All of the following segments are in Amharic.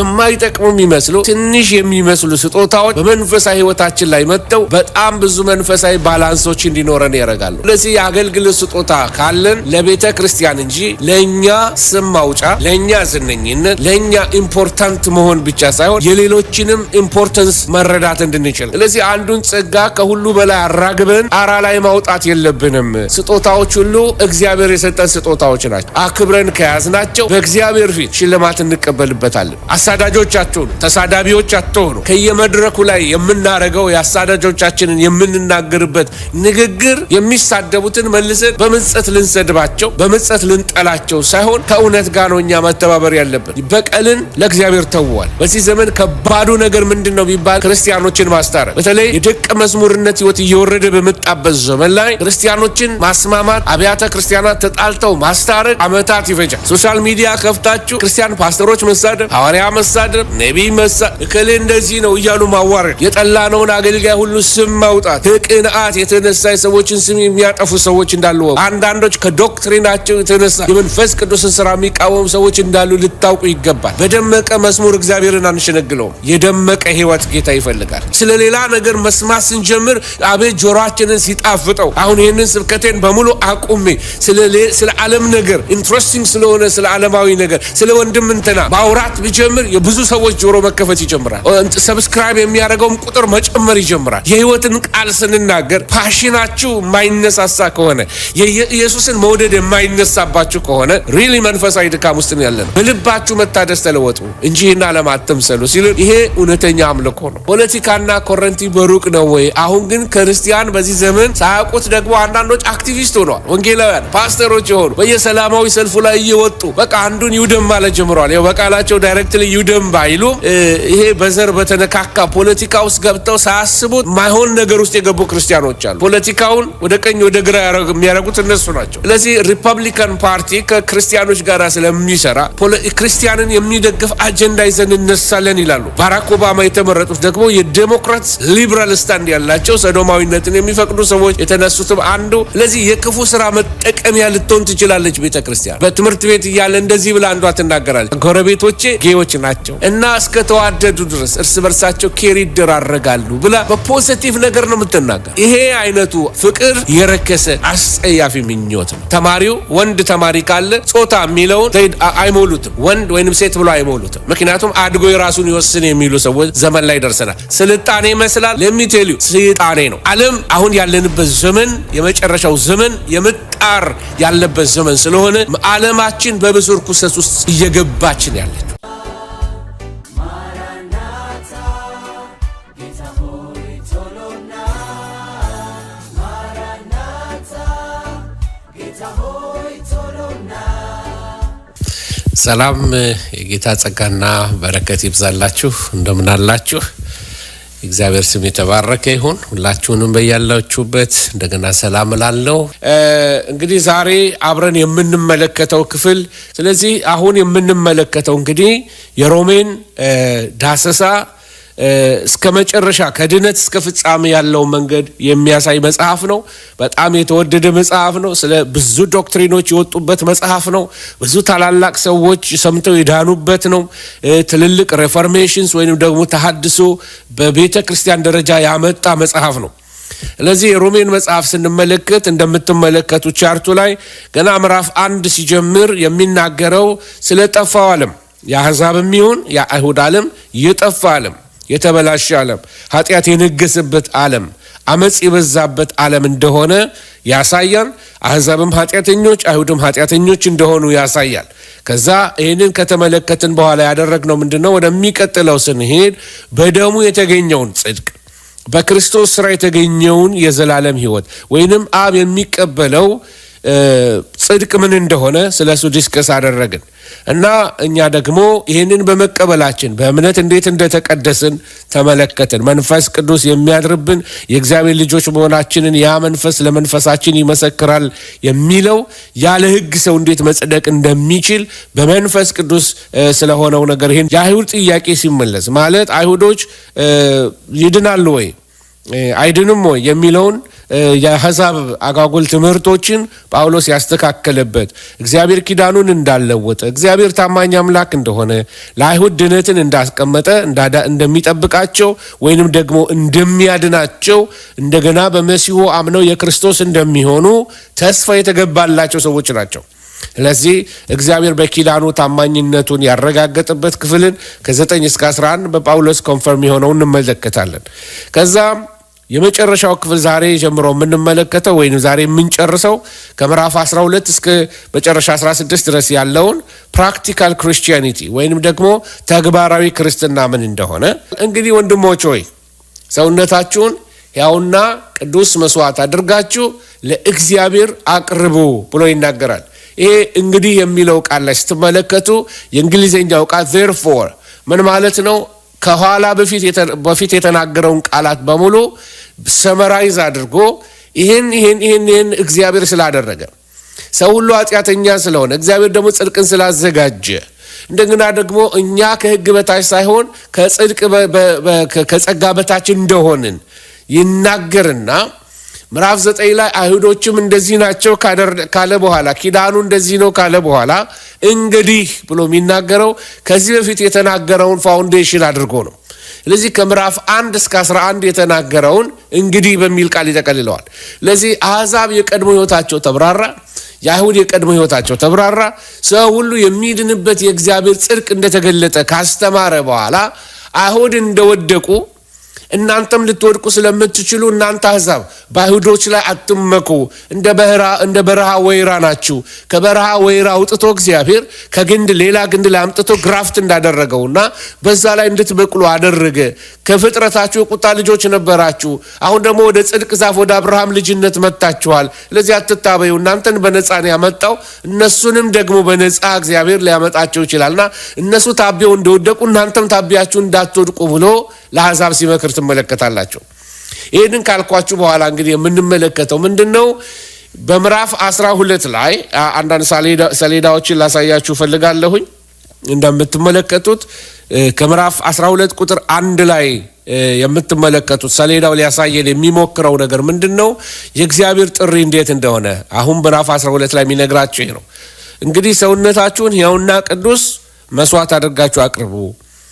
የማይጠቅሙ የሚመስሉ ትንሽ የሚመስሉ ስጦታዎች በመንፈሳዊ ህይወታችን ላይ መጥተው በጣም ብዙ መንፈሳዊ ባላንሶች እንዲኖረን ያደርጋሉ። ስለዚህ የአገልግሎት ስጦታ ካለን ለቤተ ክርስቲያን እንጂ ለኛ ስም ማውጫ፣ ለኛ ዝነኝነት፣ ለኛ ኢምፖርታንት መሆን ብቻ ሳይሆን የሌሎችንም ኢምፖርታንስ መረዳት እንድንችል። ስለዚህ አንዱን ጸጋ ከሁሉ በላይ አራግበን ጣራ ላይ ማውጣት የለብንም። ስጦታዎች ሁሉ እግዚአብሔር የሰጠን ስጦታዎች ናቸው። አክብረን ከያዝናቸው በእግዚአብሔር ፊት ሽልማት እንቀበልበታለን። አሳዳጆች አትሆኑ፣ ተሳዳቢዎች አትሆኑ። ከየመድረኩ ላይ የምናረገው የአሳዳጆቻችንን የምንናገርበት ንግግር የሚሳደቡትን መልሰን በምጸት ልንሰድባቸው፣ በምጸት ልንጠላቸው ሳይሆን ከእውነት ጋር ነው እኛ መተባበር ያለብን። በቀልን ለእግዚአብሔር ተውዋል። በዚህ ዘመን ከባዱ ነገር ምንድነው ቢባል ክርስቲያኖችን ማስታረቅ። በተለይ የደቀ መዝሙርነት ህይወት እየወረደ በመጣበት ዘመን ላይ ክርስቲያኖችን ማስማማት፣ አብያተ ክርስቲያናት ተጣልተው ማስታረቅ አመታት ይፈጃል። ሶሻል ሚዲያ ከፍታችሁ ክርስቲያን ፓስተሮች መሳደብ፣ ሐዋርያ መሳደብ፣ ነቢይ እከሌ እንደዚህ ነው እያሉ ማዋረድ፣ የጠላነውን አገልጋይ ሁሉ ስም ማውጣት፣ ከቅንዓት የተነሳ የሰዎችን ስም የሚያጠፉ ሰዎች እንዳሉ፣ አንዳንዶች ከዶክትሪናቸው የተነሳ የመንፈስ ቅዱስን ስራ የሚቃወሙ ሰዎች እንዳሉ ልታውቁ ይገባል። በደመቀ መስሙር እግዚአብሔርን አንሸነግለውም። የደመቀ ህይወት ጌታ ይፈልጋል። ስለ ሌላ ነገር መስማት ስንጀምር አቤት ጆሮአችንን ሲጣፍጠው። አሁን ይህንን ስብከቴን በሙሉ አቁሜ ስለ ዓለም ነገር ኢንትረስቲንግ ስለሆነ ስለ ዓለማዊ ነገር ስለ ወንድም እንትና ማውራት ብጀምር የብዙ ሰዎች ጆሮ መከፈት ይጀምራል። ሰብስክራይብ የሚያደርገውም ቁጥር መጨመር ይጀምራል። የህይወትን ቃል ስንናገር ፓሽናችሁ የማይነሳሳ ከሆነ የኢየሱስን መውደድ የማይነሳባችሁ ከሆነ ሪሊ መንፈሳዊ ድካም ውስጥ ነው ያለነው። በልባችሁ መታደስ ተለወጡ እንጂ ይህን ዓለም አትምሰሉ ሲል ይሄ እውነተኛ አምልኮ ነው። ፖለቲካና ኮረንቲ በሩቅ ነው ወይ? አሁን ግን ክርስቲያን በዚህ ዘመን ሳያውቁት ደግሞ አንዳንዶች አክቲቪስት ሆነዋል። ወንጌላውያን ፓስተሮች የሆኑ በየሰላማዊ ሰልፉ ላይ እየወጡ በቃ አንዱን ይውደም ማለት ጀምረዋል። ያው በቃላቸው ዳይሬክትሊ ይውደም ባይሉ ይሄ በዘር በተነካካ ፖለቲካ ውስጥ ገብተው ሳያስቡት ማይሆን ነገር ውስጥ የገቡ ክርስቲያኖች አሉ። ፖለቲካውን ወደ ቀኝ ወደ ግራ የሚያደርጉት እነሱ ናቸው። ስለዚህ ሪፐብሊካን ፓርቲ ከክርስቲያኖች ጋር ስለሚሰራ ክርስቲያንን የሚደግፍ አጀንዳ ይዘን እነሳለን ይላሉ። ባራክ ኦባማ የተመረጡት ደግሞ የዴሞክራት ሊበራል ስታንድ ያላቸው ሰዶማዊነትን የሚፈቅዱ ሰዎች የተነሱትም አንዱ። ስለዚህ የክፉ ስራ መጠቀሚያ ልትሆን ትችላለች ቤተ ክርስቲያን። በትምህርት ቤት እያለ እንደዚህ ብላ አንዷ ትናገራለች፣ ጎረቤቶቼ ጌዎች ናቸው እና እስከ ተዋደዱ ድረስ እርስ በርሳቸው ኬር ይደራረጋሉ ብላ በፖዚቲቭ ነገር ነው የምትናገር። ይሄ አይነቱ ፍቅር የረከሰ አስጸያፊ ምኞት ነው። ተማሪው ወንድ ተማሪ ካለ ጾታ የሚለውን አይሞሉትም፣ ወንድ ወይንም ሴት ብሎ አይሞሉትም። ምክንያቱም አድጎ የራሱን ይወስን የሚሉ ሰዎች ዘመን ላይ ደርሰናል። ስልጣኔ ይመስላል፣ ለሚቴሉ ስልጣኔ ነው። ዓለም አሁን ያለንበት ዘመን የመጨረሻው ዘመን የምጣር ያለበት ዘመን ስለሆነ ዓለማችን በብዙ ርኩሰት ውስጥ እየገባችን ያለች ሰላም የጌታ ጸጋና በረከት ይብዛላችሁ። እንደምን አላችሁ? እግዚአብሔር ስም የተባረከ ይሁን። ሁላችሁንም በያላችሁበት እንደገና ሰላም እላለሁ። እንግዲህ ዛሬ አብረን የምንመለከተው ክፍል ስለዚህ አሁን የምንመለከተው እንግዲህ የሮሜን ዳሰሳ እስከ መጨረሻ ከድነት እስከ ፍጻሜ ያለው መንገድ የሚያሳይ መጽሐፍ ነው። በጣም የተወደደ መጽሐፍ ነው። ስለ ብዙ ዶክትሪኖች የወጡበት መጽሐፍ ነው። ብዙ ታላላቅ ሰዎች ሰምተው የዳኑበት ነው። ትልልቅ ሪፎርሜሽንስ ወይንም ደግሞ ተሐድሶ በቤተ ክርስቲያን ደረጃ ያመጣ መጽሐፍ ነው። ስለዚህ የሮሜን መጽሐፍ ስንመለከት እንደምትመለከቱ ቻርቱ ላይ ገና ምዕራፍ 1 ሲጀምር የሚናገረው ስለ ጠፋው ዓለም፣ የአሕዛብም ይሁን የአይሁድ ዓለም የጠፋ ዓለም፣ የተበላሸ ዓለም፣ ኃጢአት የነገሰበት ዓለም፣ አመጽ የበዛበት ዓለም እንደሆነ ያሳያል። አሕዛብም ኃጢአተኞች አይሁድም ኃጢአተኞች እንደሆኑ ያሳያል። ከዛ ይህንን ከተመለከትን በኋላ ያደረግነው ምንድነው? ወደሚቀጥለው ስንሄድ በደሙ የተገኘውን ጽድቅ፣ በክርስቶስ ስራ የተገኘውን የዘላለም ሕይወት ወይንም አብ የሚቀበለው ጽድቅ ምን እንደሆነ ስለሱ ዲስከስ አደረግን እና እኛ ደግሞ ይህንን በመቀበላችን በእምነት እንዴት እንደተቀደስን ተመለከትን። መንፈስ ቅዱስ የሚያድርብን የእግዚአብሔር ልጆች መሆናችንን ያ መንፈስ ለመንፈሳችን ይመሰክራል የሚለው ያለ ሕግ ሰው እንዴት መጽደቅ እንደሚችል በመንፈስ ቅዱስ ስለሆነው ነገር ይህን የአይሁድ ጥያቄ ሲመለስ ማለት አይሁዶች ይድናሉ ወይ አይድንም ወይ የሚለውን የአሕዛብ አጓጉል ትምህርቶችን ጳውሎስ ያስተካከለበት እግዚአብሔር ኪዳኑን እንዳለወጠ እግዚአብሔር ታማኝ አምላክ እንደሆነ ለአይሁድ ድነትን እንዳስቀመጠ እንደሚጠብቃቸው ወይንም ደግሞ እንደሚያድናቸው እንደገና በመሲሁ አምነው የክርስቶስ እንደሚሆኑ ተስፋ የተገባላቸው ሰዎች ናቸው። ስለዚህ እግዚአብሔር በኪዳኑ ታማኝነቱን ያረጋገጠበት ክፍልን ከ9 እስከ 11 በጳውሎስ ኮንፈርም የሆነውን እንመለከታለን። ከዛም የመጨረሻው ክፍል ዛሬ ጀምሮ የምንመለከተው ወይም ዛሬ የምንጨርሰው ከምዕራፍ 12 እስከ መጨረሻ 16 ድረስ ያለውን ፕራክቲካል ክርስቲያኒቲ ወይም ደግሞ ተግባራዊ ክርስትና ምን እንደሆነ። እንግዲህ ወንድሞች ሆይ ሰውነታችሁን ሕያውና ቅዱስ መስዋዕት አድርጋችሁ ለእግዚአብሔር አቅርቡ ብሎ ይናገራል። ይሄ እንግዲህ የሚለው ቃል ላይ ስትመለከቱ የእንግሊዝኛው ቃል therefore ምን ማለት ነው? ከኋላ በፊት የተናገረውን ቃላት በሙሉ ሰመራይዝ አድርጎ ይሄን እግዚአብሔር ስላደረገ ሰው ሁሉ ኃጢአተኛ ስለሆነ እግዚአብሔር ደግሞ ጽድቅን ስላዘጋጀ እንደገና ደግሞ እኛ ከሕግ በታች ሳይሆን ከጸጋ በታች እንደሆንን ይናገርና ምዕራፍ 9 ላይ አይሁዶችም እንደዚህ ናቸው ካለ በኋላ ኪዳኑ እንደዚህ ነው ካለ በኋላ እንግዲህ ብሎ የሚናገረው ከዚህ በፊት የተናገረውን ፋውንዴሽን አድርጎ ነው። ስለዚህ ከምዕራፍ 1 እስከ 11 የተናገረውን እንግዲህ በሚል ቃል ይጠቀልለዋል። ስለዚህ አሕዛብ የቀድሞ ሕይወታቸው ተብራራ፣ የአይሁድ የቀድሞ ሕይወታቸው ተብራራ። ሰው ሁሉ የሚድንበት የእግዚአብሔር ጽድቅ እንደተገለጠ ካስተማረ በኋላ አይሁድ እንደወደቁ እናንተም ልትወድቁ ስለምትችሉ እናንተ አሕዛብ በአይሁዶች ላይ አትመኩ፣ እንደ በረሃ ወይራ ናችሁ። ከበረሃ ወይራ አውጥቶ እግዚአብሔር ከግንድ ሌላ ግንድ ላይ አምጥቶ ግራፍት እንዳደረገውና በዛ ላይ እንድትበቅሉ አደረገ። ከፍጥረታችሁ የቁጣ ልጆች ነበራችሁ፣ አሁን ደግሞ ወደ ጽድቅ ዛፍ ወደ አብርሃም ልጅነት መጥታችኋል። ስለዚህ አትታበዩ። እናንተን በነፃ ነው ያመጣው፣ እነሱንም ደግሞ በነፃ እግዚአብሔር ሊያመጣቸው ይችላልና እነሱ ታቢያው እንደወደቁ እናንተም ታቢያችሁ እንዳትወድቁ ብሎ ለአሕዛብ ሲመክር ትመለከታላችሁ። ይህንን ካልኳችሁ በኋላ እንግዲህ የምንመለከተው ምንድነው? በምዕራፍ 12 ላይ አንዳንድ ሰሌዳዎችን ላሳያችሁ ፈልጋለሁኝ። እንደምትመለከቱት ከምዕራፍ 12 ቁጥር 1 ላይ የምትመለከቱት ሰሌዳው ሊያሳየን የሚሞክረው ነገር ምንድነው? የእግዚአብሔር ጥሪ እንዴት እንደሆነ አሁን ምዕራፍ 12 ላይ የሚነግራችሁ ይሄ ነው። እንግዲህ ሰውነታችሁን ሕያውና ቅዱስ መስዋዕት አድርጋችሁ አቅርቡ።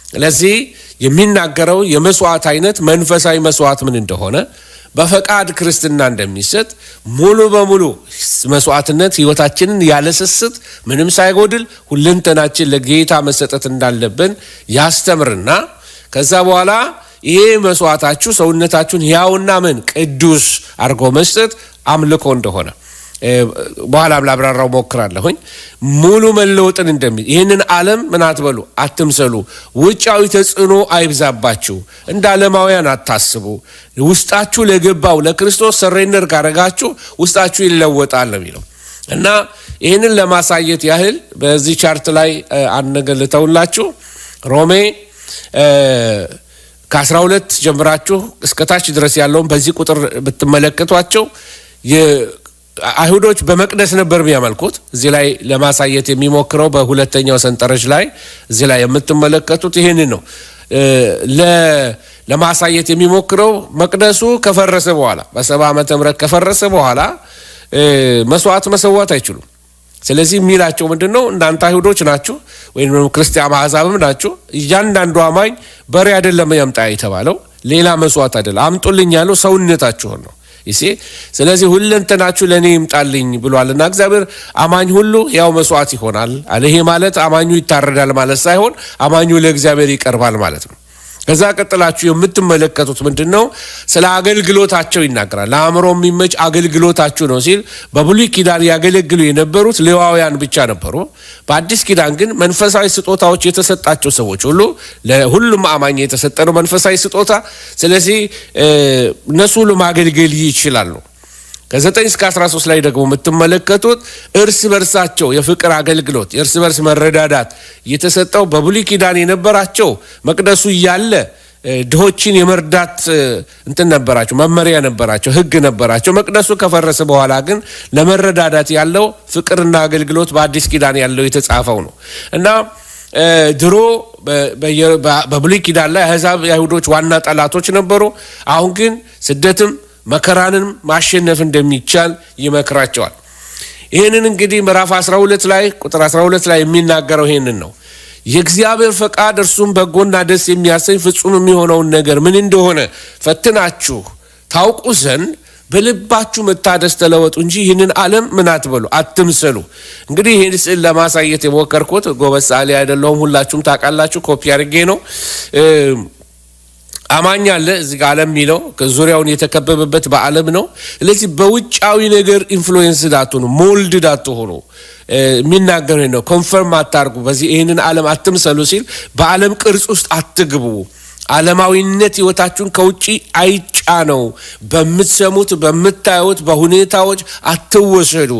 ስለዚህ የሚናገረው የመስዋዕት አይነት መንፈሳዊ መስዋዕት ምን እንደሆነ በፈቃድ ክርስትና እንደሚሰጥ ሙሉ በሙሉ መስዋዕትነት ሕይወታችንን ያለስስት ምንም ሳይጎድል ሁለንተናችን ለጌታ መሰጠት እንዳለብን ያስተምርና ከዛ በኋላ ይሄ መስዋዕታችሁ ሰውነታችሁን ሕያውና ምን ቅዱስ አድርጎ መስጠት አምልኮ እንደሆነ በኋላም ላብራራው ሞክራለሁኝ። ሙሉ መለወጥን ይህንን ዓለም ምን አትበሉ፣ አትምሰሉ። ውጫዊ ተጽዕኖ አይብዛባችሁ፣ እንደ ዓለማውያን አታስቡ። ውስጣችሁ ለገባው ለክርስቶስ ሰሬንደር ካረጋችሁ ውስጣችሁ ይለወጣል ነው የሚለው እና ይህንን ለማሳየት ያህል በዚህ ቻርት ላይ አንድ ነገር ልተውላችሁ። ሮሜ ከ12 ጀምራችሁ እስከታች ድረስ ያለውን በዚህ ቁጥር ብትመለከቷቸው አይሁዶች በመቅደስ ነበር የሚያመልኩት። እዚህ ላይ ለማሳየት የሚሞክረው በሁለተኛው ሰንጠረዥ ላይ እዚህ ላይ የምትመለከቱት ይሄን ነው ለማሳየት የሚሞክረው። መቅደሱ ከፈረሰ በኋላ በ70 ዓመተ ምህረት ከፈረሰ በኋላ መስዋዕት መሰዋት አይችሉም። ስለዚህ የሚላቸው ምንድነው? እናንተ አይሁዶች ናችሁ ወይም ክርስቲያን አሕዛብም ናችሁ፣ እያንዳንዱ አማኝ በሬ አይደለም ያምጣ የተባለው ሌላ መስዋዕት አይደለም፣ አምጡልኝ ያለው ሰውነታችሁን ነው። ስለዚህ ሁለንተናችሁ ለኔ ይምጣልኝ ብሏልና እግዚአብሔር አማኝ ሁሉ ያው መስዋዕት ይሆናል አለ። ይሄ ማለት አማኙ ይታረዳል ማለት ሳይሆን አማኙ ለእግዚአብሔር ይቀርባል ማለት ነው። ከዛ ቀጥላችሁ የምትመለከቱት ምንድነው? ስለ አገልግሎታቸው ይናገራል። ለአእምሮ የሚመች አገልግሎታችሁ ነው ሲል በብሉይ ኪዳን ያገለግሉ የነበሩት ሌዋውያን ብቻ ነበሩ። በአዲስ ኪዳን ግን መንፈሳዊ ስጦታዎች የተሰጣቸው ሰዎች ሁሉ ለሁሉም አማኝ የተሰጠ ነው መንፈሳዊ ስጦታ። ስለዚህ እነሱ ሁሉ ማገልገል ይችላሉ። ከ9 እስከ 13 ላይ ደግሞ የምትመለከቱት እርስ በርሳቸው የፍቅር አገልግሎት የእርስ በርስ መረዳዳት የተሰጠው በብሉይ ኪዳን የነበራቸው መቅደሱ እያለ ድሆችን የመርዳት ነበራቸው፣ መመሪያ ነበራቸው፣ ሕግ ነበራቸው። መቅደሱ ከፈረሰ በኋላ ግን ለመረዳዳት ያለው ፍቅርና አገልግሎት በአዲስ ኪዳን ያለው የተጻፈው ነው እና ድሮ በብሉይ ኪዳን ላይ አሕዛብ አይሁዶች ዋና ጠላቶች ነበሩ። አሁን ግን ስደትም መከራንን ማሸነፍ እንደሚቻል ይመክራቸዋል። ይሄንን እንግዲህ ምዕራፍ 12 ላይ ቁጥር 12 ላይ የሚናገረው ይሄንን ነው። የእግዚአብሔር ፈቃድ እርሱም በጎና ደስ የሚያሰኝ ፍጹም የሚሆነውን ነገር ምን እንደሆነ ፈትናችሁ ታውቁ ዘንድ በልባችሁ መታደስ ተለወጡ እንጂ ይህንን ዓለም ምን አትበሉ አትምሰሉ። እንግዲህ ይህን ስዕል ለማሳየት የሞከርኩት ጎበዝ ሰዓሊ አይደለሁም፣ ሁላችሁም ታውቃላችሁ፣ ኮፒ አድርጌ ነው። አማኝ አለ እዚህ ጋር ዓለም የሚለው ዙሪያውን የተከበበበት በዓለም ነው። ስለዚህ በውጫዊ ነገር ኢንፍሉዌንስ ዳትሆኑ ሞልድ ዳትሆኑ የሚናገር ነው። ኮንፈርም አታርጉ፣ በዚህ ይህንን ዓለም አትምሰሉ ሲል በዓለም ቅርጽ ውስጥ አትግቡ። ዓለማዊነት ህይወታችሁን ከውጪ አይጫነው። በምትሰሙት በምታዩት በሁኔታዎች አትወሰዱ።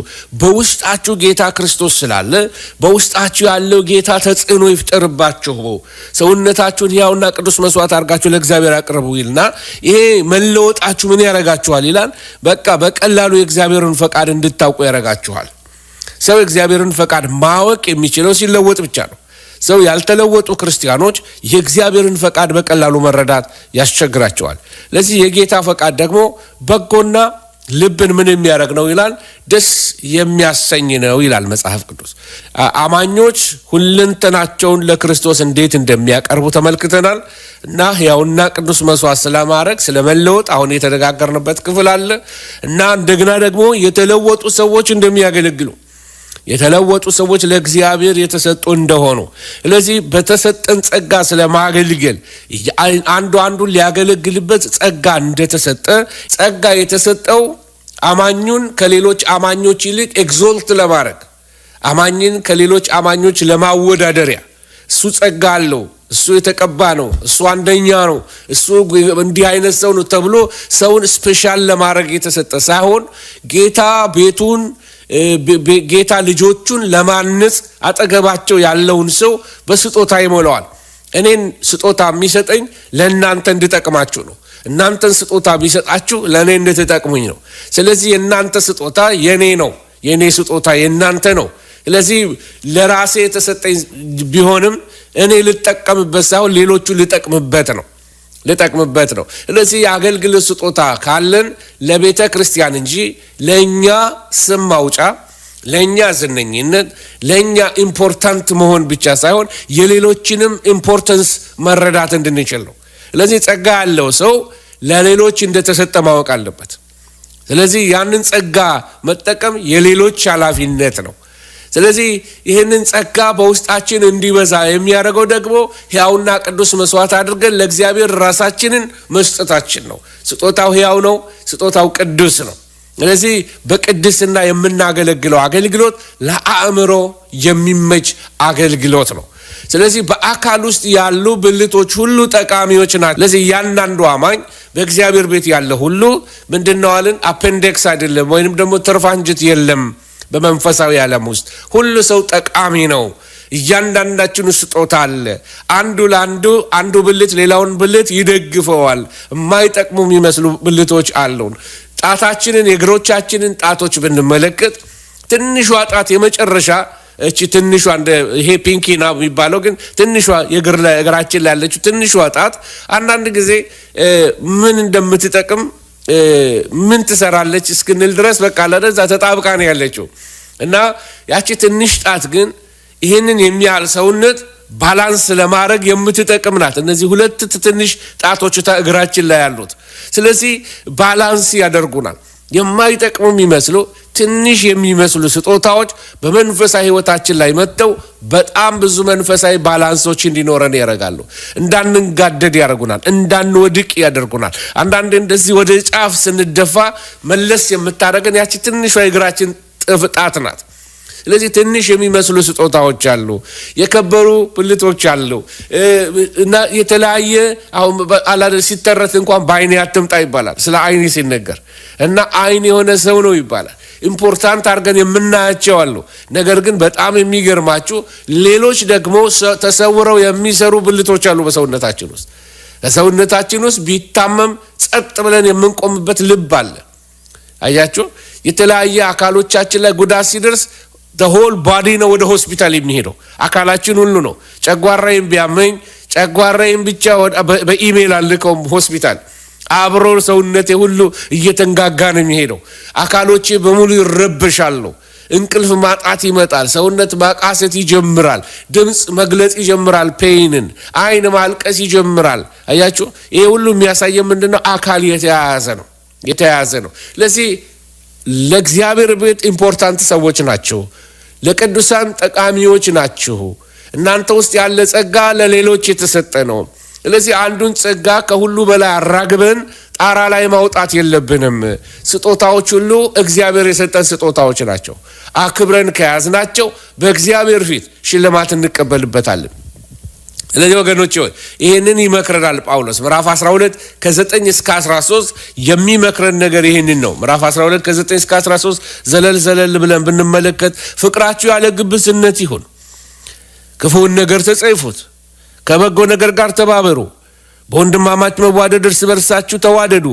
በውስጣችሁ ጌታ ክርስቶስ ስላለ በውስጣችሁ ያለው ጌታ ተጽዕኖ ይፍጠርባችሁ። ሰውነታችሁን ሕያውና ቅዱስ መስዋዕት አድርጋችሁ ለእግዚአብሔር አቅርቡ ይልና ይሄ መለወጣችሁ ምን ያረጋችኋል ይላል። በቃ በቀላሉ የእግዚአብሔርን ፈቃድ እንድታውቁ ያረጋችኋል። ሰው የእግዚአብሔርን ፈቃድ ማወቅ የሚችለው ሲለወጥ ብቻ ነው። ሰው ያልተለወጡ ክርስቲያኖች የእግዚአብሔርን ፈቃድ በቀላሉ መረዳት ያስቸግራቸዋል። ለዚህ የጌታ ፈቃድ ደግሞ በጎና ልብን ምን የሚያደርግ ነው ይላል? ደስ የሚያሰኝ ነው ይላል መጽሐፍ ቅዱስ። አማኞች ሁለንተናቸውን ለክርስቶስ እንዴት እንደሚያቀርቡ ተመልክተናል እና ሕያውና ቅዱስ መስዋዕት ስለማድረግ ስለመለወጥ አሁን የተነጋገርንበት ክፍል አለ እና እንደገና ደግሞ የተለወጡ ሰዎች እንደሚያገለግሉ የተለወጡ ሰዎች ለእግዚአብሔር የተሰጡ እንደሆኑ፣ ስለዚህ በተሰጠን ጸጋ ስለማገልገል አንዱ ሊያገለግልበት ጸጋ እንደተሰጠ ጸጋ የተሰጠው አማኙን ከሌሎች አማኞች ይልቅ ኤግዞልት ለማድረግ አማኝን ከሌሎች አማኞች ለማወዳደሪያ እሱ ጸጋ አለው፣ እሱ የተቀባ ነው፣ እሱ አንደኛ ነው፣ እሱ እንዲህ አይነት ሰው ነው ተብሎ ሰውን ስፔሻል ለማድረግ የተሰጠ ሳይሆን ጌታ ቤቱን ጌታ ልጆቹን ለማነጽ አጠገባቸው ያለውን ሰው በስጦታ ይሞላዋል። እኔን ስጦታ የሚሰጠኝ ለእናንተ እንድጠቅማችሁ ነው። እናንተን ስጦታ ቢሰጣችሁ ለእኔ እንድትጠቅሙኝ ነው። ስለዚህ የእናንተ ስጦታ የኔ ነው፣ የኔ ስጦታ የእናንተ ነው። ስለዚህ ለራሴ የተሰጠኝ ቢሆንም እኔ ልጠቀምበት ሳይሆን ሌሎቹ ልጠቅምበት ነው። ስለዚህ የአገልግሎት ስጦታ ካለን ለቤተ ክርስቲያን እንጂ ለእኛ ስም ማውጫ፣ ለእኛ ዝነኝነት፣ ለእኛ ኢምፖርታንት መሆን ብቻ ሳይሆን የሌሎችንም ኢምፖርተንስ መረዳት እንድንችል ነው። ስለዚህ ጸጋ ያለው ሰው ለሌሎች እንደተሰጠ ማወቅ አለበት። ስለዚህ ያንን ጸጋ መጠቀም የሌሎች ኃላፊነት ነው። ስለዚህ ይህንን ጸጋ በውስጣችን እንዲበዛ የሚያደርገው ደግሞ ሕያውና ቅዱስ መስዋዕት አድርገን ለእግዚአብሔር ራሳችንን መስጠታችን ነው። ስጦታው ሕያው ነው፣ ስጦታው ቅዱስ ነው። ስለዚህ በቅድስና የምናገለግለው አገልግሎት ለአእምሮ የሚመች አገልግሎት ነው። ስለዚህ በአካል ውስጥ ያሉ ብልቶች ሁሉ ጠቃሚዎች ናቸው። ስለዚህ እያንዳንዱ አማኝ በእግዚአብሔር ቤት ያለ ሁሉ ምንድነው አለን? አፔንዴክስ አይደለም፣ ወይንም ደግሞ ትርፍ አንጀት የለም። በመንፈሳዊ ዓለም ውስጥ ሁሉ ሰው ጠቃሚ ነው። እያንዳንዳችን ስጦታ አለ። አንዱ ብልት ሌላውን ብልት ይደግፈዋል። የማይጠቅሙ የሚመስሉ ብልቶች አሉን። ጣታችንን የእግሮቻችንን ጣቶች ብንመለከት ትንሿ ጣት የመጨረሻ እቺ ትንሿ እንደ ይሄ ፒንኪና የሚባለው ግን ትንሿ እግራችን ላይ ያለችው ትንሿ ጣት አንዳንድ ጊዜ ምን እንደምትጠቅም ምን ትሰራለች እስክንል ድረስ በቃ ለዛ ተጣብቃ ነው ያለችው እና ያቺ ትንሽ ጣት ግን ይሄንን የሚያህል ሰውነት ባላንስ ለማድረግ የምትጠቅም ናት። እነዚህ ሁለት ትንሽ ጣቶች እግራችን ላይ ያሉት ስለዚህ ባላንስ ያደርጉናል። የማይጠቅሙ የሚመስሉ ትንሽ የሚመስሉ ስጦታዎች በመንፈሳዊ ሕይወታችን ላይ መጥተው በጣም ብዙ መንፈሳዊ ባላንሶች እንዲኖረን ያደርጋሉ። እንዳንጋደድ ያደርጉናል፣ እንዳንወድቅ ያደርጉናል። አንዳንዴ እንደዚህ ወደ ጫፍ ስንደፋ መለስ የምታደርገን ያቺ ትንሿ የእግራችን ጣት ናት። ስለዚህ ትንሽ የሚመስሉ ስጦታዎች አሉ፣ የከበሩ ብልቶች አሉ እና የተለያየ አሁን አላደ ሲተረት እንኳን በአይኔ አትምጣ ይባላል። ስለ አይኔ ሲነገር እና አይን የሆነ ሰው ነው ይባላል። ኢምፖርታንት አድርገን የምናያቸው አሉ። ነገር ግን በጣም የሚገርማችሁ ሌሎች ደግሞ ተሰውረው የሚሰሩ ብልቶች አሉ በሰውነታችን ውስጥ። በሰውነታችን ውስጥ ቢታመም ጸጥ ብለን የምንቆምበት ልብ አለ። አያችሁ፣ የተለያየ አካሎቻችን ላይ ጉዳት ሲደርስ ሆል ባዲ ነው ወደ ሆስፒታል የሚሄደው፣ አካላችን ሁሉ ነው። ጨጓራዬን ቢያመኝ ጨጓራዬን ብቻ በኢሜል አልከውም ሆስፒታል። አብሮ ሰውነቴ ሁሉ እየተንጋጋ ነው የሚሄደው። አካሎቼ በሙሉ ይረበሻሉ። እንቅልፍ ማጣት ይመጣል። ሰውነት ማቃሰት ይጀምራል። ድምፅ መግለጽ ይጀምራል። ፔይንን አይን ማልቀስ ይጀምራል። አያችሁ፣ ይሄ ሁሉ የሚያሳየው ምንድነው? አካል የተያያዘ ነው። ለዚህ ለእግዚአብሔር ቤት ኢምፖርታንት ሰዎች ናቸው። ለቅዱሳን ጠቃሚዎች ናቸው። እናንተ ውስጥ ያለ ጸጋ ለሌሎች የተሰጠ ነው። ስለዚህ አንዱን ጸጋ ከሁሉ በላይ አራግበን ጣራ ላይ ማውጣት የለብንም። ስጦታዎች ሁሉ እግዚአብሔር የሰጠን ስጦታዎች ናቸው። አክብረን ከያዝናቸው በእግዚአብሔር ፊት ሽልማት እንቀበልበታለን። ስለዚህ ወገኖች ሆይ ይህንን ይመክረናል ጳውሎስ ምዕራፍ 12 ከ9 እስከ 13 የሚመክረን ነገር ይህንን ነው። ምዕራፍ 12 ከ9 እስከ 13 ዘለል ብለን ብንመለከት ፍቅራችሁ ያለ ግብዝነት ይሁን፣ ክፉውን ነገር ተጸይፉት፣ ከበጎ ነገር ጋር ተባበሩ፣ በወንድማማች መዋደድ እርስ በርሳችሁ ተዋደዱ፣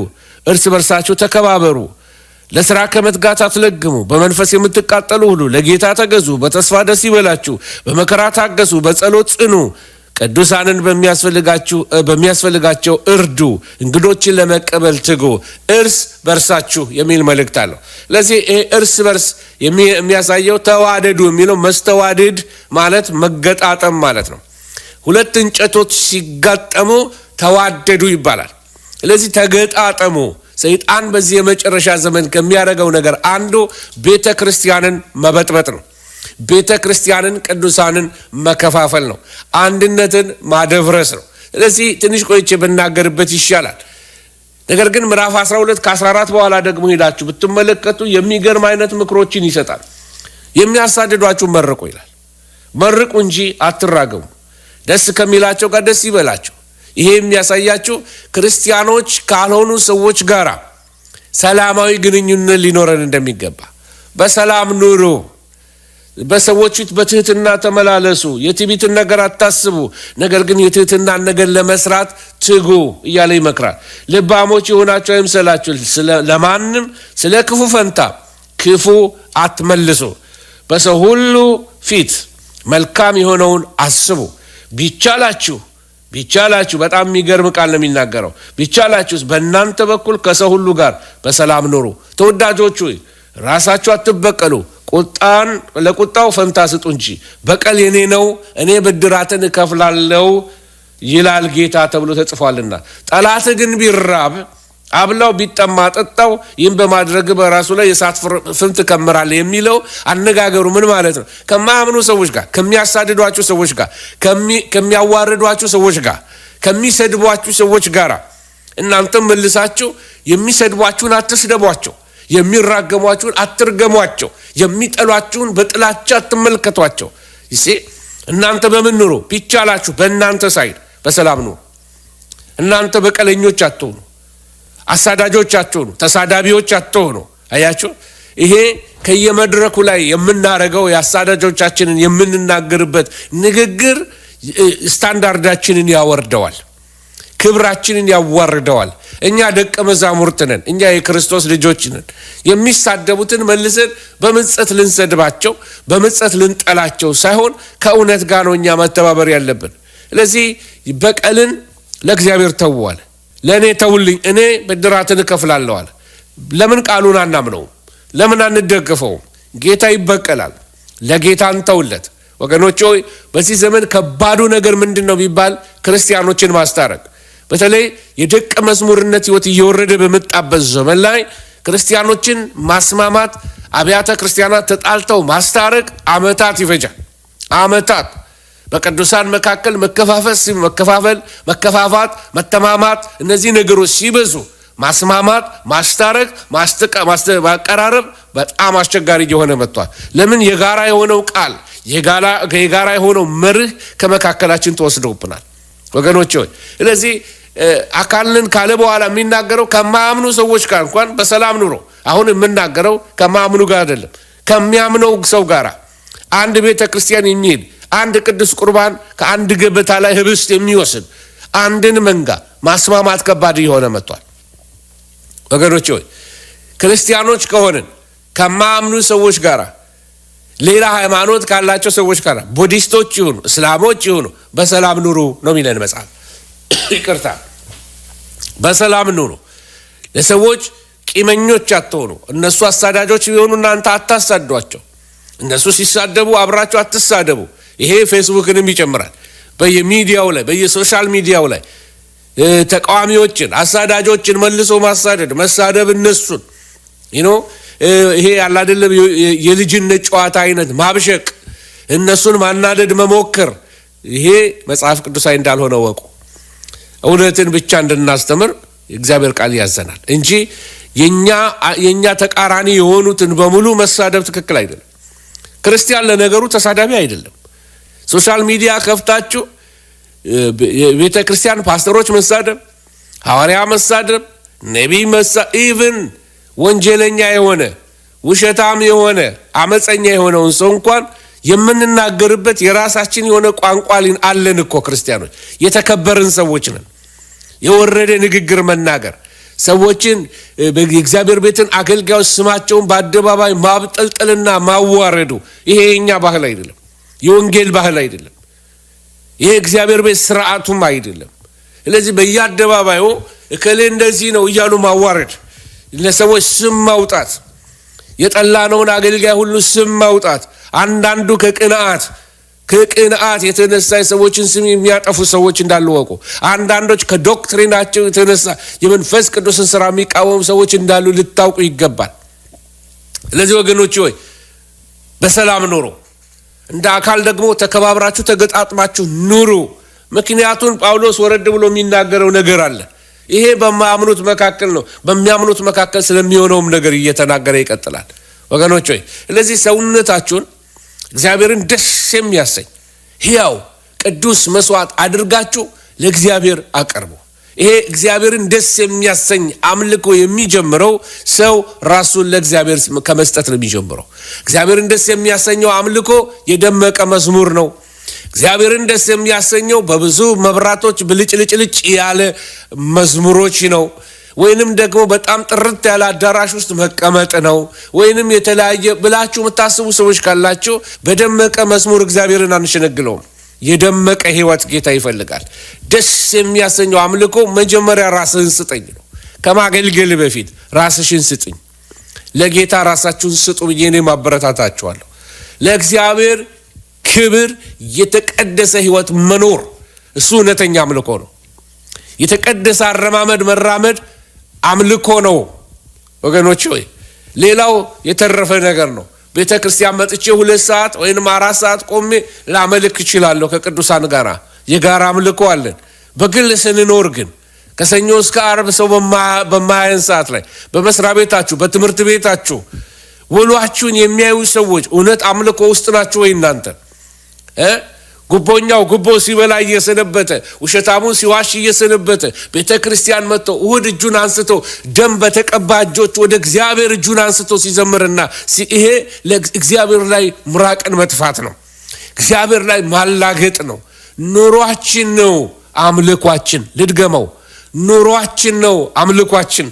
እርስ በርሳችሁ ተከባበሩ፣ ለሥራ ከመትጋት አትለግሙ፣ በመንፈስ የምትቃጠሉ ሁሉ ለጌታ ተገዙ፣ በተስፋ ደስ ይበላችሁ፣ በመከራ ታገሱ፣ በጸሎት ጽኑ፣ ቅዱሳንን በሚያስፈልጋቸው እርዱ፣ እንግዶችን ለመቀበል ትጉ፣ እርስ በርሳችሁ የሚል መልእክት አለው። ለዚህ እርስ በርስ የሚያሳየው ተዋደዱ የሚለው መስተዋደድ ማለት መገጣጠም ማለት ነው። ሁለት እንጨቶች ሲጋጠሙ ተዋደዱ ይባላል። ስለዚህ ተገጣጠሙ። ሰይጣን በዚህ የመጨረሻ ዘመን ከሚያደርገው ነገር አንዱ ቤተ ክርስቲያንን መበጥበጥ ነው። ቤተ ክርስቲያንን ቅዱሳንን መከፋፈል ነው። አንድነትን ማደፍረስ ነው። ስለዚህ ትንሽ ቆይቼ ብናገርበት ይሻላል። ነገር ግን ምዕራፍ 12 ከ14 በኋላ ደግሞ ሄዳችሁ ብትመለከቱ የሚገርም አይነት ምክሮችን ይሰጣል። የሚያሳድዷችሁ መርቁ ይላል። መርቁ እንጂ አትራገሙ። ደስ ከሚላቸው ጋር ደስ ይበላቸው። ይሄ የሚያሳያችሁ ክርስቲያኖች ካልሆኑ ሰዎች ጋር ሰላማዊ ግንኙነት ሊኖረን እንደሚገባ። በሰላም ኑሩ። በሰዎች ፊት በትህትና ተመላለሱ። የትዕቢትን ነገር አታስቡ፣ ነገር ግን የትህትናን ነገር ለመስራት ትጉ እያለ ይመክራል። ልባሞች የሆናችሁ አይምሰላችሁ፣ ለማንም ስለ ክፉ ፈንታ ክፉ አትመልሱ። በሰው ሁሉ ፊት መልካም የሆነውን አስቡ። ቢቻላችሁ በጣም የሚገርም ቃል ነው የሚናገረው። ቢቻላችሁስ በእናንተ በኩል ከሰው ሁሉ ጋር በሰላም ኑሩ። ተወዳጆች ሆይ ራሳችሁ አትበቀሉ፣ ለቁጣው ፈንታ ስጡ እንጂ በቀል የኔ ነው፣ እኔ ብድራትን እከፍላለሁ ይላል ጌታ ተብሎ ተጽፏልና። ጠላት ግን ቢራብ አብላው፣ ቢጠማ ጠጣው፣ ይህን በማድረግ በራሱ ላይ የእሳት ፍም ትከምራለህ የሚለው አነጋገሩ ምን ማለት ነው? ከማያምኑ ሰዎች ጋር፣ ከሚያሳድዷችሁ ሰዎች ጋር፣ ከሚያዋርዷችሁ ሰዎች ጋር፣ ከሚሰድቧችሁ ሰዎች ጋር እናንተም መልሳችሁ የሚሰድቧችሁን አትስደቧቸው፣ የሚራገሟችሁን አትርገሟቸው፣ የሚጠሏችሁን በጥላቻ አትመልከቷቸው። እናንተ በምን ኑሩ? ቢቻላችሁ በእናንተ ሳይድ በሰላም ኑሩ። እናንተ በቀለኞች አትሆኑ፣ አሳዳጆች አትሆኑ፣ ተሳዳቢዎች አትሆኑ። አያችሁ፣ ይሄ ከየመድረኩ ላይ የምናረገው የአሳዳጆቻችንን የምንናገርበት ንግግር ስታንዳርዳችንን ያወርደዋል፣ ክብራችንን ያዋርደዋል። እኛ ደቀ መዛሙርት ነን፣ እኛ የክርስቶስ ልጆች ነን። የሚሳደቡትን መልሰን በምጸት ልንሰድባቸው፣ በምጸት ልንጠላቸው ሳይሆን ከእውነት ጋር ነው እኛ መተባበር ያለብን። ስለዚህ በቀልን ለእግዚአብሔር ተውዋል። ለእኔ ተውልኝ፣ እኔ ብድራትን እከፍላለሁ አለ። ለምን ቃሉን አናምነውም? ለምን አንደግፈውም? ጌታ ይበቀላል። ለጌታ እንተውለት። ወገኖች ሆይ በዚህ ዘመን ከባዱ ነገር ምንድን ነው ቢባል ክርስቲያኖችን ማስታረቅ። በተለይ የደቀ መዝሙርነት ሕይወት እየወረደ በመጣበት ዘመን ላይ ክርስቲያኖችን ማስማማት፣ አብያተ ክርስቲያናት ተጣልተው ማስታረቅ ዓመታት ይፈጃል። ዓመታት በቅዱሳን መካከል መከፋፈል፣ መከፋፋት፣ መተማማት እነዚህ ነገሮች ሲበዙ ማስማማት፣ ማስታረቅ፣ ማቀራረብ በጣም አስቸጋሪ እየሆነ መጥቷል። ለምን? የጋራ የሆነው ቃል የጋራ የሆነው መርህ ከመካከላችን ተወስደውብናል ወገኖች ሆይ። ስለዚህ አካልን ካለ በኋላ የሚናገረው ከማያምኑ ሰዎች ጋር እንኳን በሰላም ኑሮ። አሁን የምናገረው ከማያምኑ ጋር አይደለም፣ ከሚያምነው ሰው ጋር አንድ ቤተ ክርስቲያን የሚሄድ አንድ ቅዱስ ቁርባን ከአንድ ገበታ ላይ ህብስት የሚወስድ አንድን መንጋ ማስማማት ከባድ እየሆነ መጥቷል ወገኖች ሆይ። ክርስቲያኖች ከሆንን ከማያምኑ ሰዎች ጋር፣ ሌላ ሃይማኖት ካላቸው ሰዎች ጋር፣ ቡዲስቶች ይሁኑ እስላሞች ይሁኑ በሰላም ኑሩ ነው የሚለን መጽሐፍ። ይቅርታ፣ በሰላም ኑሩ። ለሰዎች ቂመኞች አትሆኑ። እነሱ አሳዳጆች ቢሆኑ እናንተ አታሳዷቸው። እነሱ ሲሳደቡ አብራቸው አትሳደቡ። ይሄ ፌስቡክንም ይጨምራል። በየሚዲያው ላይ በየሶሻል ሚዲያው ላይ ተቃዋሚዎችን አሳዳጆችን መልሶ ማሳደድ መሳደብ እነሱን ይሄ ያለ አይደለም የልጅነት ጨዋታ አይነት ማብሸቅ እነሱን ማናደድ መሞከር ይሄ መጽሐፍ ቅዱሳዊ እንዳልሆነ ወቁ። እውነትን ብቻ እንድናስተምር እግዚአብሔር ቃል ያዘናል እንጂ የኛ ተቃራኒ የሆኑትን በሙሉ መሳደብ ትክክል አይደለም። ክርስቲያን ለነገሩ ተሳዳቢ አይደለም። ሶሻል ሚዲያ ከፍታችሁ ቤተ ክርስቲያን ፓስተሮች መሳደብ፣ ሐዋርያ መሳደብ፣ ነቢይ ኢቭን ወንጀለኛ የሆነ ውሸታም የሆነ አመፀኛ የሆነውን ሰው እንኳን የምንናገርበት የራሳችን የሆነ ቋንቋ አለን እኮ ክርስቲያኖች። የተከበርን ሰዎች ነን። የወረደ ንግግር መናገር ሰዎችን በእግዚአብሔር ቤትን አገልጋዮች ስማቸውን በአደባባይ ማብጠልጠልና ማዋረዱ ይሄ የኛ ባህል አይደለም። የወንጌል ባህል አይደለም። ይሄ እግዚአብሔር ቤት ስርዓቱም አይደለም። ስለዚህ በየአደባባዩ እከሌ እንደዚህ ነው እያሉ ማዋረድ፣ ለሰዎች ስም ማውጣት፣ የጠላነውን አገልጋይ ሁሉ ስም ማውጣት፣ አንዳንዱ ከቅንዓት የተነሳ የሰዎችን ስም የሚያጠፉ ሰዎች እንዳሉ ወቁ። አንዳንዶች ከዶክትሪናቸው የተነሳ የመንፈስ ቅዱስን ስራ የሚቃወሙ ሰዎች እንዳሉ ልታውቁ ይገባል። ስለዚህ ወገኖች ሆይ በሰላም ኑሩ። እንደ አካል ደግሞ ተከባብራችሁ ተገጣጥማችሁ ኑሩ። ምክንያቱም ጳውሎስ ወረድ ብሎ የሚናገረው ነገር አለ። ይሄ በማያምኑት መካከል ነው። በሚያምኑት መካከል ስለሚሆነውም ነገር እየተናገረ ይቀጥላል። ወገኖች ሆይ ስለዚህ ሰውነታችሁን እግዚአብሔርን ደስ የሚያሰኝ ሕያው ቅዱስ መስዋዕት አድርጋችሁ ለእግዚአብሔር አቅርቡ። ይሄ እግዚአብሔርን ደስ የሚያሰኝ አምልኮ የሚጀምረው ሰው ራሱን ለእግዚአብሔር ከመስጠት ነው የሚጀምረው። እግዚአብሔርን ደስ የሚያሰኘው አምልኮ የደመቀ መዝሙር ነው። እግዚአብሔርን ደስ የሚያሰኘው በብዙ መብራቶች ብልጭልጭልጭ ያለ መዝሙሮች ነው። ወይንም ደግሞ በጣም ጥርት ያለ አዳራሽ ውስጥ መቀመጥ ነው። ወይንም የተለያየ ብላችሁ የምታስቡ ሰዎች ካላችሁ በደመቀ መዝሙር እግዚአብሔርን አንሸነግለውም። የደመቀ ሕይወት ጌታ ይፈልጋል። ደስ የሚያሰኘው አምልኮ መጀመሪያ ራስህን ስጠኝ ነው። ከማገልገል በፊት ራስሽን ስጥኝ። ለጌታ ራሳችሁን ስጡ ብዬ እኔ ማበረታታችኋለሁ። ለእግዚአብሔር ክብር የተቀደሰ ሕይወት መኖር እሱ እውነተኛ አምልኮ ነው። የተቀደሰ አረማመድ መራመድ አምልኮ ነው ወገኖች ሆይ። ሌላው የተረፈ ነገር ነው። ቤተ ክርስቲያን መጥቼ 2 ሰዓት ወይም 4 ሰዓት ቆሜ ላመልክ እችላለሁ። ከቅዱሳን ጋር የጋራ አምልኮ አለን። በግል ስንኖር ግን ከሰኞ እስከ ዓርብ ሰው በማያየን ሰዓት ላይ በመስሪያ ቤታችሁ በትምህርት ቤታችሁ ውሏችሁን የሚያዩ ሰዎች እውነት አምልኮ ውስጥ ናችሁ ወይ? እናንተ ጉቦኛው ጉቦ ሲበላ እየሰነበተ ውሸታሙ ሲዋሽ እየሰነበተ ቤተ ክርስቲያን መጥቶ እሁድ እጁን አንስቶ ደም በተቀባ እጆች ወደ እግዚአብሔር እጁን አንስቶ ሲዘምርና ይሄ ለእግዚአብሔር ላይ ምራቅን መጥፋት ነው። እግዚአብሔር ላይ ማላገጥ ነው። ኑሯችን ነው አምልኳችን። ልድገመው፣ ኑሯችን ነው አምልኳችን።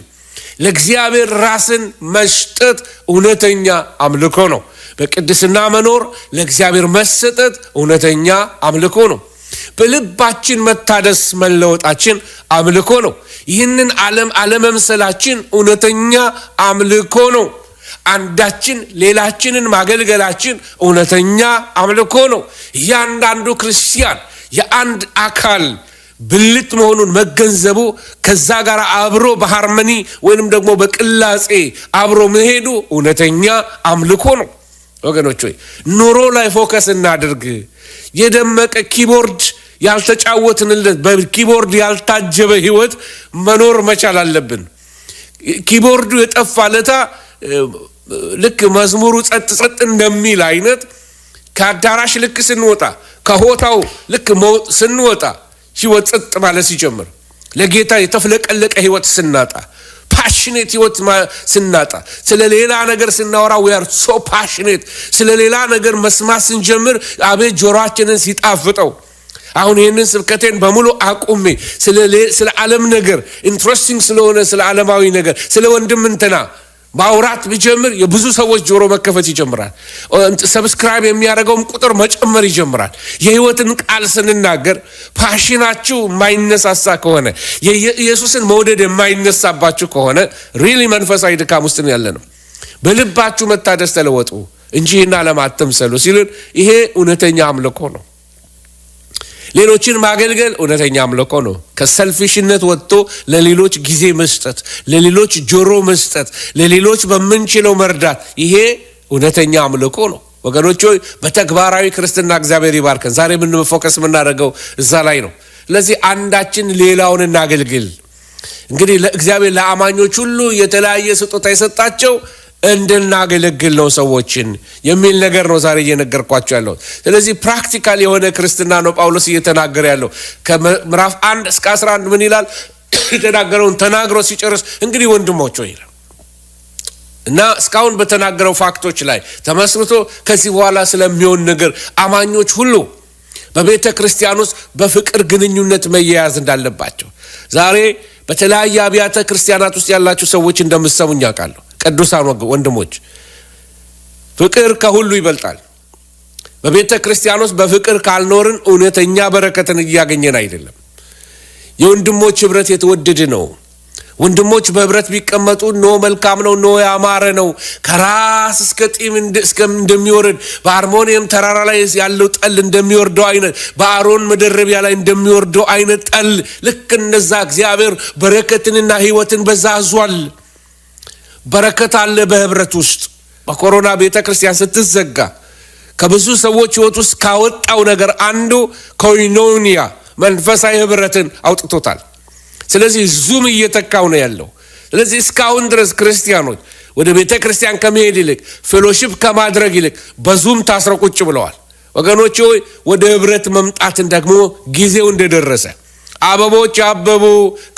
ለእግዚአብሔር ራስን መስጠት እውነተኛ አምልኮ ነው። በቅድስና መኖር ለእግዚአብሔር መሰጠት እውነተኛ አምልኮ ነው። በልባችን መታደስ መለወጣችን አምልኮ ነው። ይህንን ዓለም አለመምሰላችን እውነተኛ አምልኮ ነው። አንዳችን ሌላችንን ማገልገላችን እውነተኛ አምልኮ ነው። እያንዳንዱ ክርስቲያን የአንድ አካል ብልት መሆኑን መገንዘቡ ከዛ ጋር አብሮ በሃርመኒ ወይንም ደግሞ በቅላጼ አብሮ መሄዱ እውነተኛ አምልኮ ነው። ወገኖች ሆይ ኑሮ ላይ ፎከስ እናድርግ። የደመቀ ኪቦርድ ያልተጫወትንለት በኪቦርድ ያልታጀበ ህይወት መኖር መቻል አለብን። ኪቦርዱ የጠፋለታ ልክ መዝሙሩ ጸጥ ጸጥ እንደሚል አይነት ከአዳራሽ ልክ ስንወጣ ከሆታው ልክ ስንወጣ ህይወት ጸጥ ማለት ሲጀምር ለጌታ የተፍለቀለቀ ህይወት ስናጣ ፓሽኔት ህይወት ስናጣ ስለ ሌላ ነገር ስናወራ we are so passionate ስለ ሌላ ነገር መስማት ስንጀምር አቤት ጆሮአችንን ሲጣፍጠው። አሁን ይሄንን ስብከቴን በሙሉ አቁሜ ስለ ዓለም ነገር ኢንትረስቲንግ ስለሆነ ስለ ዓለማዊ ነገር ስለ ወንድም እንትና ማውራት ቢጀምር የብዙ ሰዎች ጆሮ መከፈት ይጀምራል። ሰብስክራይብ የሚያደርገውም ቁጥር መጨመር ይጀምራል። የህይወትን ቃል ስንናገር ፓሽናችሁ የማይነሳሳ ከሆነ የኢየሱስን መውደድ የማይነሳባችሁ ከሆነ ሪሊ መንፈሳዊ ድካም ውስጥ ያለ ነው። በልባችሁ መታደስ ተለወጡ እንጂ ይህን ዓለም አትምሰሉ ሲሉን ይሄ እውነተኛ አምልኮ ነው። ሌሎችን ማገልገል እውነተኛ አምልኮ ነው። ከሰልፊሽነት ወጥቶ ለሌሎች ጊዜ መስጠት፣ ለሌሎች ጆሮ መስጠት፣ ለሌሎች በምንችለው መርዳት፣ ይሄ እውነተኛ አምልኮ ነው። ወገኖች ሆይ በተግባራዊ ክርስትና እግዚአብሔር ይባርከን። ዛሬ ምን ፎከስ የምናደርገው እዛ ላይ ነው። ስለዚህ አንዳችን ሌላውን እናገልግል። እንግዲህ ለእግዚአብሔር ለአማኞች ሁሉ የተለያየ ስጦታ የሰጣቸው እንድናገለግል ነው ሰዎችን የሚል ነገር ነው ዛሬ እየነገርኳቸው ያለው። ስለዚህ ፕራክቲካል የሆነ ክርስትና ነው ጳውሎስ እየተናገረ ያለው። ከምዕራፍ 1 እስከ 11 ምን ይላል? የተናገረውን ተናግሮ ሲጨርስ እንግዲህ ወንድሞች ሆይ ይላል እና እስካሁን በተናገረው ፋክቶች ላይ ተመስርቶ ከዚህ በኋላ ስለሚሆን ነገር አማኞች ሁሉ በቤተ ክርስቲያን ውስጥ በፍቅር ግንኙነት መያያዝ እንዳለባቸው ዛሬ በተለያየ አብያተ ክርስቲያናት ውስጥ ያላችሁ ሰዎች እንደምትሰሙኝ አውቃለሁ። ቅዱሳን ወንድሞች ፍቅር ከሁሉ ይበልጣል። በቤተ ክርስቲያን ውስጥ በፍቅር ካልኖርን እውነተኛ በረከትን እያገኘን አይደለም። የወንድሞች ህብረት የተወደደ ነው። ወንድሞች በህብረት ቢቀመጡ ኖ መልካም ነው፣ ኖ ያማረ ነው። ከራስ እስከ ጢም እንደሚወርድ በአርሞኒየም ተራራ ላይ ያለው ጠል እንደሚወርደው አይነት በአሮን መደረቢያ ላይ እንደሚወርደው አይነት ጠል ልክ እንደዛ እግዚአብሔር በረከትንና ህይወትን በዛ አዟል። በረከት አለ በህብረት ውስጥ። በኮሮና ቤተ ክርስቲያን ስትዘጋ ከብዙ ሰዎች ህይወት ውስጥ ካወጣው ነገር አንዱ ኮይኖኒያ መንፈሳዊ ህብረትን አውጥቶታል። ስለዚህ ዙም እየተካው ነው ያለው። ስለዚህ እስካሁን ድረስ ክርስቲያኖች ወደ ቤተ ክርስቲያን ከመሄድ ይልቅ ፌሎሺፕ ከማድረግ ይልቅ በዙም ታስረው ቁጭ ብለዋል። ወገኖች ሆይ ወደ ህብረት መምጣትን ደግሞ ጊዜው እንደደረሰ አበቦች አበቡ፣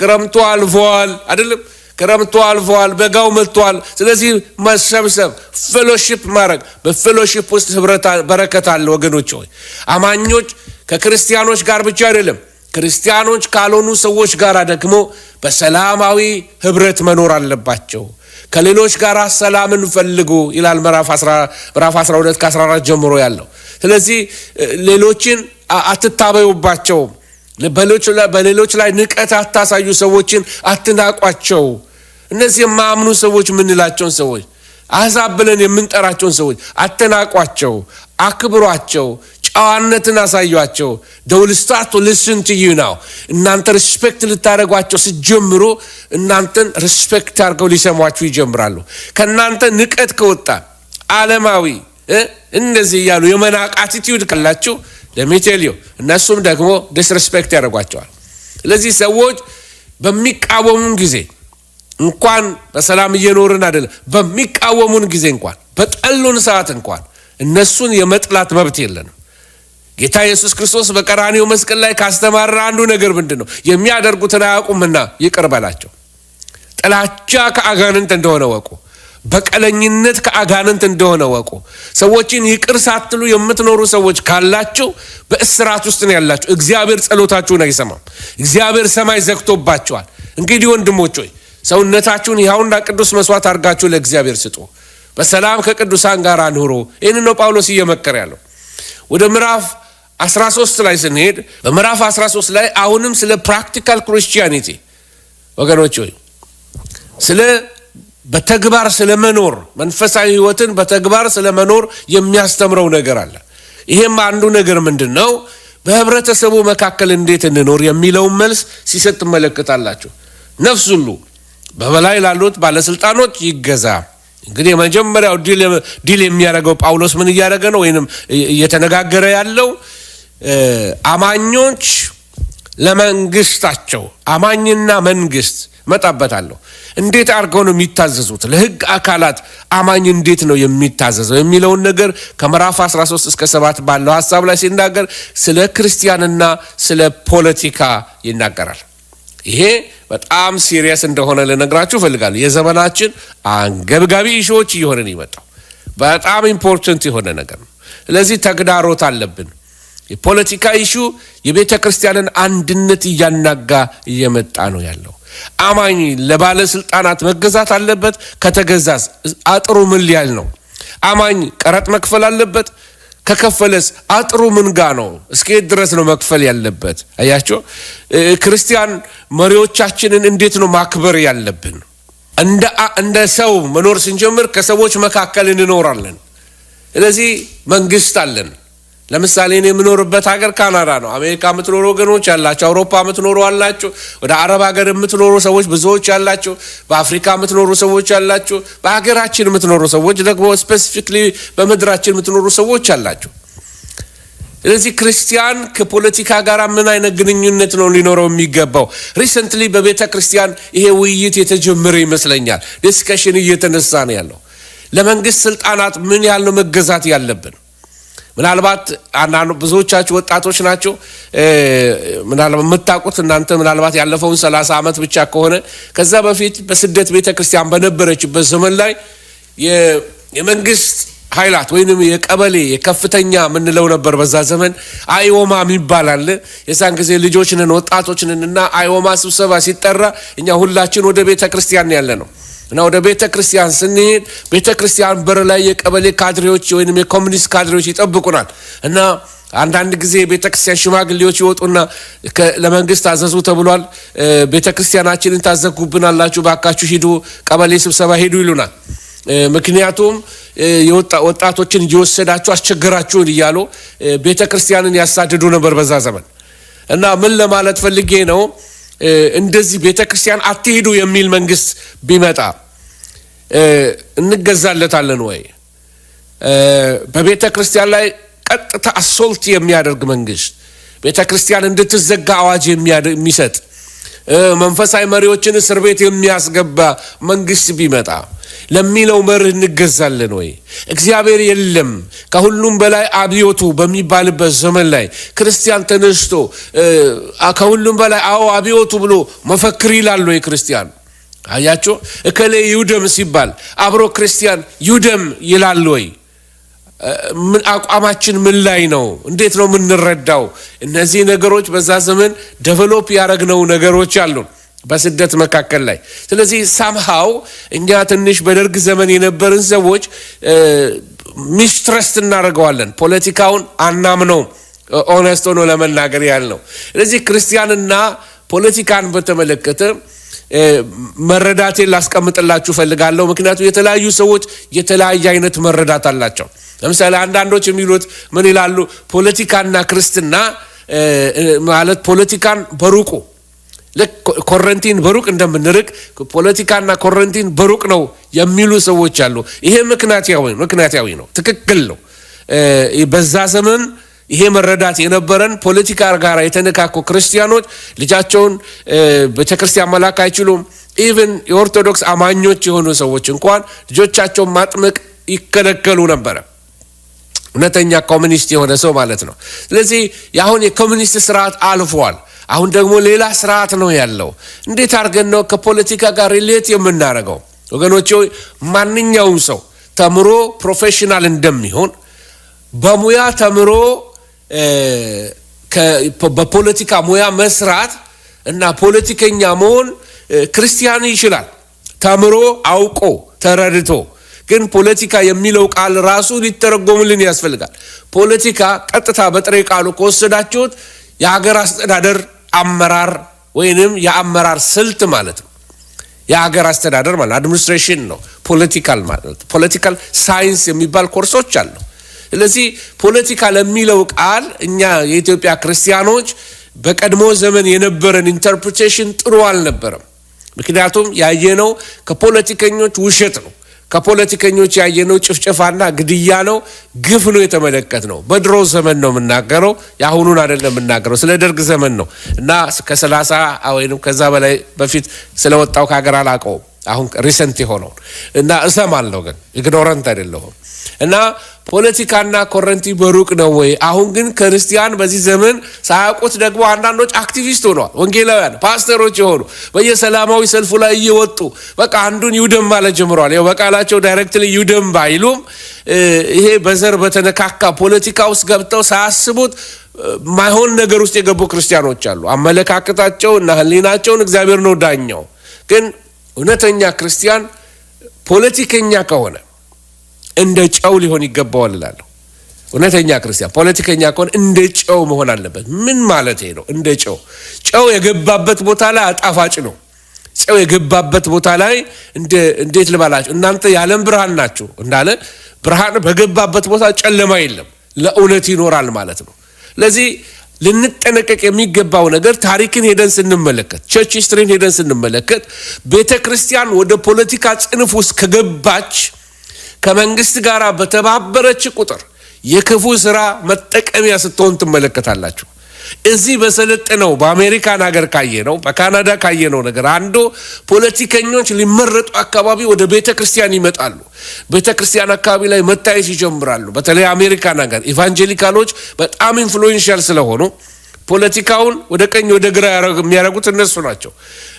ክረምቱ አልፏል አይደለም? ክረምቱ አልፏል፣ በጋው መጥቷል። ስለዚህ መሰብሰብ፣ ፌሎሺፕ ማድረግ፣ በፌሎሺፕ ውስጥ ህብረት በረከት አለ። ወገኖች ሆይ አማኞች ከክርስቲያኖች ጋር ብቻ አይደለም ክርስቲያኖች ካልሆኑ ሰዎች ጋር ደግሞ በሰላማዊ ህብረት መኖር አለባቸው። ከሌሎች ጋር ሰላምን ፈልጉ ይላል ምዕራፍ 12 ከ14 ጀምሮ ያለው። ስለዚህ ሌሎችን አትታበዩባቸው፣ በሌሎች ላይ ንቀት አታሳዩ፣ ሰዎችን አትናቋቸው። እነዚህ የማያምኑ ሰዎች የምንላቸውን ሰዎች አሕዛብ ብለን የምንጠራቸውን ሰዎች አትናቋቸው፣ አክብሯቸው፣ ጨዋነትን አሳዩአቸው። they will start to listen to you now። እናንተ ሪስፔክት ልታደርጓቸው ሲጀምሩ እናንተን ሪስፔክት አድርገው ሊሰሟችሁ ይጀምራሉ። ከእናንተ ንቀት ከወጣ ዓለማዊ እንደዚህ እያሉ የመናቅ አቲቲዩድ ካላችሁ ለሚቴልዩ እነሱም ደግሞ ዲስሪስፔክት ያደርጓቸዋል። ስለዚህ ሰዎች በሚቃወሙን ጊዜ እንኳን በሰላም እየኖርን አይደለም፣ በሚቃወሙን ጊዜ እንኳን በጠሉን ሰዓት እንኳን እነሱን የመጥላት መብት የለንም። ጌታ ኢየሱስ ክርስቶስ በቀራንዮ መስቀል ላይ ካስተማረ አንዱ ነገር ምንድነው? የሚያደርጉትን አያውቁምና ይቅር በላቸው። ጥላቻ ከአጋንንት እንደሆነ ወቁ። በቀለኝነት ከአጋንንት እንደሆነ ወቁ። ሰዎችን ይቅር ሳትሉ የምትኖሩ ሰዎች ካላችሁ በእስራት ውስጥ ነው ያላችሁ። እግዚአብሔር ጸሎታችሁን አይሰማም። እግዚአብሔር ሰማይ ዘግቶባችኋል። እንግዲህ ወንድሞች ሆይ ሰውነታችሁን ሕያውና ቅዱስ መስዋዕት አድርጋችሁ ለእግዚአብሔር ስጡ። በሰላም ከቅዱሳን ጋር ኑሩ። ይህን ነው ጳውሎስ እየመከረ ያለው። ወደ ምዕራፍ 13 ላይ ስንሄድ በምዕራፍ 13 ላይ አሁንም ስለ ፕራክቲካል ክርስቲያኒቲ ወገኖች ሆይ ስለ በተግባር ስለመኖር መንፈሳዊ ህይወትን በተግባር ስለመኖር የሚያስተምረው ነገር አለ። ይሄም አንዱ ነገር ምንድነው? በህብረተሰቡ መካከል እንዴት እንኖር የሚለውን መልስ ሲሰጥ ትመለከታላችሁ። ነፍስ ሁሉ በበላይ ላሉት ባለስልጣኖች ይገዛ። እንግዲህ የመጀመሪያው ዲል የሚያደርገው ጳውሎስ ምን እያደረገ ነው? ወይንም እየተነጋገረ ያለው አማኞች ለመንግስታቸው፣ አማኝና መንግስት መጣበታለሁ እንዴት አድርገው ነው የሚታዘዙት? ለህግ አካላት አማኝ እንዴት ነው የሚታዘዘው የሚለውን ነገር ከምዕራፍ 13 እስከ 7 ባለው ሐሳብ ላይ ሲናገር ስለ ክርስቲያንና ስለ ፖለቲካ ይናገራል። ይሄ በጣም ሲሪየስ እንደሆነ ልነግራችሁ ፈልጋለሁ። የዘመናችን አንገብጋቢ ኢሹዎች እየሆነን ይመጣው በጣም ኢምፖርታንት የሆነ ነገር ነው። ስለዚህ ተግዳሮት አለብን። የፖለቲካ ኢሹ የቤተ ክርስቲያንን አንድነት እያናጋ እየመጣ ነው ያለው። አማኝ ለባለስልጣናት መገዛት አለበት። ከተገዛስ አጥሩ ምን ሊያል ነው? አማኝ ቀረጥ መክፈል አለበት። ከከፈለስ አጥሩ ምን ጋ ነው? እስከ ድረስ ነው መክፈል ያለበት? አያችሁ፣ ክርስቲያን መሪዎቻችንን እንዴት ነው ማክበር ያለብን? እንደ ሰው መኖር ስንጀምር ከሰዎች መካከል እንኖራለን። ስለዚህ መንግስት አለን። ለምሳሌ እኔ የምኖርበት ሀገር ካናዳ ነው። አሜሪካ የምትኖሩ ወገኖች ያላችሁ፣ አውሮፓ የምትኖሩ አላችሁ፣ ወደ አረብ ሀገር የምትኖሩ ሰዎች ብዙዎች ያላችሁ፣ በአፍሪካ የምትኖሩ ሰዎች ያላችሁ፣ በሀገራችን የምትኖሩ ሰዎች ደግሞ ስፔሲፊክሊ በምድራችን የምትኖሩ ሰዎች አላችሁ። ስለዚህ ክርስቲያን ከፖለቲካ ጋር ምን አይነት ግንኙነት ነው ሊኖረው የሚገባው? ሪሰንትሊ በቤተ ክርስቲያን ይሄ ውይይት የተጀመረ ይመስለኛል። ዲስከሽን እየተነሳ ነው ያለው። ለመንግስት ስልጣናት ምን ያህል ነው መገዛት ያለብን? ምናልባት ብዙዎቻችሁ ወጣቶች ናቸው። ምናልባት የምታውቁት እናንተ ምናልባት ያለፈውን 30 ዓመት ብቻ ከሆነ ከዛ በፊት በስደት ቤተ ክርስቲያን በነበረችበት ዘመን ላይ የመንግስት ኃይላት ወይንም የቀበሌ የከፍተኛ ምንለው ነበር በዛ ዘመን አይወማ ይባላል። የዛን ጊዜ ልጆች ነን ወጣቶች ነንና አይወማ ስብሰባ ሲጠራ እኛ ሁላችን ወደ ቤተ ክርስቲያን ያለ ነው እና ወደ ቤተ ክርስቲያን ስንሄድ ቤተ ክርስቲያን በር ላይ የቀበሌ ካድሬዎች ወይንም የኮሙኒስት ካድሬዎች ይጠብቁናል እና አንዳንድ ጊዜ ቤተ ክርስቲያን ሽማግሌዎች ይወጡና ለመንግስት አዘዙ ተብሏል፣ ቤተ ክርስቲያናችንን ታዘጉብናላችሁ፣ ባካችሁ ሂዱ፣ ቀበሌ ስብሰባ ሂዱ ይሉናል። ምክንያቱም ወጣቶችን እየወሰዳችሁ አስቸገራችሁን እያሉ ቤተ ክርስቲያንን ያሳድዱ ነበር በዛ ዘመን። እና ምን ለማለት ፈልጌ ነው፣ እንደዚህ ቤተ ክርስቲያን አትሄዱ የሚል መንግስት ቢመጣ እንገዛለታለን ወይ? በቤተ ክርስቲያን ላይ ቀጥታ አሶልት የሚያደርግ መንግስት፣ ቤተ ክርስቲያን እንድትዘጋ አዋጅ የሚሰጥ መንፈሳዊ መሪዎችን እስር ቤት የሚያስገባ መንግስት ቢመጣ ለሚለው መርህ እንገዛለን ወይ? እግዚአብሔር የለም ከሁሉም በላይ አብዮቱ በሚባልበት ዘመን ላይ ክርስቲያን ተነስቶ ከሁሉም በላይ አብዮቱ ብሎ መፈክር ይላል ወይ ክርስቲያን? አያችሁ፣ እከሌ ይውደም ሲባል አብሮ ክርስቲያን ይውደም ይላል ወይ? ምን አቋማችን ምን ላይ ነው? እንዴት ነው የምንረዳው? እነዚህ ነገሮች በዛ ዘመን ዴቨሎፕ ያደረግነው ነገሮች አሉ በስደት መካከል ላይ። ስለዚህ ሳምሃው እኛ ትንሽ በደርግ ዘመን የነበርን ሰዎች ሚስትረስት እናደርገዋለን፣ ፖለቲካውን አናምነው፣ ኦነስት ሆኖ ለመናገር ያልነው። ስለዚህ ክርስቲያንና ፖለቲካን በተመለከተ መረዳቴን ላስቀምጥላችሁ ፈልጋለሁ። ምክንያቱም የተለያዩ ሰዎች የተለያየ አይነት መረዳት አላቸው። ለምሳሌ አንዳንዶች የሚሉት ምን ይላሉ? ፖለቲካና ክርስትና ማለት ፖለቲካን በሩቁ ኮረንቲን በሩቅ እንደምንርቅ ፖለቲካና ኮረንቲን በሩቅ ነው የሚሉ ሰዎች አሉ። ይሄ ምክንያታዊ ነው፣ ትክክል ነው። በዛ ዘመን ይሄ መረዳት የነበረን ፖለቲካ ጋር የተነካኩ ክርስቲያኖች ልጃቸውን ቤተክርስቲያን መላክ አይችሉም። ኢቭን የኦርቶዶክስ አማኞች የሆኑ ሰዎች እንኳን ልጆቻቸውን ማጥመቅ ይከለከሉ ነበረ። እውነተኛ ኮሙኒስት የሆነ ሰው ማለት ነው። ስለዚህ አሁን የኮሙኒስት ስርዓት አልፏል። አሁን ደግሞ ሌላ ስርዓት ነው ያለው። እንዴት አድርገን ነው ከፖለቲካ ጋር ሪሌት የምናደርገው? ወገኖቼ ማንኛውም ሰው ተምሮ ፕሮፌሽናል እንደሚሆን በሙያ ተምሮ በፖለቲካ ሙያ መስራት እና ፖለቲከኛ መሆን ክርስቲያን ይችላል፣ ተምሮ አውቆ ተረድቶ። ግን ፖለቲካ የሚለው ቃል ራሱ ሊተረጎምልን ያስፈልጋል። ፖለቲካ ቀጥታ በጥሬ ቃሉ ከወሰዳችሁት የሀገር አስተዳደር አመራር ወይንም የአመራር ስልት ማለት ነው። የሀገር አስተዳደር ማለት አድሚኒስትሬሽን ነው። ፖለቲካል ማለት ፖለቲካል ሳይንስ የሚባል ኮርሶች አሉ። ስለዚህ ፖለቲካ ለሚለው ቃል እኛ የኢትዮጵያ ክርስቲያኖች በቀድሞ ዘመን የነበረን ኢንተርፕሬቴሽን ጥሩ አልነበረም። ምክንያቱም ያየነው ከፖለቲከኞች ውሸት ነው። ከፖለቲከኞች ያየነው ጭፍጨፋና ግድያ ነው፣ ግፍ ነው የተመለከትነው። በድሮ ዘመን ነው የምናገረው፣ የአሁኑን አይደለም የምናገረው። ስለ ደርግ ዘመን ነው እና ከ30 ወይንም ከዛ በላይ በፊት ስለወጣው ከሀገር አላውቀውም። አሁን ሪሰንት የሆነው እና እሰማለሁ፣ ግን ኢግኖረንት አይደለሁም። እና ፖለቲካና ኮረንቲ በሩቅ ነው ወይ? አሁን ግን ክርስቲያን በዚህ ዘመን ሳያውቁት ደግሞ አንዳንዶች አክቲቪስት ሆነዋል። ወንጌላውያን ፓስተሮች የሆኑ በየሰላማዊ ሰልፉ ላይ እየወጡ በቃ አንዱን ይውደም ማለት ጀምረዋል። ያው በቃላቸው ዳይሬክትሊ ይውደም ባይሉም ይሄ በዘር በተነካካ ፖለቲካ ውስጥ ገብተው ሳያስቡት ማይሆን ነገር ውስጥ የገቡ ክርስቲያኖች አሉ። አመለካከታቸው እና ህሊናቸውን እግዚአብሔር ነው ዳኛው። ግን እውነተኛ ክርስቲያን ፖለቲከኛ ከሆነ እንደ ጨው ሊሆን ይገባዋል እላለሁ። እውነተኛ ክርስቲያን ፖለቲከኛ ከሆነ እንደ ጨው መሆን አለበት። ምን ማለት ነው? እንደ ጨው የገባበት ቦታ ላይ አጣፋጭ ነው። ጨው የገባበት ቦታ ላይ እንዴት ልባላችሁ? እናንተ የዓለም ብርሃን ናችሁ እንዳለ ብርሃን በገባበት ቦታ ጨለማ የለም፣ ለእውነት ይኖራል ማለት ነው። ለዚህ ልንጠነቀቅ የሚገባው ነገር ታሪክን ሄደን ስንመለከት፣ ቸርች ሂስትሪን ሄደን ስንመለከት ቤተክርስቲያን ወደ ፖለቲካ ጽንፍ ውስጥ ከገባች ከመንግስት ጋር በተባበረች ቁጥር የክፉ ስራ መጠቀሚያ ስትሆን ትመለከታላችሁ። እዚህ በሰለጠነው በአሜሪካን ሀገር ካየነው በካናዳ ካየነው ነገር አንዱ ፖለቲከኞች ሊመረጡ አካባቢ ወደ ቤተክርስቲያን ይመጣሉ። ቤተክርስቲያን አካባቢ ላይ መታየት ይጀምራሉ። በተለይ አሜሪካን ሀገር ኢቫንጀሊካሎች በጣም ኢንፍሉዌንሻል ስለሆኑ ፖለቲካውን ወደ ቀኝ ወደ ግራ የሚያደርጉት እነሱ ናቸው።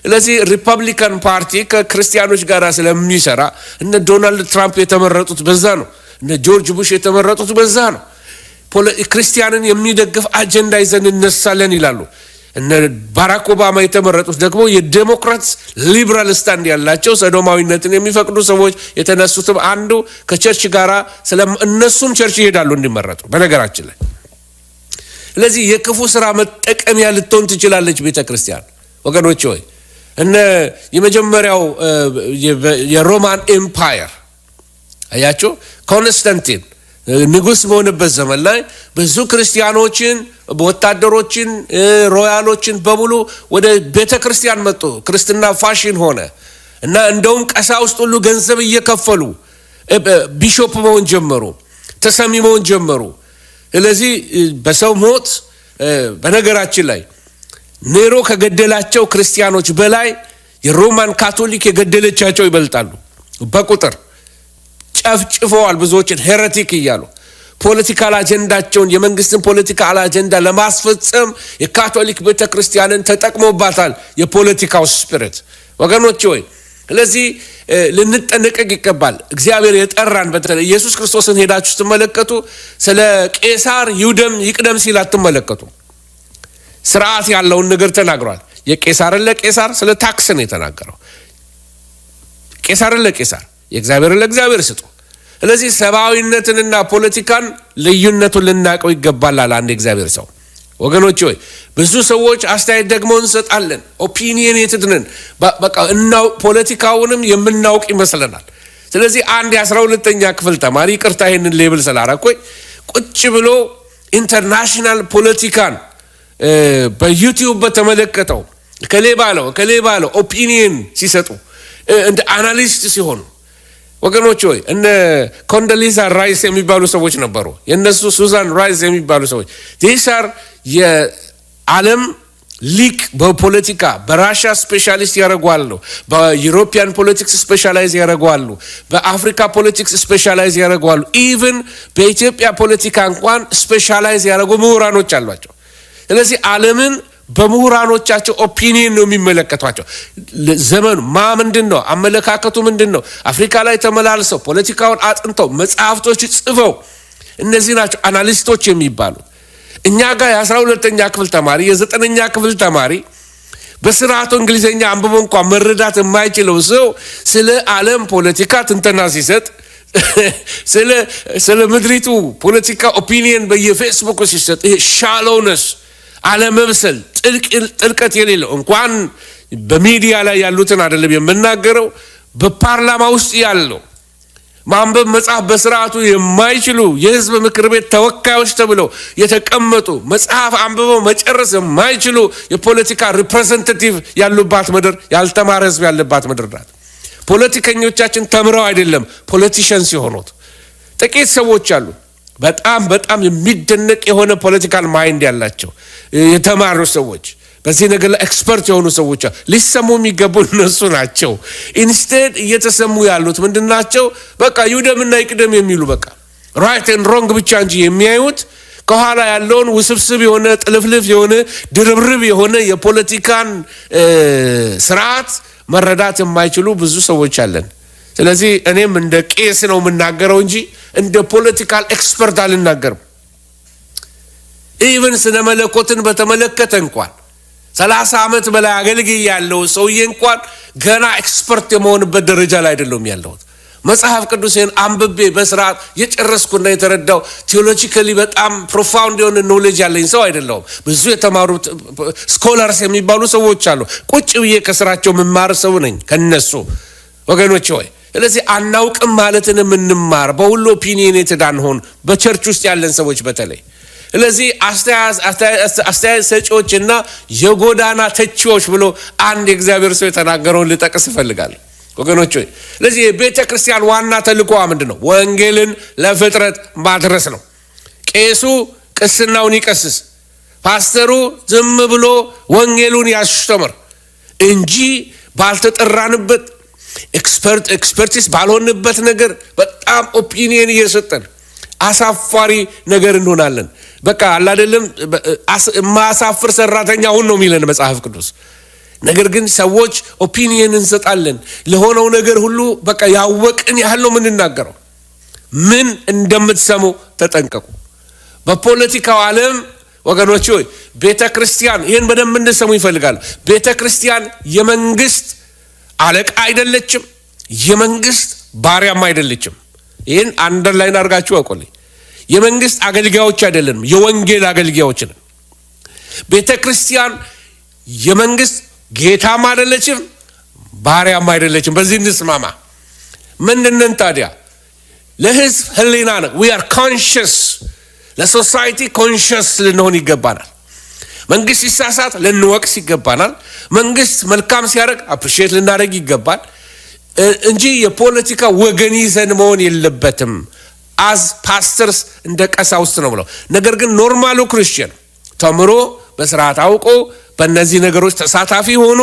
ስለዚህ ሪፐብሊካን ፓርቲ ከክርስቲያኖች ጋር ስለሚሰራ እነ ዶናልድ ትራምፕ የተመረጡት በዛ ነው። እነ ጆርጅ ቡሽ የተመረጡት በዛ ነው። ክርስቲያንን የሚደግፍ አጀንዳ ይዘን እነሳለን ይላሉ። እነ ባራክ ኦባማ የተመረጡት ደግሞ የዴሞክራትስ ሊበራል ስታንድ ያላቸው ሰዶማዊነትን የሚፈቅዱ ሰዎች የተነሱትም አንዱ ከቸርች ጋራ እነሱም ቸርች ይሄዳሉ እንዲመረጡ በነገራችን ላይ። ስለዚህ የክፉ ስራ መጠቀሚያ ልትሆን ትችላለች ቤተክርስቲያን። ወገኖች ሆይ የመጀመሪያው የሮማን ኤምፓየር አያችሁ ኮንስታንቲን ንጉስ በሆነበት ዘመን ላይ ብዙ ክርስቲያኖችን ወታደሮችን ሮያሎችን በሙሉ ወደ ቤተክርስቲያን መጡ። ክርስትና ፋሽን ሆነ እና እንደውም ቀሳውስት ሁሉ ገንዘብ እየከፈሉ ቢሾፕ መሆን ጀመሩ፣ ተሰሚ መሆን ጀመሩ። ስለዚህ በሰው ሞት በነገራችን ላይ ኔሮ ከገደላቸው ክርስቲያኖች በላይ የሮማን ካቶሊክ የገደለቻቸው ይበልጣሉ በቁጥር። ጨፍጭፈዋል ብዙዎችን ሄሬቲክ እያሉ ፖለቲካል አጀንዳቸውን የመንግስትን ፖለቲካል አጀንዳ ለማስፈጸም የካቶሊክ ቤተክርስቲያንን ተጠቅሞባታል የፖለቲካው ስፒሪት። ወገኖች ሆይ ስለዚህ ልንጠነቀቅ ይገባል። እግዚአብሔር የጠራን በተለይ ኢየሱስ ክርስቶስን ሄዳችሁ ስትመለከቱ ስለ ቄሳር ይውደም ይቅደም ሲል አትመለከቱ። ስርዓት ያለውን ነገር ተናግሯል። የቄሳርን ለቄሳር ስለ ታክስ ነው የተናገረው። ቄሳርን ለቄሳር የእግዚአብሔርን ለእግዚአብሔር ስጡ። ስለዚህ ሰብአዊነትንና ፖለቲካን ልዩነቱን ልናቀው ይገባል አለ አንድ እግዚአብሔር ሰው። ወገኖች ሆይ ብዙ ሰዎች አስተያየት ደግሞ እንሰጣለን፣ ኦፒኒየኔትድ ነን፣ በቃ ፖለቲካውንም የምናውቅ ይመስለናል። ስለዚህ አንድ የ12ኛ ክፍል ተማሪ ይቅርታ ይሄንን ሌብል ስላረኩኝ ቁጭ ብሎ ኢንተርናሽናል ፖለቲካን በዩቲዩብ በተመለከተው ከሌ ባለው ኦፒኒየን ሲሰጡ እንደ አናሊስት ሲሆኑ ወገኖች ሆይ እነ ኮንዶሊዛ ራይስ የሚባሉ ሰዎች ነበሩ። የነሱ ሱዛን ራይስ የሚባሉ ሰዎች ዲሳር የዓለም ሊቅ በፖለቲካ በራሽያ ስፔሻሊስት ያደርጓሉ፣ በዩሮፒያን ፖለቲክስ ስፔሻላይዝ ያደርጓሉ፣ በአፍሪካ ፖለቲክስ ስፔሻላይዝ ያደርጓሉ። ኢቭን በኢትዮጵያ ፖለቲካ እንኳን ስፔሻላይዝ ያደርጉ ምሁራኖች አሏቸው። ስለዚህ ዓለምን በምሁራኖቻቸው ኦፒኒየን ነው የሚመለከቷቸው። ዘመኑ ምንድነው? አመለካከቱ ምንድነው? አፍሪካ ላይ ተመላልሰው ፖለቲካውን አጥንተው መጽሐፍቶች ጽፈው እነዚህ ናቸው አናሊስቶች የሚባሉት። እኛ ጋር የ12ኛ ክፍል ተማሪ የ9ኛ ክፍል ተማሪ በስርዓቱ እንግሊዘኛ አንብቦ እንኳን መረዳት የማይችለው ሰው ስለ ዓለም ፖለቲካ ትንተና ሲሰጥ ስለ ምድሪቱ ፖለቲካ ኦፒኒየን በየፌስቡክ ሲሰጥ ይሄ ሻሎነስ አለመብሰል ጥልቀት የሌለው እንኳን በሚዲያ ላይ ያሉትን አይደለም የምናገረው በፓርላማ ውስጥ ያለው ማንበብ መጽሐፍ በስርዓቱ የማይችሉ የህዝብ ምክር ቤት ተወካዮች ተብለው የተቀመጡ መጽሐፍ አንብበው መጨረስ የማይችሉ የፖለቲካ ሪፕሬዘንታቲቭ ያሉባት ምድር፣ ያልተማረ ህዝብ ያለባት ምድር ናት። ፖለቲከኞቻችን ተምረው አይደለም ፖለቲሽንስ የሆኑት ጥቂት ሰዎች አሉ። በጣም የሚደነቅ የሆነ ፖለቲካል ማይንድ ያላቸው የተማሩ ሰዎች፣ በዚህ ነገር ላይ ኤክስፐርት የሆኑ ሰዎች ሊሰሙ የሚገቡ እነሱ ናቸው። ኢንስቴድ እየተሰሙ ያሉት ምንድናቸው? በቃ ይውደምና ይቅደም የሚሉ በቃ ራይት ኤንድ ሮንግ ብቻ እንጂ የሚያዩት ከኋላ ያለውን ውስብስብ የሆነ ጥልፍልፍ የሆነ ድርብርብ የሆነ የፖለቲካን ስርዓት መረዳት የማይችሉ ብዙ ሰዎች አለን። ስለዚህ እኔም እንደ ቄስ ነው የምናገረው እንጂ እንደ ፖለቲካል ኤክስፐርት አልናገርም። ኢቭን ስነ መለኮትን በተመለከተ እንኳን 30 ዓመት በላይ አገልግዬ ያለው ሰውዬ እንኳን ገና ኤክስፐርት የመሆንበት ደረጃ ላይ አይደለም ያለው። መጽሐፍ ቅዱስን አንብቤ በስርዓት የጨረስኩና የተረዳው ቴዎሎጂካሊ በጣም ፕሮፋውንድ የሆነ ኖሌጅ ያለኝ ሰው አይደለም። ብዙ የተማሩ ስኮላርስ የሚባሉ ሰዎች አሉ። ቁጭ ብዬ ከስራቸው መማር ሰው ነኝ ከነሱ ወገኖች ሆይ። ስለዚህ አናውቅም ማለትን የምንማር በሁሉ ኦፒኒየኔትድ አንሆን፣ በቸርች ውስጥ ያለን ሰዎች በተለይ። ስለዚህ አስተያየት ሰጪዎችና የጎዳና ተቺዎች ብሎ አንድ የእግዚአብሔር ሰው የተናገረውን ልጠቅስ እፈልጋለሁ ወገኖች ሆይ። ስለዚህ የቤተ ክርስቲያን ዋና ተልእኮዋ ምንድነው? ወንጌልን ለፍጥረት ማድረስ ነው። ቄሱ ቅስናውን ይቀስስ፣ ፓስተሩ ዝም ብሎ ወንጌሉን ያስተምር እንጂ ባልተጠራንበት ኤክስፐርቲስ ባልሆንበት ነገር በጣም ኦፒኒየን እየሰጠን አሳፋሪ ነገር እንሆናለን። በቃ አለ አይደለም ማሳፍር ሰራተኛ ሁን ነው የሚለን መጽሐፍ ቅዱስ። ነገር ግን ሰዎች ኦፒኒየን እንሰጣለን ለሆነው ነገር ሁሉ በቃ ያወቅን ያህል ነው የምንናገረው። ምን እንደምትሰሙ ተጠንቀቁ። በፖለቲካው ዓለም ወገኖች ሆይ ቤተክርስቲያን ይሄን በደንብ እንድሰሙ ይፈልጋል። ቤተክርስቲያን የመንግስት አለቃ አይደለችም፣ የመንግስት ባሪያም አይደለችም። ይሄን አንደርላይን አድርጋችሁ አቆልኝ። የመንግስት አገልጋዮች አይደለንም፣ የወንጌል አገልጋዮች ነን። ቤተክርስቲያን የመንግስት ጌታም አይደለችም፣ ባሪያም አይደለችም። በዚህ እንስማማ። ምንድነን ታዲያ? ለህዝብ ህሊና ነው። we are conscious፣ ለሶሳይቲ ኮንሽስ ልንሆን ይገባናል። መንግስት ሲሳሳት ልንወቅስ ይገባናል። መንግስት መልካም ሲያደርግ አፕሪሺየት ልናደርግ ይገባል እንጂ የፖለቲካ ወገን ይዘን መሆን የለበትም። አዝ ፓስተርስ እንደ ቀሳውስት ነው ብለው። ነገር ግን ኖርማሉ ክርስቲያን ተምሮ በስርዓት አውቆ በእነዚህ ነገሮች ተሳታፊ ሆኖ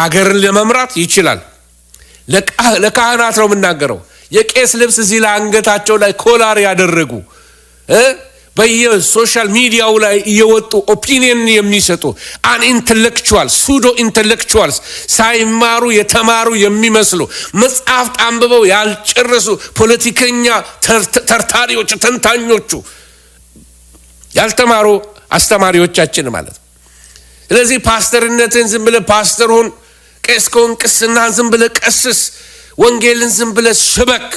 አገርን ለመምራት ይችላል። ለካህናት ነው የምናገረው። የቄስ ልብስ እዚህ ላይ አንገታቸው ላይ ኮላር ያደረጉ በየሶሻል ሚዲያው ላይ እየወጡ ኦፒኒየን የሚሰጡ አን ኢንተሌክቹዋል ሱዶ ኢንተሌክቹዋልስ ሳይማሩ የተማሩ የሚመስሉ መጽሐፍ አንብበው ያልጨረሱ ፖለቲከኛ ተርታሪዎች፣ ተንታኞቹ ያልተማሩ አስተማሪዎቻችን ማለት ነው። ስለዚህ ፓስተርነትን ዝም ብለህ ፓስተር ሁን፣ ቄስ ከሆን ቅስናን ዝም ብለህ ቀስስ፣ ወንጌልን ዝም ብለህ ስበክ።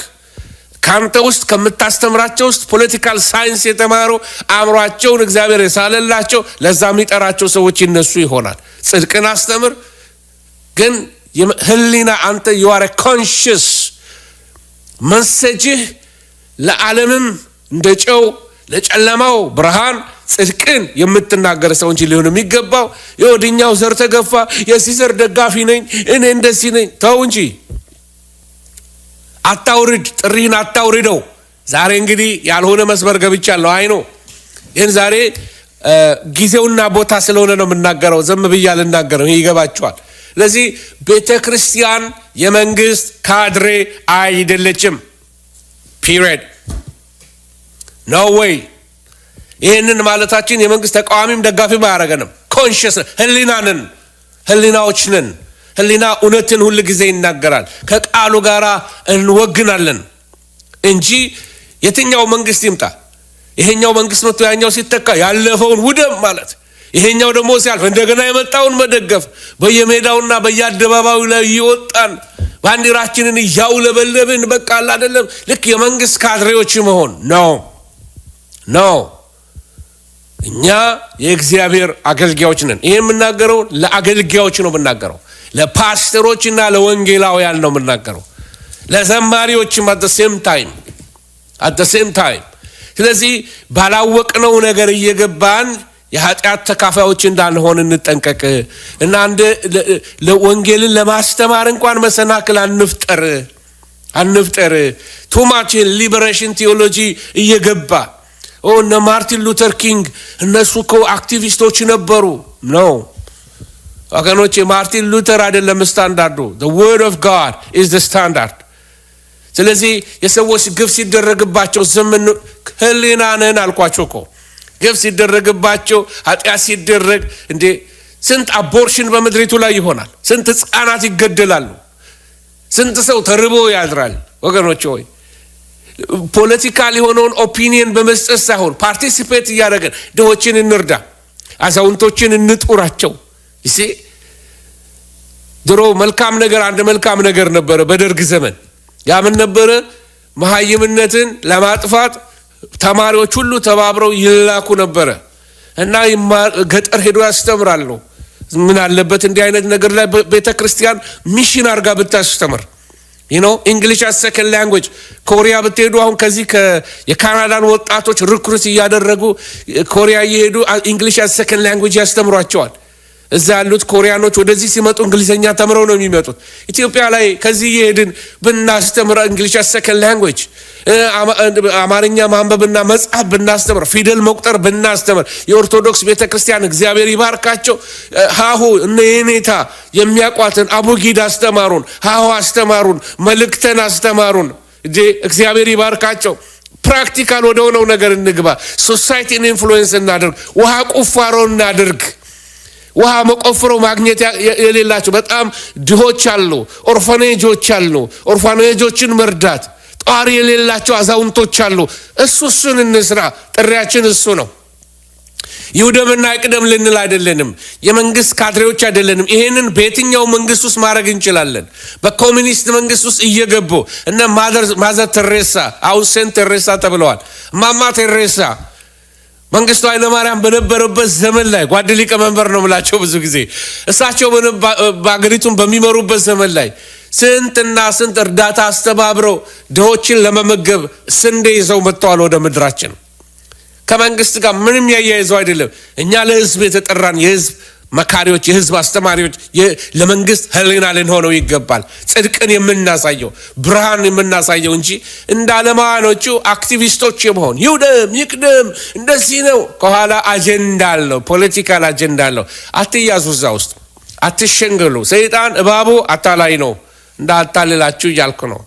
ካንተ ውስጥ ከምታስተምራቸው ውስጥ ፖለቲካል ሳይንስ የተማሩ አእምሯቸውን እግዚአብሔር የሳለላቸው ለዛ የሚጠራቸው ሰዎች ይነሱ ይሆናል። ጽድቅን አስተምር፣ ግን ህሊና አንተ you are conscious መሰጅህ ለዓለምም እንደ ጨው ለጨለማው ብርሃን ጽድቅን የምትናገር ሰው እንጂ ሊሆን የሚገባው የወዲኛው ዘር ተገፋ የዚህ ዘር ደጋፊ ነኝ እኔ እንደዚህ ነኝ ተው እንጂ አታውርድ። ጥሪህን አታውርደው። ዛሬ እንግዲህ ያልሆነ መስመር ገብቻለሁ አይኖ ይህን ዛሬ ጊዜውና ቦታ ስለሆነ ነው የምናገረው። ዝም ብዬ አልናገርም፣ ይገባችኋል። ስለዚህ ቤተ ክርስቲያን የመንግስት ካድሬ አይደለችም። ፒሪየድ ኖ ዌይ። ይህንን ማለታችን የመንግስት ተቃዋሚም ደጋፊም አያረገንም። ኮንሽስ ህሊናንን ህሊናዎች ነን። ህሊና እውነትን ሁሉ ጊዜ ይናገራል። ከቃሉ ጋር እንወግናለን እንጂ የትኛው መንግስት ይምጣ ይሄኛው መንግስት መጥቶ ያኛው ሲተካ ያለፈውን ውደም ማለት፣ ይሄኛው ደግሞ ሲያልፍ እንደገና የመጣውን መደገፍ፣ በየሜዳውና በየአደባባዩ ላይ ይወጣን ባንዲራችንን ያውለበለብን በቃ አይደለም ልክ የመንግስት ካድሬዎች መሆን ነው። እኛ የእግዚአብሔር አገልጋዮች ነን። ይሄን የምናገረው ለአገልጋዮች ነው የምናገረው፣ ለፓስተሮችና ለወንጌላውያን ነው የምናገረው፣ ለዘማሪዎችም at the same time። ስለዚህ ባላወቅነው ነገር እየገባን የኃጢአት ተካፋዮች እንዳንሆን እንጠንቀቅ እና አንድ ለወንጌልን ለማስተማር እንኳን መሰናክል አንፍጠር። ቱማች ሊበሬሽን ቲዮሎጂ እየገባ እነ ማርቲን ሉተር ኪንግ እነሱ እኮ አክቲቪስቶች ነበሩ ነው ወገኖቼ። ማርቲን ሉተር አይደለም ስታንዳርዱ፣ the word of God is the standard። ስለዚህ የሰዎች ግፍ ሲደረግባቸው ዘመን ህሊናነን አልኳቸው እኮ ግፍ ሲደረግባቸው ኃጢአት ሲደረግ እንዴ ስንት አቦርሽን በመድሪቱ ላይ ይሆናል ስንት ህፃናት ይገደላሉ ስንት ሰው ተርቦ ያድራል ወገኖች ሆይ ፖለቲካል የሆነውን ኦፒኒየን በመስጠት ሳይሆን ፓርቲሲፔት ያደረገን ድሆችን እንርዳ አዛውንቶችን እንጥራቸው ይሲ ድሮ መልካም ነገር አንድ መልካም ነገር ነበረ በደርግ ዘመን ያ ምን ነበረ መሃይምነትን ለማጥፋት ተማሪዎች ሁሉ ተባብረው ይላኩ ነበረ እና ገጠር ሄዶ ያስተምራሉ ምን አለበት እንዲህ አይነት ነገር ላይ ቤተክርስቲያን ሚሽን አርጋ ብታስተምር English as second language ኮሪያ ብትሄዱ አሁን ከዚህ የካናዳን ወጣቶች ሪክሩት ያደረጉ ኮሪያ ይሄዱ English as second language ያስተምሯቸዋል እዛ ያሉት ኮሪያኖች ወደዚህ ሲመጡ እንግሊዘኛ ተምረው ነው የሚመጡት ኢትዮጵያ ላይ ከዚህ ይሄድን ብናስተምር English as second language አማርኛ ማንበብና መጻፍ ብናስተምር ፊደል መቁጠር ብናስተምር የኦርቶዶክስ ቤተክርስቲያን እግዚአብሔር ይባርካቸው ሃሁ እነኔታ የሚያቋትን አቡጊዳ አስተማሩን ሃሁ አስተማሩን መልእክተን አስተማሩን እግዚአብሔር ይባርካቸው ፕራክቲካል ወደሆነው ነገር እንግባ ሶሳይቲን ኢንፍሉዌንስ እናድርግ ውሃ ቁፋሮ እናድርግ ውሃ መቆፍሮ ማግኘት የሌላቸው በጣም ድሆች አሉ ኦርፋኔጆች አሉ ኦርፋኔጆችን መርዳት ጧሪ የሌላቸው አዛውንቶች አሉ እሱን እንስራ ጥሪያችን እሱ ነው ይሁዳና ይቅደም ልንል አይደለንም የመንግስት ካድሬዎች አይደለንም ይሄንን በየትኛው መንግስት ውስጥ ማድረግ እንችላለን በኮሙኒስት መንግስት ውስጥ እየገቡ እና ማዘር ቴሬሳ አው ሴንት ቴሬሳ ተብለዋል ማማ ቴሬሳ መንግስቱ ኃይለ ማርያም በነበረበት ዘመን ላይ ጓድሊቀ መንበር ነው ብላቸው ብዙ ጊዜ እሳቸው በአገሪቱን በሚመሩበት ዘመን ላይ ስንትና ስንት እርዳታ አስተባብረው ድሆችን ለመመገብ ስንዴ ይዘው መጥተዋል ወደ ምድራችን ከመንግስት ጋር ምንም ያያይዘው አይደለም እኛ ለህዝብ የተጠራን የህዝብ መካሪዎች የህዝብ አስተማሪዎች ለመንግስት ህሊና ልንሆነው ይገባል ጽድቅን የምናሳየው ብርሃን የምናሳየው እንጂ እንዳለማኖቹ አክቲቪስቶች የመሆን ይቅደም እንደዚህ ነው ከኋላ አጀንዳ አለው ፖለቲካል አጀንዳ አለው አትያዙ እዛ ውስጥ አትሸንገሉ ሰይጣን እባቡ አታላይ ነው እንዳታልላችሁ ያልኩ ነው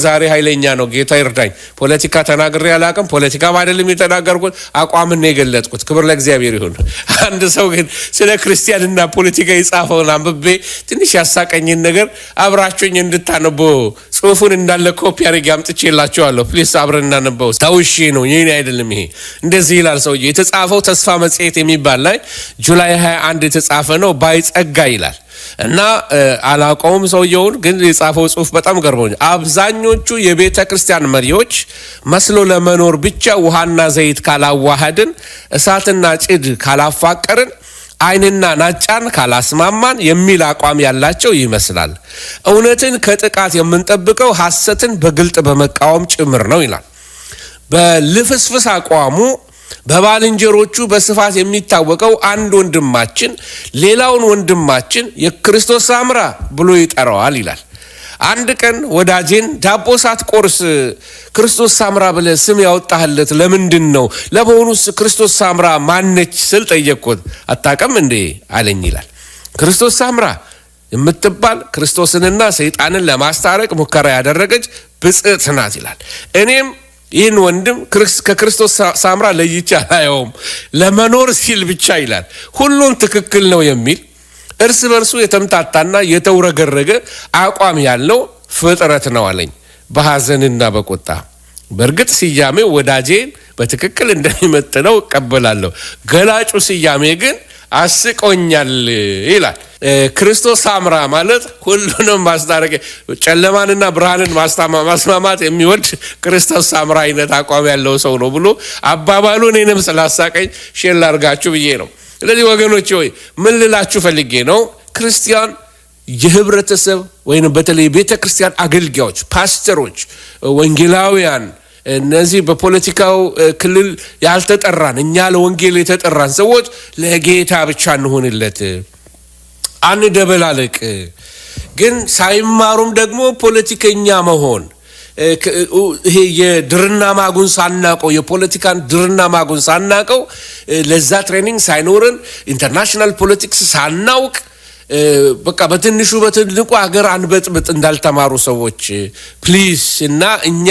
ዛሬ ኃይለኛ ነው ጌታ ይርዳኝ ፖለቲካ ተናግሬ ያላቀም ፖለቲካ አይደለም የተናገርኩት አቋምን ነው የገለጥኩት ክብር ለእግዚአብሔር ይሁን አንድ ሰው ግን ስለ ክርስቲያንና ፖለቲካ ይጻፈውን አንብቤ ትንሽ ያሳቀኝን ነገር አብራችሁኝ እንድታነቡ ጽሁፉን እንዳለ ኮፒ አድርጌ አምጥቼላችኋለሁ ፕሊስ አብረን እናነበው ታውሺ ነው ይሄን አይደለም ይሄ እንደዚህ ይላል ሰውዬ የተጻፈው ተስፋ መጽሔት የሚባል ላይ ጁላይ 21 የተጻፈ ነው ባይጸጋ ይላል እና አላቆም ሰውየውን ግን የጻፈው ጽሁፍ በጣም ገርሞኝ አብዛኞቹ የቤተ ክርስቲያን መሪዎች መስሎ ለመኖር ብቻ ውሃና ዘይት ካላዋሃድን እሳትና ጭድ ካላፋቀርን አይንና ናጫን ካላስማማን የሚል አቋም ያላቸው ይመስላል እውነትን ከጥቃት የምንጠብቀው ሐሰትን በግልጥ በመቃወም ጭምር ነው ይላል በልፍስፍስ አቋሙ በባልንጀሮቹ በስፋት የሚታወቀው አንድ ወንድማችን ሌላውን ወንድማችን የክርስቶስ ሳምራ ብሎ ይጠራዋል ይላል አንድ ቀን ወዳጄን ዳቦ ሳትቆርስ ክርስቶስ ሳምራ ብለ ስም ያወጣህለት ለምንድነው ለበውኑስ ክርስቶስ ሳምራ ማነች ስል ጠየቅኩት አታቀም እንዴ አለኝ ይላል ክርስቶስ ሳምራ የምትባል ክርስቶስንና ሰይጣንን ለማስታረቅ ሙከራ ያደረገች ብጽዕት ናት ይላል እኔም ይህን ወንድም ከክርስቶስ ሳምራ ለይቻ አላየውም ለመኖር ሲል ብቻ ይላል ሁሉን ትክክል ነው የሚል እርስ በርሱ የተምታታና የተውረገረገ አቋም ያለው ፍጥረት ነው አለኝ በሐዘንና በቁጣ በርግጥ ስያሜው ወዳጄን በትክክል እንደሚመጥነው እቀበላለሁ ገላጩ ስያሜ ግን አስቆኛል ይላል ክርስቶስ ሳምራ ማለት ሁሉንም ማስታረቅ ጨለማንና ብርሃንን ማስማማት የሚወድ ክርስቶስ ሳምራ አይነት አቋም ያለው ሰው ነው ብሎ አባባሉን እኔንም ስላሳቀኝ ሼር ላርጋችሁ ብዬ ነው ስለዚህ ወገኖች ሆይ ምን ልላችሁ ፈልጌ ነው ክርስቲያን የህብረተሰብ ወይንም በተለይ ቤተክርስቲያን አገልጋዮች ፓስተሮች ወንጌላውያን እነዚህ በፖለቲካው ክልል ያልተጠራን እኛ ለወንጌል የተጠራን ሰዎች ለጌታ ብቻ እንሆንለት አንደበላልቅ ግን ሳይማሩም ደግሞ ፖለቲከኛ መሆን ይሄ የድርና ማጉን ሳናቀው የፖለቲካን ድርና ማጉን ሳናቀው ለዛ ትሬኒንግ ሳይኖርን ኢንተርናሽናል ፖለቲክስ ሳናውቅ በቃ በትንሹ በትልቁ ሀገር አንበጥብጥ እንዳልተማሩ ሰዎች ፕሊዝ እና እኛ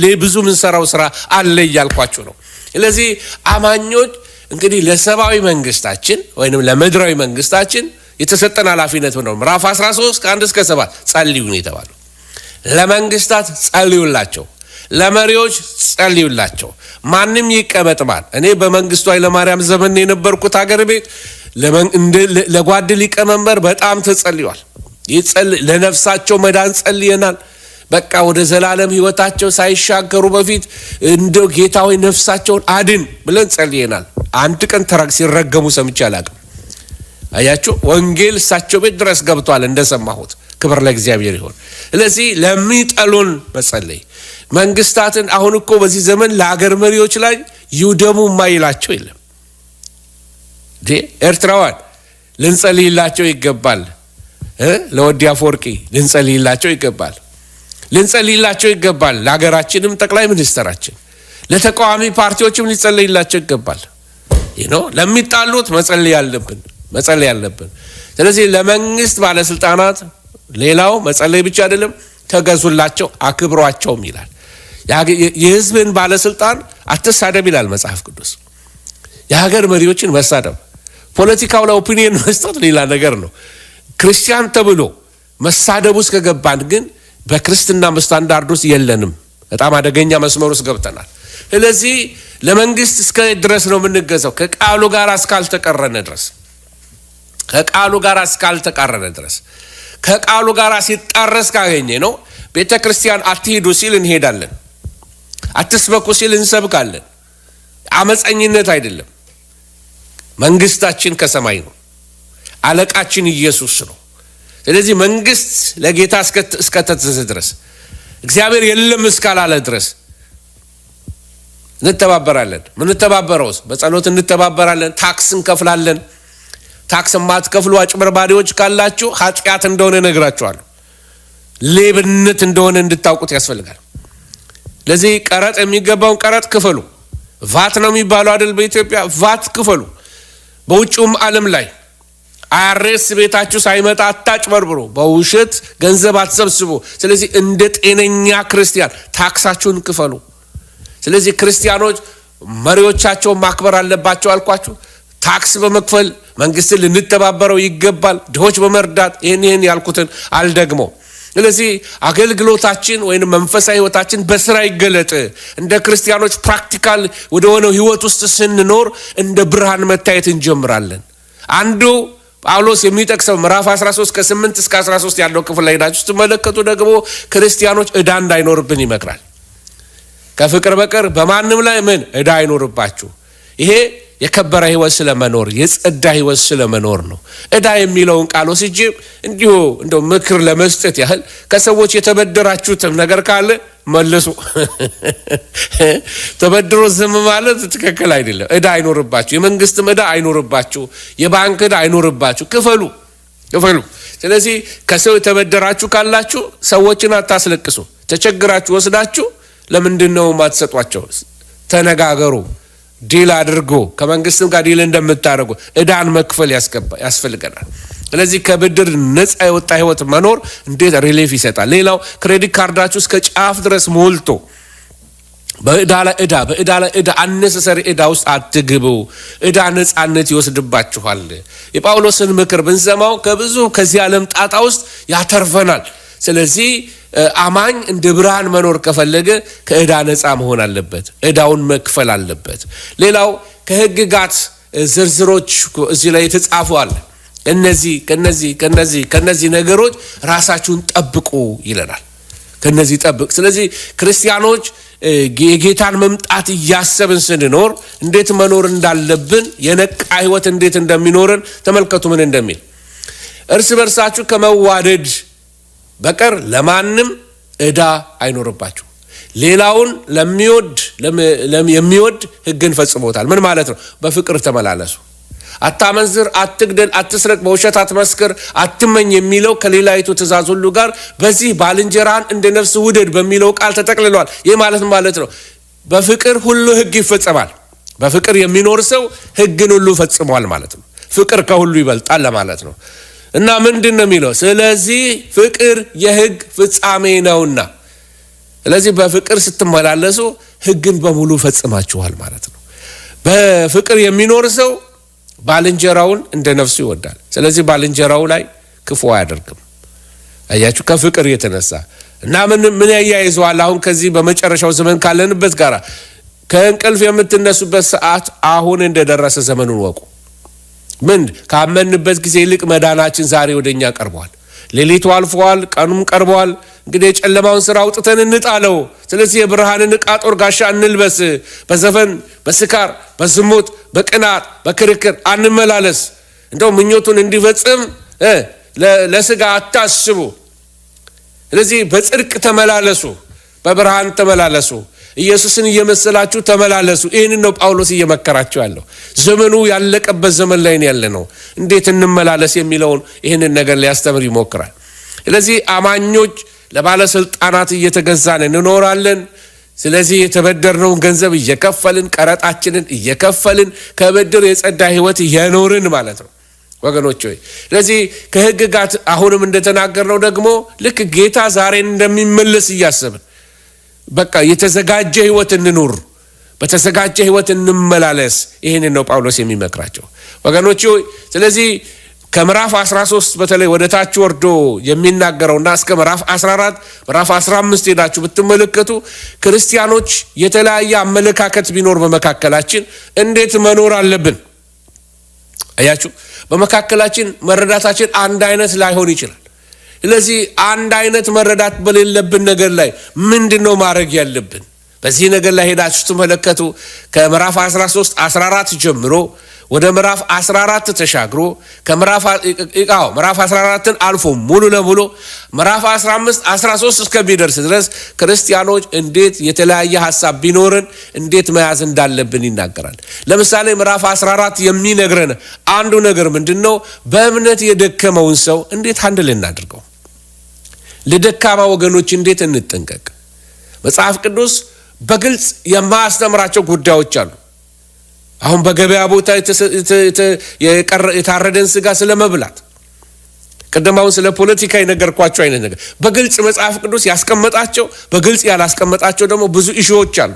ለብዙ ምን ሰራው ስራ አለ እያልኳችሁ ነው። ስለዚህ አማኞች እንግዲህ ለሰባዊ መንግስታችን ወይንም ለምድራዊ መንግስታችን የተሰጠን ኃላፊነት ነው። ምዕራፍ 13 ከ1 እስከ 7 ጸልዩ ነው የተባለው። ለመንግስታት ጸልዩላቸው፣ ለመሪዎች ጸልዩላቸው። ማንም ይቀመጥማል። እኔ በመንግስቱ ኃይለማርያም ዘመን የነበርኩት ሀገር ቤት ለጓድ ሊቀመንበር በጣም ተጸልዩዋል። ለነፍሳቸው መዳን ጸልየናል። በቃ ወደ ዘላለም ህይወታቸው ሳይሻገሩ በፊት እንደው ጌታ ሆይ ነፍሳቸውን አድን ብለን ጸልየናል። አንድ ቀን ሲረገሙ ሰምቼ አላውቅም። አያችሁ ወንጌል እሳቸው ቤት ድረስ ገብቷል እንደሰማሁት። ክብር ለእግዚአብሔር ይሁን። ስለዚህ ለሚጠሉን መጸለይ መንግስታትን አሁን እኮ በዚህ ዘመን ለሀገር መሪዎች ላይ ይውደሙ ማይላቸው የለም። ኤርትራውያን ልንጸልይላቸው ይገባል። ለወዲ አፈወርቂ ልንጸልይላቸው ይገባል። ልንጸልይላቸው ይገባል። ለሀገራችንም ጠቅላይ ሚኒስትራችን ለተቃዋሚ ፓርቲዎችም ሊጸልይላቸው ይገባል። ለሚጣሉት መጸለይ ያለብን። ስለዚህ ለመንግስት ባለስልጣናት ሌላው መጸለይ ብቻ አይደለም፣ ተገዙላቸው፣ አክብሯቸውም ይላል። የህዝብን ባለስልጣን አትሳደብ ይላል መጽሐፍ ቅዱስ። የሀገር መሪዎችን መሳደብ፣ ፖለቲካው ላይ ኦፒኒየን መስጠት ሌላ ነገር ነው። ክርስቲያን ተብሎ መሳደብ ውስጥ ከገባን ግን በክርስትና ስታንዳርድ ውስጥ የለንም። በጣም አደገኛ መስመር ውስጥ ገብተናል። ስለዚህ ለመንግስት እስከ ድረስ ነው የምንገዛው ከቃሉ ጋር እስካልተቀረነ ድረስ ከቃሉ ጋር ሲጣረስ ካገኘ ነው። ቤተ ክርስቲያን አትሂዱ ሲል እንሄዳለን፣ አትስበኩ ሲል እንሰብካለን። አመፀኝነት አይደለም። መንግስታችን ከሰማይ ነው። አለቃችን ኢየሱስ ነው። ስለዚህ መንግስት ለጌታ እስከተተዘ ድረስ እግዚአብሔር የለም እስካላለ ድረስ እንተባበራለን። ምንተባበረውስ በጸሎት እንተባበራለን። ታክስ እንከፍላለን። ታክስ ማትከፍሉ አጭበርባሪዎች ካላችሁ ኃጢአት እንደሆነ ነግራችኋለሁ። ሌብነት እንደሆነ እንድታውቁት ያስፈልጋል። ለዚህ ቀረጥ የሚገባውን ቀረጥ ክፈሉ። ቫት ነው የሚባለው አይደል? በኢትዮጵያ ቫት ክፈሉ። በውጭውም ዓለም ላይ አይአርኤስ ቤታችሁ ሳይመጣ አታጭበርብሩ፣ በውሸት ገንዘብ አትሰብስቡ። ስለዚህ እንደ ጤነኛ ክርስቲያን ታክሳችሁን ክፈሉ። ስለዚህ ክርስቲያኖች መሪዎቻቸውን ማክበር አለባቸው አልኳችሁ። ታክስ በመክፈል መንግስትን ልንተባበረው ይገባል። ድሆች በመርዳት ይህን ያልኩትን አልደግሞ። ስለዚህ አገልግሎታችን ወይም መንፈሳዊ ህይወታችን በስራ ይገለጥ። እንደ ክርስቲያኖች ፕራክቲካል ወደ ሆነው ህይወት ውስጥ ስንኖር እንደ ብርሃን መታየት እንጀምራለን። አንዱ ጳውሎስ የሚጠቅሰው ምዕራፍ 13 ከ8 እስከ 13 ያለው ክፍል ላይ ሄዳችሁ ስትመለከቱ ደግሞ ክርስቲያኖች ዕዳ እንዳይኖርብን ይመክራል። ከፍቅር በቀር በማንም ላይ ምን ዕዳ አይኖርባችሁ። ይሄ የከበረ ህይወት ስለመኖር የጸዳ ህይወት ስለመኖር ነው። ዕዳ የሚለውን ቃል ወስጄ እንዲሁ እንደው ምክር ለመስጠት ያህል ከሰዎች የተበደራችሁትም ነገር ካለ መልሱ። ተበድሮ ዝም ማለት ትክክል አይደለም። ዕዳ አይኖርባችሁ፣ የመንግስትም ዕዳ አይኖርባችሁ፣ የባንክ ዕዳ አይኖርባችሁ። ክፈሉ። ስለዚህ ከሰው የተበደራችሁ ካላችሁ ሰዎችን አታስለቅሱ። ተቸግራችሁ ወስዳችሁ ለምንድን ነው ማትሰጧቸው? ተነጋገሩ፣ ዲል አድርጎ ከመንግስትም ጋር ዲል እንደምታደርጉ ዕዳን መክፈል ያስፈልገናል። ስለዚህ ከብድር ነፃ የወጣ ህይወት መኖር እንዴት ሪሊፍ ይሰጣል። ሌላው ክሬዲት ካርዳችሁ እስከ ጫፍ ድረስ ሞልቶ በዕዳ ላይ ዕዳ አነሰሰሪ ዕዳ ውስጥ አትግቡ። ዕዳ ነፃነት ይወስድባችኋል። የጳውሎስን ምክር ብንሰማው ከብዙ ከዚህ ዓለም ጣጣ ውስጥ ያተርፈናል። ስለዚህ አማኝ እንደ ብርሃን መኖር ከፈለገ ከዕዳ ነፃ መሆን አለበት። ዕዳውን መክፈል አለበት። ሌላው ከህግጋት ዝርዝሮች እዚህ ላይ የተጻፉ አለ። ከነዚህ ነገሮች ራሳችሁን ጠብቁ ይለናል። ከነዚህ ጠብቅ። ስለዚህ ክርስቲያኖች የጌታን መምጣት እያሰብን ስንኖር እንዴት መኖር እንዳለብን የነቃ ህይወት እንዴት እንደሚኖርን ተመልከቱ ምን እንደሚል። እርስ በርሳችሁ ከመዋደድ በቀር ለማንም ዕዳ አይኖርባችሁ። ሌላውን የሚወድ ህግን ፈጽሞታል። ምን ማለት ነው? በፍቅር ተመላለሱ። አታመንዝር፣ አትግደል፣ አትስረቅ፣ በውሸት አትመስክር፣ አትመኝ የሚለው ከሌላይቱ ትእዛዝ ሁሉ ጋር በዚህ ባልንጀራን እንደ ነፍስ ውደድ በሚለው ቃል ተጠቅልሏል። ይህ ማለት ነው በፍቅር ሁሉ ህግ ይፈጸማል። በፍቅር የሚኖር ሰው ህግን ሁሉ ፈጽሟል ማለት ነው። ፍቅር ከሁሉ ይበልጣል ለማለት ነው። እና ምንድነው የሚለው? ስለዚህ ፍቅር የሕግ ፍጻሜ ነውና። ስለዚህ በፍቅር ስትመላለሱ ሕግን በሙሉ ፈጽማችኋል ማለት ነው። በፍቅር የሚኖር ሰው ባልንጀራውን እንደ ነፍሱ ይወዳል። ስለዚህ ባልንጀራው ላይ ክፉ አያደርግም። አያችሁ ከፍቅር የተነሳ እና ምን ያያይዘዋል? አሁን ከዚህ በመጨረሻው ዘመን ካለንበት ጋር ከእንቅልፍ የምትነሱበት ሰዓት አሁን እንደደረሰ ዘመኑን ወቁ። ምን ካመንበት ጊዜ ይልቅ መዳናችን ዛሬ ወደኛ ቀርቧል። ሌሊቱ አልፏል፣ ቀኑም ቀርቧል። እንግዲህ የጨለማውን ስራ አውጥተን እንጣለው። ስለዚህ የብርሃንን ዕቃ ጦር ጋሻ እንልበስ። በዘፈን በስካር በዝሙት በቅናት በክርክር አንመላለስ። እንደው ምኞቱን እንዲፈጽም ለስጋ አታስቡ። ስለዚህ በጽድቅ ተመላለሱ፣ በብርሃን ተመላለሱ፣ ኢየሱስን እየመሰላችሁ ተመላለሱ። ይህንን ነው ጳውሎስ እየመከራቸው ያለው። ዘመኑ ያለቀበት ዘመን ላይ ያለነው እንዴት እንመላለስ የሚለውን ይህንን ነገር ሊያስተምር ይሞክራል። ስለዚህ አማኞች ለባለስልጣናት እየተገዛን እንኖራለን። ስለዚህ የተበደርነውን ገንዘብ እየከፈልን ቀረጣችንን እየከፈልን ከብድር የጸዳ ህይወት እየኖርን ማለት ነው ወገኖች ሆይ። ስለዚህ ከሕግ ጋር አሁንም እንደተናገርነው ደግሞ ልክ ጌታ ዛሬን እንደሚመለስ እያሰብን በቃ የተዘጋጀ ህይወት እንኑር፣ በተዘጋጀ ህይወት እንመላለስ። ይህንን ነው ጳውሎስ የሚመክራቸው ወገኖች ሆይ። ስለዚህ ከምዕራፍ 13 በተለይ ወደ ታች ወርዶ የሚናገረውና እስከ ምዕራፍ 14 ምዕራፍ 15 ሄዳችሁ ብትመለከቱ ክርስቲያኖች የተለያየ አመለካከት ቢኖር በመካከላችን እንዴት መኖር አለብን? አያችሁ በመካከላችን መረዳታችን አንድ አይነት ላይሆን ይችላል። ስለዚህ አንድ አይነት መረዳት በሌለብን ነገር ላይ ምንድነው ማድረግ ያለብን? በዚህ ነገር ላይ ሄዳችሁ ተመለከቱ። ከምዕራፍ 13 14 ጀምሮ ወደ ምዕራፍ 14 ተሻግሮ ከምዕራፍ 14ን አልፎ ሙሉ ለሙሉ ምዕራፍ 15 13 እስከሚደርስ ድረስ ክርስቲያኖች እንዴት የተለያየ ሐሳብ ቢኖርን እንዴት መያዝ እንዳለብን ይናገራል። ለምሳሌ ምዕራፍ 14 የሚነግረን አንዱ ነገር ምንድነው? በእምነት የደከመውን ሰው እንዴት ሃንድል እናድርገው? ለደካማ ወገኖች እንዴት እንጠንቀቅ? መጽሐፍ ቅዱስ በግልጽ የማያስተምራቸው ጉዳዮች አሉ። አሁን በገበያ ቦታ የታረደን ስጋ ስለመብላት ቀደማውን ስለ ፖለቲካ የነገርኳቸው አይነት ነገር በግልጽ መጽሐፍ ቅዱስ ያስቀመጣቸው፣ በግልጽ ያላስቀመጣቸው ደግሞ ብዙ ኢሹዎች አሉ።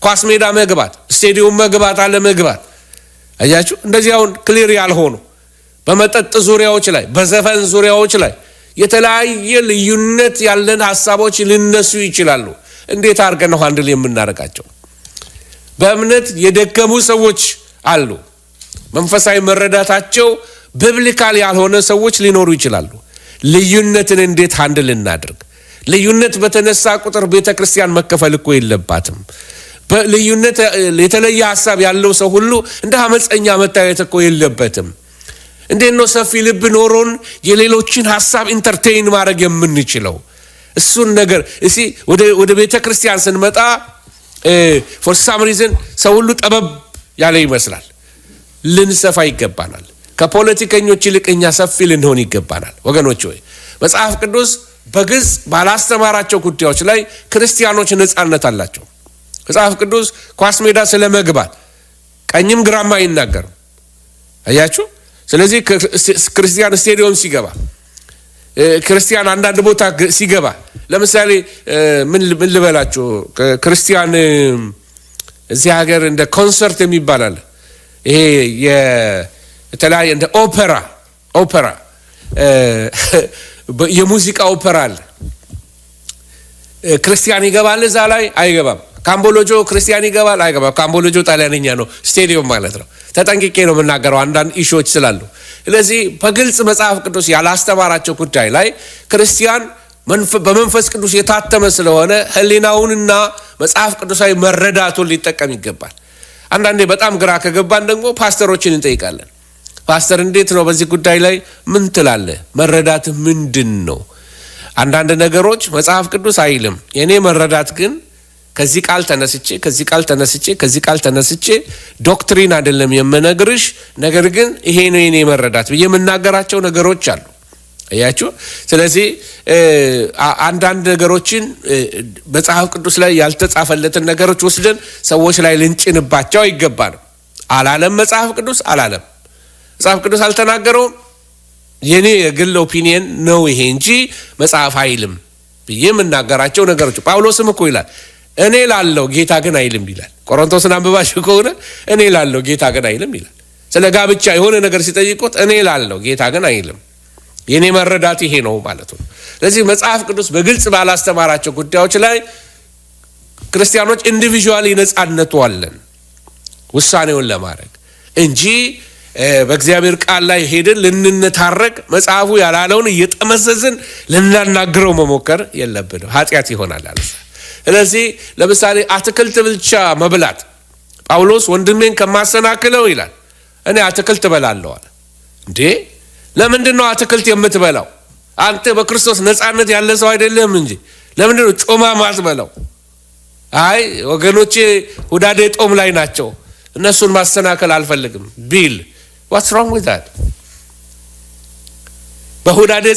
ኳስ ሜዳ መግባት፣ ስቴዲየም መግባት አለ መግባት። አያችሁ እንደዚህ አሁን ክሊር ያልሆኑ በመጠጥ ዙሪያዎች ላይ በዘፈን ዙሪያዎች ላይ የተለያየ ልዩነት ያለን ሐሳቦች ሊነሱ ይችላሉ። እንዴት አድርገን ነው ሃንድል የምናደርጋቸው? በእምነት የደከሙ ሰዎች አሉ። መንፈሳዊ መረዳታቸው ቢብሊካል ያልሆነ ሰዎች ሊኖሩ ይችላሉ። ልዩነትን እንዴት ሃንድል እናድርግ? ልዩነት በተነሳ ቁጥር ቤተክርስቲያን መከፈል እኮ የለባትም። በልዩነት የተለየ ሐሳብ ያለው ሰው ሁሉ እንደ አመፀኛ መታየት እኮ የለበትም። እንዴት ነው ሰፊ ልብ ኖሮን የሌሎችን ሐሳብ ኢንተርቴይን ማድረግ የምንችለው? እሱን ነገር እሺ ወደ ቤተክርስቲያን ስንመጣ for some reason ሰው ሁሉ ጠበብ ያለ ይመስላል። ልንሰፋ ይገባናል። ከፖለቲከኞች ይልቅ እኛ ሰፊ ልንሆን ይገባናል ወገኖች ሆይ። መጽሐፍ ቅዱስ በግልጽ ባላስተማራቸው ጉዳዮች ላይ ክርስቲያኖች ነፃነት አላቸው። መጽሐፍ ቅዱስ ኳስ ሜዳ ስለመግባት ቀኝም ግራም አይናገርም። አያችሁ ስለዚህ ክርስቲያን ስቴዲየም ሲገባ ክርስቲያን አንዳንድ ቦታ ሲገባ ለምሳሌ ምን ልበላችሁ ክርስቲያን እዚህ ሀገር እንደ ኮንሰርት የሚባል አለ። ይሄ የተለያየ እንደ ኦፔራ የሙዚቃ ኦፔራ አለ። ክርስቲያን ይገባል እዛ ላይ አይገባም። ካምቦሎጆ ክርስቲያን ይገባል አይገባም። ካምቦሎጆ ጣሊያንኛ ነው ስቴዲየም ማለት ነው። ተጠንቅቄ ነው የምናገረው አንዳንድ ኢሹዎች ስላሉ። ስለዚህ በግልጽ መጽሐፍ ቅዱስ ያላስተማራቸው ጉዳይ ላይ ክርስቲያን በመንፈስ ቅዱስ የታተመ ስለሆነ ሕሊናውንና መጽሐፍ ቅዱሳዊ መረዳቱን ሊጠቀም ይገባል። አንዳንዴ በጣም ግራ ከገባን ደግሞ ፓስተሮችን እንጠይቃለን። ፓስተር እንዴት ነው በዚህ ጉዳይ ላይ ምን ትላለህ? መረዳት ምንድን ነው? አንዳንድ ነገሮች መጽሐፍ ቅዱስ አይልም። የኔ መረዳት ግን ከዚህ ቃል ተነስቼ ዶክትሪን አይደለም የምነግርሽ፣ ነገር ግን ይሄ ነው የኔ መረዳት ብዬ የምናገራቸው ነገሮች አሉ። አያችሁ ስለዚህ አንዳንድ ነገሮችን መጽሐፍ ቅዱስ ላይ ያልተጻፈለትን ነገሮች ወስደን ሰዎች ላይ ልንጭንባቸው አይገባንም። አላለም መጽሐፍ ቅዱስ አላለም። መጽሐፍ ቅዱስ አልተናገረውም። የኔ የግል ኦፒኒየን ነው ይሄ እንጂ መጽሐፍ አይልም ብዬ የምናገራቸው ነገሮች። ጳውሎስም እኮ ይላል እኔ ላለው ጌታ ግን አይልም ይላል። ቆሮንቶስን አንብባችሁ ከሆነ እኔ ላለው ጌታ ግን አይልም ይላል። ስለ ጋብቻ የሆነ ነገር ሲጠይቁት እኔ ላለው ጌታ ግን አይልም። የኔ መረዳት ይሄ ነው ማለት ነው። ስለዚህ መጽሐፍ ቅዱስ በግልጽ ባላስተማራቸው ጉዳዮች ላይ ክርስቲያኖች ኢንዲቪጁዋሊ ነጻነቱ አለን ውሳኔውን ለማድረግ እንጂ በእግዚአብሔር ቃል ላይ ሄደን ልንነታረቅ መጽሐፉ ያላለውን እየጠመዘዝን ልናናግረው መሞከር የለብንም፣ ኃጢአት ይሆናል አለ። ስለዚህ ለምሳሌ አትክልት ብቻ መብላት ጳውሎስ ወንድሜን ከማሰናክለው ይላል እኔ አትክልት እበላለሁ አለ። እንዴ ለምንድን ነው አትክልት የምትበላው? አንተ በክርስቶስ ነጻነት ያለ ሰው አይደለም እንጂ ለምንድን ነው ጮማ ማትበላው? አይ ወገኖቼ ሁዳዴ ጦም ላይ ናቸው እነሱን ማሰናከል አልፈልግም ቢል what's wrong with that? በሁዳዴ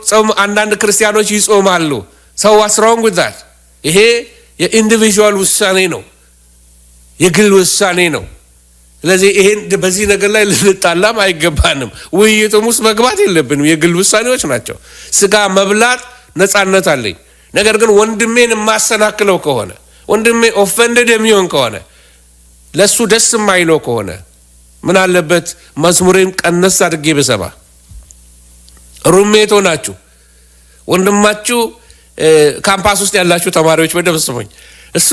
ጾም አንዳንድ ክርስቲያኖች ይጾማሉ። so what's wrong with that? ይሄ የኢንዲቪጁዋል ውሳኔ ነው፣ የግል ውሳኔ ነው። ስለዚህ ይሄን በዚህ ነገር ላይ ልንጣላም አይገባንም፣ ውይይቱም ውስጥ መግባት የለብንም። የግል ውሳኔዎች ናቸው። ስጋ መብላት ነጻነት አለኝ። ነገር ግን ወንድሜን የማሰናክለው ከሆነ ወንድሜ ኦፌንድድ የሚሆን ከሆነ ለሱ ደስ የማይለው ከሆነ ምን አለበት መዝሙሬን ቀነስ አድርጌ በሰባ። ሩሜቶ ናችሁ ወንድማችሁ ካምፓስ ውስጥ ያላችሁ ተማሪዎች በደንብ ስሙኝ። እሱ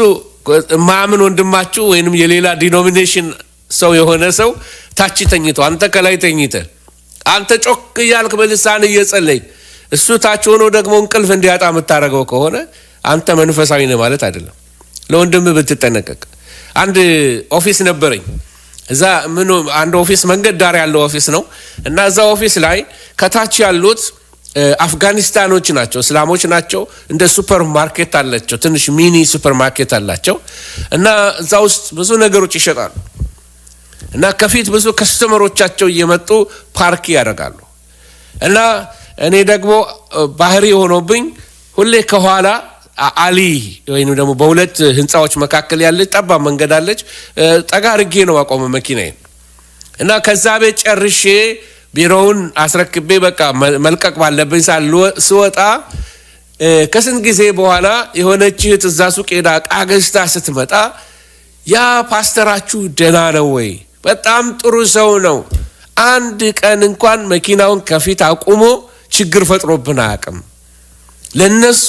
ማምን ወንድማችሁ ወይንም የሌላ ዲኖሚኔሽን ሰው የሆነ ሰው ታች ተኝቶ አንተ ከላይ ተኝተ አንተ ጮክ እያልክ በልሳን እየጸለይ እሱ ታች ሆኖ ደግሞ እንቅልፍ እንዲያጣ የምታደርገው ከሆነ አንተ መንፈሳዊ ነህ ማለት አይደለም። ለወንድም ብትጠነቀቅ። አንድ ኦፊስ ነበረኝ። እዛ ምን አንድ ኦፊስ መንገድ ዳር ያለው ኦፊስ ነው እና እዛ ኦፊስ ላይ ከታች ያሉት አፍጋኒስታኖች ናቸው፣ እስላሞች ናቸው። እንደ ሱፐር ማርኬት አላቸው፣ ትንሽ ሚኒ ሱፐር ማርኬት አላቸው እና እዛ ውስጥ ብዙ ነገሮች ይሸጣሉ እና ከፊት ብዙ ከስተመሮቻቸው እየመጡ ፓርክ ያደርጋሉ እና እኔ ደግሞ ባህሪ ሆኖብኝ ሁሌ ከኋላ አሊ ወይንም ደግሞ በሁለት ህንጻዎች መካከል ያለች ጠባብ መንገድ አለች። ጠጋ አድርጌ ነው አቆመ መኪናዬን እና ከዛ ቤት ጨርሼ ቢሮውን አስረክቤ በቃ መልቀቅ ባለብኝ ስወጣ ከስንት ጊዜ በኋላ የሆነች እህት እዛ ሱቅ ሄዳ ዕቃ ገዝታ ስትመጣ ያ ፓስተራችሁ ደህና ነው ወይ? በጣም ጥሩ ሰው ነው። አንድ ቀን እንኳን መኪናውን ከፊት አቁሞ ችግር ፈጥሮብን አያውቅም። ለነሱ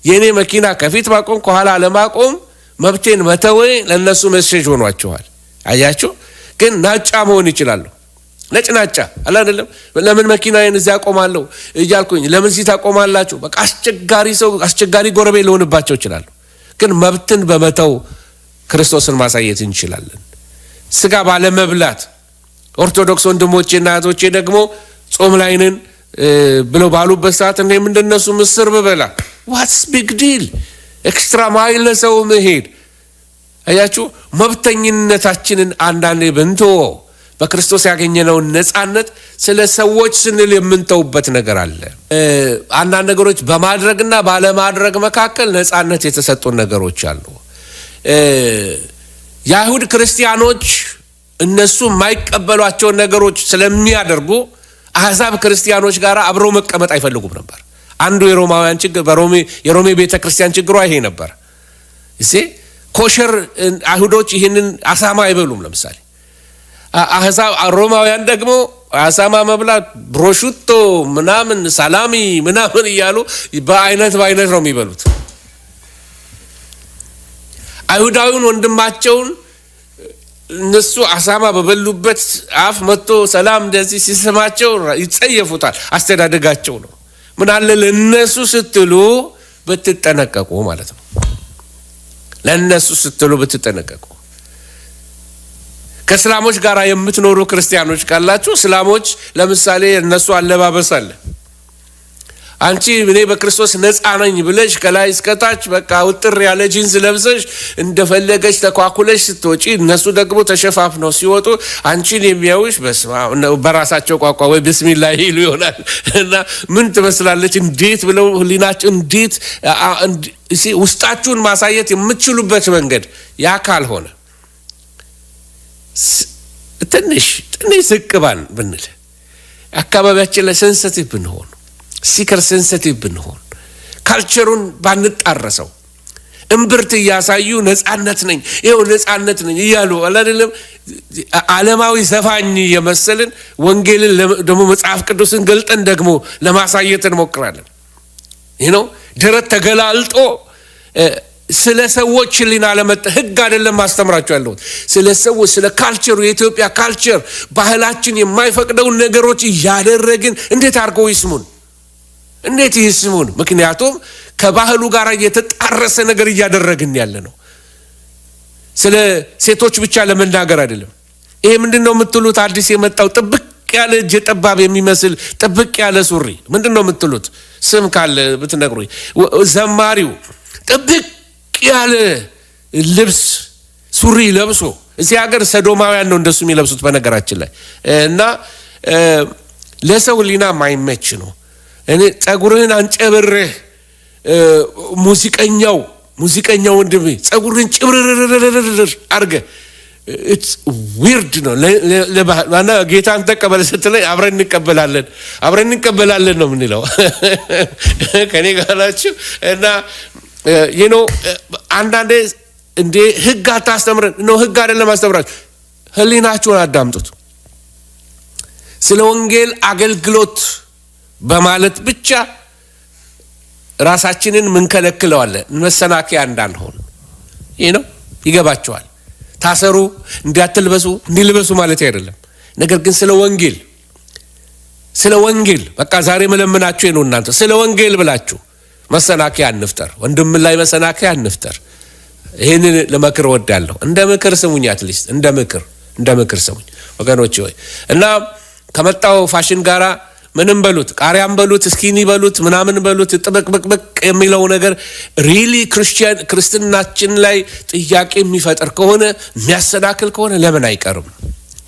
የኔ መኪና ከፊት ማቆም ከኋላ ለማቆም መብቴን መተው ለነሱ ሜሴጅ ሆኗቸዋል። አያችሁ ግን ናጫ መሆን ይችላል። ነጭናጫ አይደለም። ለምን መኪናዬን እዚያ አቆማለሁ እያልኩኝ ለምን ሲታ አቆማላችሁ? በቃ አስቸጋሪ ሰው አስቸጋሪ ጎረቤት ሊሆንባቸው ይችላል። ግን መብትን በመተው ክርስቶስን ማሳየት እንችላለን። ስጋ ባለ መብላት ኦርቶዶክስ ወንድሞቼና እህቶቼ ደግሞ ጾም ላይ ነን ብለው ባሉበት ሰዓት እኔም እንደነሱ ምስር ብበላ ዋትስ ቢግ ዲል? ኤክስትራ ማይል ለሰው መሄድ። አያችሁ መብተኝነታችንን አንዳንዴ ብንተወው በክርስቶስ ያገኘነውን ነጻነት ስለ ሰዎች ስንል የምንተውበት ነገር አለ። አንዳንድ ነገሮች በማድረግና ባለማድረግ መካከል ነጻነት የተሰጡን ነገሮች አሉ። የአይሁድ ክርስቲያኖች እነሱ የማይቀበሏቸውን ነገሮች ስለሚያደርጉ አሕዛብ ክርስቲያኖች ጋር አብረው መቀመጥ አይፈልጉም ነበር። አንዱ የሮማውያን ችግር የሮሜ ቤተክርስቲያን ችግሯ ይሄ ነበር። እሺ ኮሸር አይሁዶች ይህንን አሳማ አይበሉም። ለምሳሌ አሕዛብ ሮማውያን ደግሞ አሳማ መብላት ብሮሹቶ ምናምን ሳላሚ ምናምን እያሉ በአይነት ነው የሚበሉት። አይሁዳዊውን ወንድማቸውን እነሱ አሳማ በበሉበት አፍ መጥቶ ሰላም እንደዚህ ሲሰማቸው ይጸየፉታል። አስተዳደጋቸው ነው። ምን አለ ለነሱ ስትሉ ብትጠነቀቁ ማለት ነው። ለነሱ ስትሉ ብትጠነቀቁ። ከእስላሞች ጋር የምትኖሩ ክርስቲያኖች ካላችሁ እስላሞች ለምሳሌ እነሱ አለባበስ አለ። አንቺ እኔ በክርስቶስ ነፃ ነኝ ብለሽ ከላይ እስከታች በቃ ውጥር ያለ ጂንስ ለብሰሽ እንደፈለገሽ ተኳኩለሽ ስትወጪ እነሱ ደግሞ ተሸፋፍነው ሲወጡ አንቺን የሚያዩሽ በራሳቸው ቋንቋ ወይ ቢስሚላህ ይሉ ይሆናል እና ምን ትመስላለች እንዴት ብለው ህሊናቸው እንዴት ውስጣችሁን ማሳየት የምትችሉበት መንገድ ያ ካልሆነ ትንሽ ዝቅ ብንል አካባቢያችን ላይ ሴንሲቲቭ ብንሆን ሲከር ሴንሲቲቭ ብንሆን ካልቸሩን ባንጣረሰው እምብርት እያሳዩ ነፃነት ነኝ ይሄው ነፃነት ነኝ እያሉ አይደለም ዓለማዊ ዘፋኝ የመሰልን ወንጌልን ደግሞ መጽሐፍ ቅዱስን ገልጠን ደግሞ ለማሳየት እንሞክራለን። ደረት ተገላልጦ ስለ ሰዎች ሊና ለመጣ ህግ አይደለም ማስተምራቸው ያለው ስለ ሰዎች ስለ ካልቸሩ የኢትዮጵያ ካልቸር ባህላችን የማይፈቅደው ነገሮች ያደረግን እንዴት አርገው ይስሙን? ምክንያቱም ከባህሉ ጋር የተጣረሰ ነገር ያደረግን ያለ ነው። ስለ ሴቶች ብቻ ለመናገር አይደለም። ይሄ ምንድነው የምትሉት? አዲስ የመጣው ጥብቅ ያለ እጀ ጠባብ የሚመስል ጥብቅ ያለ ሱሪ ምንድነው የምትሉት? ስም ካለ ብትነግሩኝ። ዘማሪው ጥብቅ ያለ ልብስ ሱሪ ለብሶ እዚህ ሀገር ሰዶማውያን ነው እንደሱ የሚለብሱት በነገራችን ላይ እና ለሰው ሊና ማይመች ነው። እኔ ጸጉርህን አንጨብርህ ሙዚቀኛው ወንድሜ ጸጉርህን ጭብርርርር አርገ it's weird ነው ለባህልና ጌታን ተቀበለ ስትለኝ አብረን እንቀበላለን ነው ምንለው ከኔ ጋር ናችሁ እና አንዳንዴ እንደ ህግ አታስተምረን ነው። ህግ አይደለም አስተምራችሁ ህሊናችሁን አዳምጡት። ስለ ወንጌል አገልግሎት በማለት ብቻ ራሳችንን ምንከለክለዋለን መሰናከያ እንዳንሆን ይገባቸዋል። ታሰሩ እንዲያትልበሱ እንዲልበሱ ማለት አይደለም። ነገር ግን ስለ ወንጌል በቃ ዛሬ መለመናችሁ ነው። እናንተ ስለ ወንጌል ብላችሁ መሰናከያ አንፍጠር፣ ወንድም ላይ መሰናከያ አንፍጠር። ይሄንን ለመክር ወዳለሁ። እንደ ምክር ስሙኝ፣ አትሊስት እንደ ምክር ስሙኝ ወገኖቼ ሆይ እና ከመጣው ፋሽን ጋራ ምንም በሉት ቃሪያም በሉት ስኪኒ በሉት ምናምን በሉት ጥብቅብቅ የሚለው ነገር ሪሊ ክርስትናችን ላይ ጥያቄ የሚፈጠር ከሆነ የሚያሰናክል ከሆነ ለምን አይቀርም?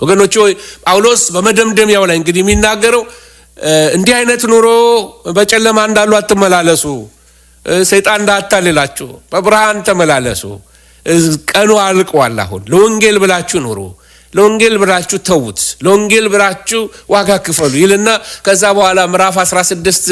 ወገኖቼ ሆይ ጳውሎስ በመደምደሚያው ላይ እንግዲህ የሚናገረው እንዲህ አይነት ኑሮ በጨለማ እንዳሉ አትመላለሱ፣ ሰይጣን እንዳታልላችሁ፣ በብርሃን ተመላለሱ፣ ቀኑ አልቋል፣ አሁን ለወንጌል ብላችሁ ኑሩ፣ ለወንጌል ብላችሁ ተውት፣ ለወንጌል ብላችሁ ዋጋ ክፈሉ ይልና ከዛ በኋላ ምዕራፍ 16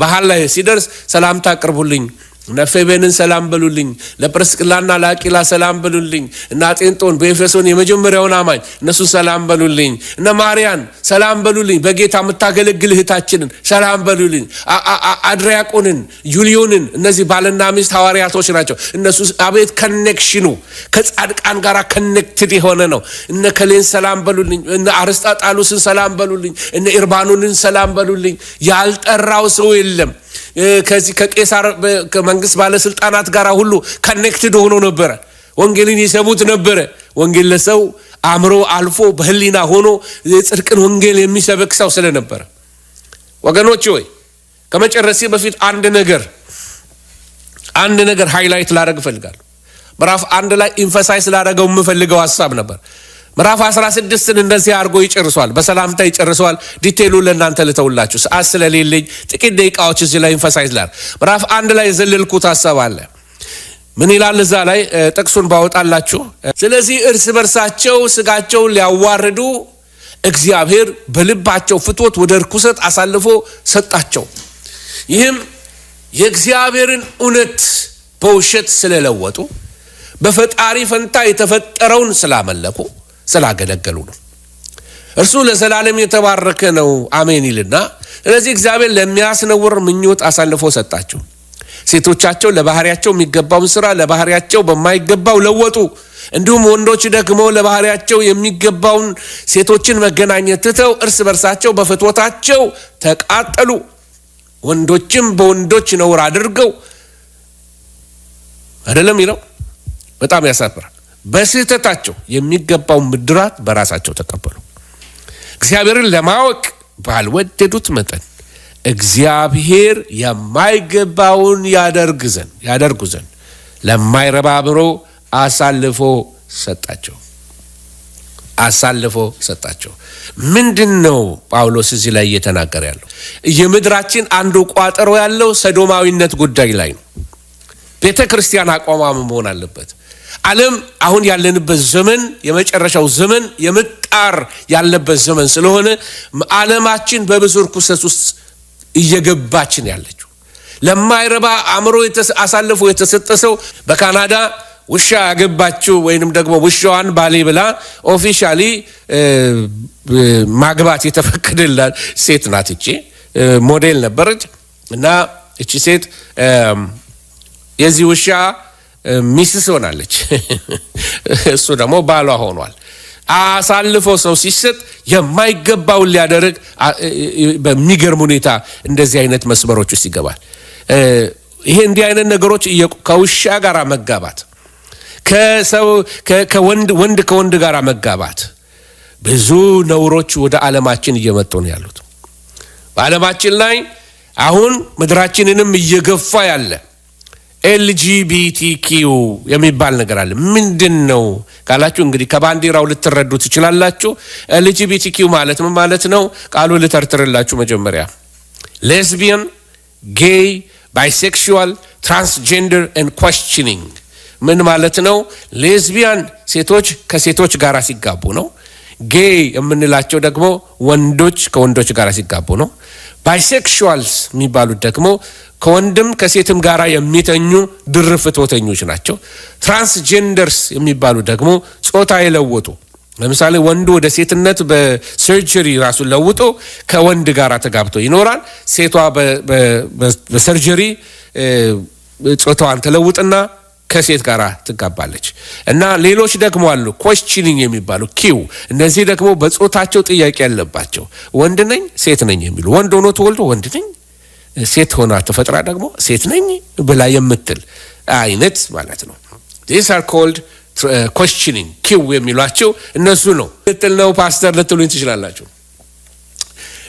ባህል ላይ ሲደርስ ሰላምታ አቅርቡልኝ፣ ነፌቤንን ሰላም በሉልኝ፣ ለጵርስቅላና ለአቂላ ሰላም በሉልኝ፣ እና ጤንጦን በኤፌሶን የመጀመሪያውን አማኝ እነሱ ሰላም በሉልኝ፣ እነ ማርያን ሰላም በሉልኝ፣ በጌታ የምታገለግል እህታችንን ሰላም በሉልኝ፣ አድሪያቆንን ዩሊዮንን እነዚህ ባልና ሚስት ሐዋርያቶች ናቸው። እነሱ አቤት ኮኔክሽኑ ከጻድቃን ጋር ኮኔክትድ የሆነ ነው። እነ ከሌን ሰላም በሉልኝ፣ እነ አርስጣጣሉስን ሰላም በሉልኝ፣ እነ ኢርባኑንን ሰላም በሉልኝ። ያልጠራው ሰው የለም። ከዚህ ከቄሳር ከመንግስት ባለስልጣናት ጋር ሁሉ ኮኔክትድ ሆኖ ነበር። ወንጌልን ይሰሙት ነበር። ወንጌል ለሰው አምሮ አልፎ በህሊና ሆኖ የጽድቅን ወንጌል የሚሰብክ ሰው ስለነበር ወገኖቼ ሆይ ከመጨረሴ በፊት አንድ ነገር ሃይላይት ላደርግ ፈልጋለሁ። ምዕራፍ 1 ላይ ኢንፈሳይዝ ላደርገው የምፈልገው ሐሳብ ነበር። ምዕራፍ 16ን እንደዚህ አድርጎ ይጨርሷል፣ በሰላምታ ይጨርሷል። ዲቴሉ ለእናንተ ልተውላችሁ ሰዓት ስለሌለኝ ጥቂት ደቂቃዎች እዚህ ላይ ኢንፈሳይዝ ላድርግ። ምዕራፍ 1 ላይ የዘለልኩት ሐሳብ አለ። ምን ይላል እዛ ላይ? ጥቅሱን ባወጣላችሁ። ስለዚህ እርስ በርሳቸው ስጋቸውን ሊያዋርዱ እግዚአብሔር በልባቸው ፍትወት ወደ ርኩሰት አሳልፎ ሰጣቸው። ይህም የእግዚአብሔርን እውነት በውሸት ስለለወጡ በፈጣሪ ፈንታ የተፈጠረውን ስላመለኩ ስላገለገሉ ነው። እርሱ ለዘላለም የተባረከ ነው አሜን ይልና ስለዚህ እግዚአብሔር ለሚያስነውር ምኞት አሳልፎ ሰጣቸው። ሴቶቻቸው ለባህሪያቸው የሚገባውን ስራ ለባህሪያቸው በማይገባው ለወጡ። እንዲሁም ወንዶች ደግሞ ለባህሪያቸው የሚገባውን ሴቶችን መገናኘት ትተው እርስ በርሳቸው በፍትወታቸው ተቃጠሉ። ወንዶችም በወንዶች ነውር አድርገው አይደለም ይለው በጣም ያሳፍራል። በስህተታቸው የሚገባውን ምድራት በራሳቸው ተቀበሉ። እግዚአብሔርን ለማወቅ ባልወደዱት መጠን እግዚአብሔር የማይገባውን ያደርጉ ዘንድ ለማይረባ አእምሮ አሳልፎ ሰጣቸው። ምንድነው ጳውሎስ እዚህ ላይ እየተናገረ ያለው? የምድራችን አንዱ ቋጠሮ ያለው ሰዶማዊነት ጉዳይ ላይ ነው። ቤተ ክርስቲያን አቋም መሆን አለበት። ዓለም አሁን ያለንበት ዘመን የመጨረሻው ዘመን የመጣ መጣር ያለበት ዘመን ስለሆነ ዓለማችን በብዙ ርኩሰት ውስጥ እየገባች ነው ያለችው። ለማይረባ አእምሮ አሳልፎ የተሰጠ ሰው በካናዳ ውሻ ያገባችው ወይንም ደግሞ ውሻዋን ባሌ ብላ ኦፊሻሊ ማግባት የተፈቀደላት ሴት ናት። እቺ ሞዴል ነበረች እና እቺ ሴት የዚህ ውሻ ሚስት ሆናለች። እሱ ደግሞ ባሏ ሆኗል። አሳልፎ ሰው ሲሰጥ የማይገባውን ሊያደርግ በሚገርም ሁኔታ እንደዚህ አይነት መስመሮች ውስጥ ይገባል። ይሄ እንዲህ አይነት ነገሮች ከውሻ ጋር መጋባት፣ ከሰው ከወንድ ከወንድ ጋር መጋባት፣ ብዙ ነውሮች ወደ ዓለማችን እየመጡ ነው ያሉት። በዓለማችን ላይ አሁን ምድራችንንም እየገፋ ያለ ኤልጂቢቲኪ የሚባል ነገር አለ። ምንድነው ካላችሁ እንግዲህ ከባንዲራው ልትረዱ ትችላላችሁ። ኤልጂቢቲኪ ማለት ምን ማለት ነው? ቃሉ ልተርትርላችሁ መጀመሪያ። ሌዝቢያን፣ ጌይ፣ ባይሴክሹዋል፣ ትራንስጀንደር ኤንድ ኳስቸኒንግ ምን ማለት ነው? ሌዝቢያን ሴቶች ከሴቶች ጋር ሲጋቡ ነው። ጌይ የምንላቸው ደግሞ ወንዶች ከወንዶች ጋር ሲጋቡ ነው። ባይሴክሹዋልስ የሚባሉት ደግሞ ከወንድም ከሴትም ጋር የሚተኙ ድርብ ፍትወተኞች ናቸው። ትራንስጀንደርስ የሚባሉ ደግሞ ጾታ የለወጡ፣ ለምሳሌ ወንዱ ወደ ሴትነት በሰርጀሪ ራሱን ለውጦ ከወንድ ጋር ተጋብቶ ይኖራል። ሴቷ በሰርጀሪ ጾታዋን ተለውጥና ከሴት ጋር ትጋባለች። እና ሌሎች ደግሞ አሉ ኳስቸኒንግ የሚባሉ ኪው። እነዚህ ደግሞ በጾታቸው ጥያቄ ያለባቸው ወንድ ነኝ ሴት ነኝ የሚሉ፣ ወንድ ሆኖ ተወልዶ ወንድ ነኝ፣ ሴት ሆና ተፈጥራ ደግሞ ሴት ነኝ ብላ የምትል አይነት ማለት ነው። these are called questioning ኪው የሚሏቸው እነሱ ነው። ልትል ነው ፓስተር ልትሉኝ ትችላላችሁ።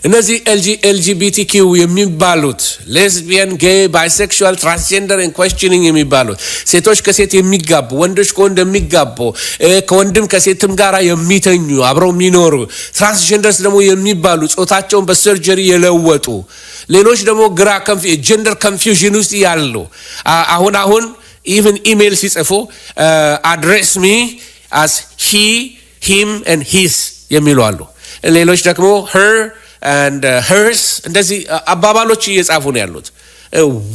እነዚህ ኤልጂቢቲኪ የሚባሉት ሌዝቢያን፣ ጌይ፣ ባይሴክሹዋል፣ ትራንስጀንደር ኤንድ ኳስቸኒንግ የሚባሉት ሴቶች ከሴት የሚጋቡ፣ ወንዶች ከወንድ የሚጋቡ፣ ከወንድም ከሴትም ጋር የሚተኙ አብረው የሚኖሩ፣ ትራንስጀንደርስ ደግሞ የሚባሉ ጾታቸውን በሰርጀሪ የለወጡ፣ ሌሎች ደግሞ ግራ ጀንደር ኮንፊውዥን ውስጥ ያሉ አሁን ኢቭን ኢሜል ሲጽፉ አድሬስ ሚ አስ ሂ ሂም ኤንድ ሂስ የሚሉ አሉ። ሌሎች ደግሞ her and hers እንደዚህ አባባሎች እየጻፉ ነው ያሉት።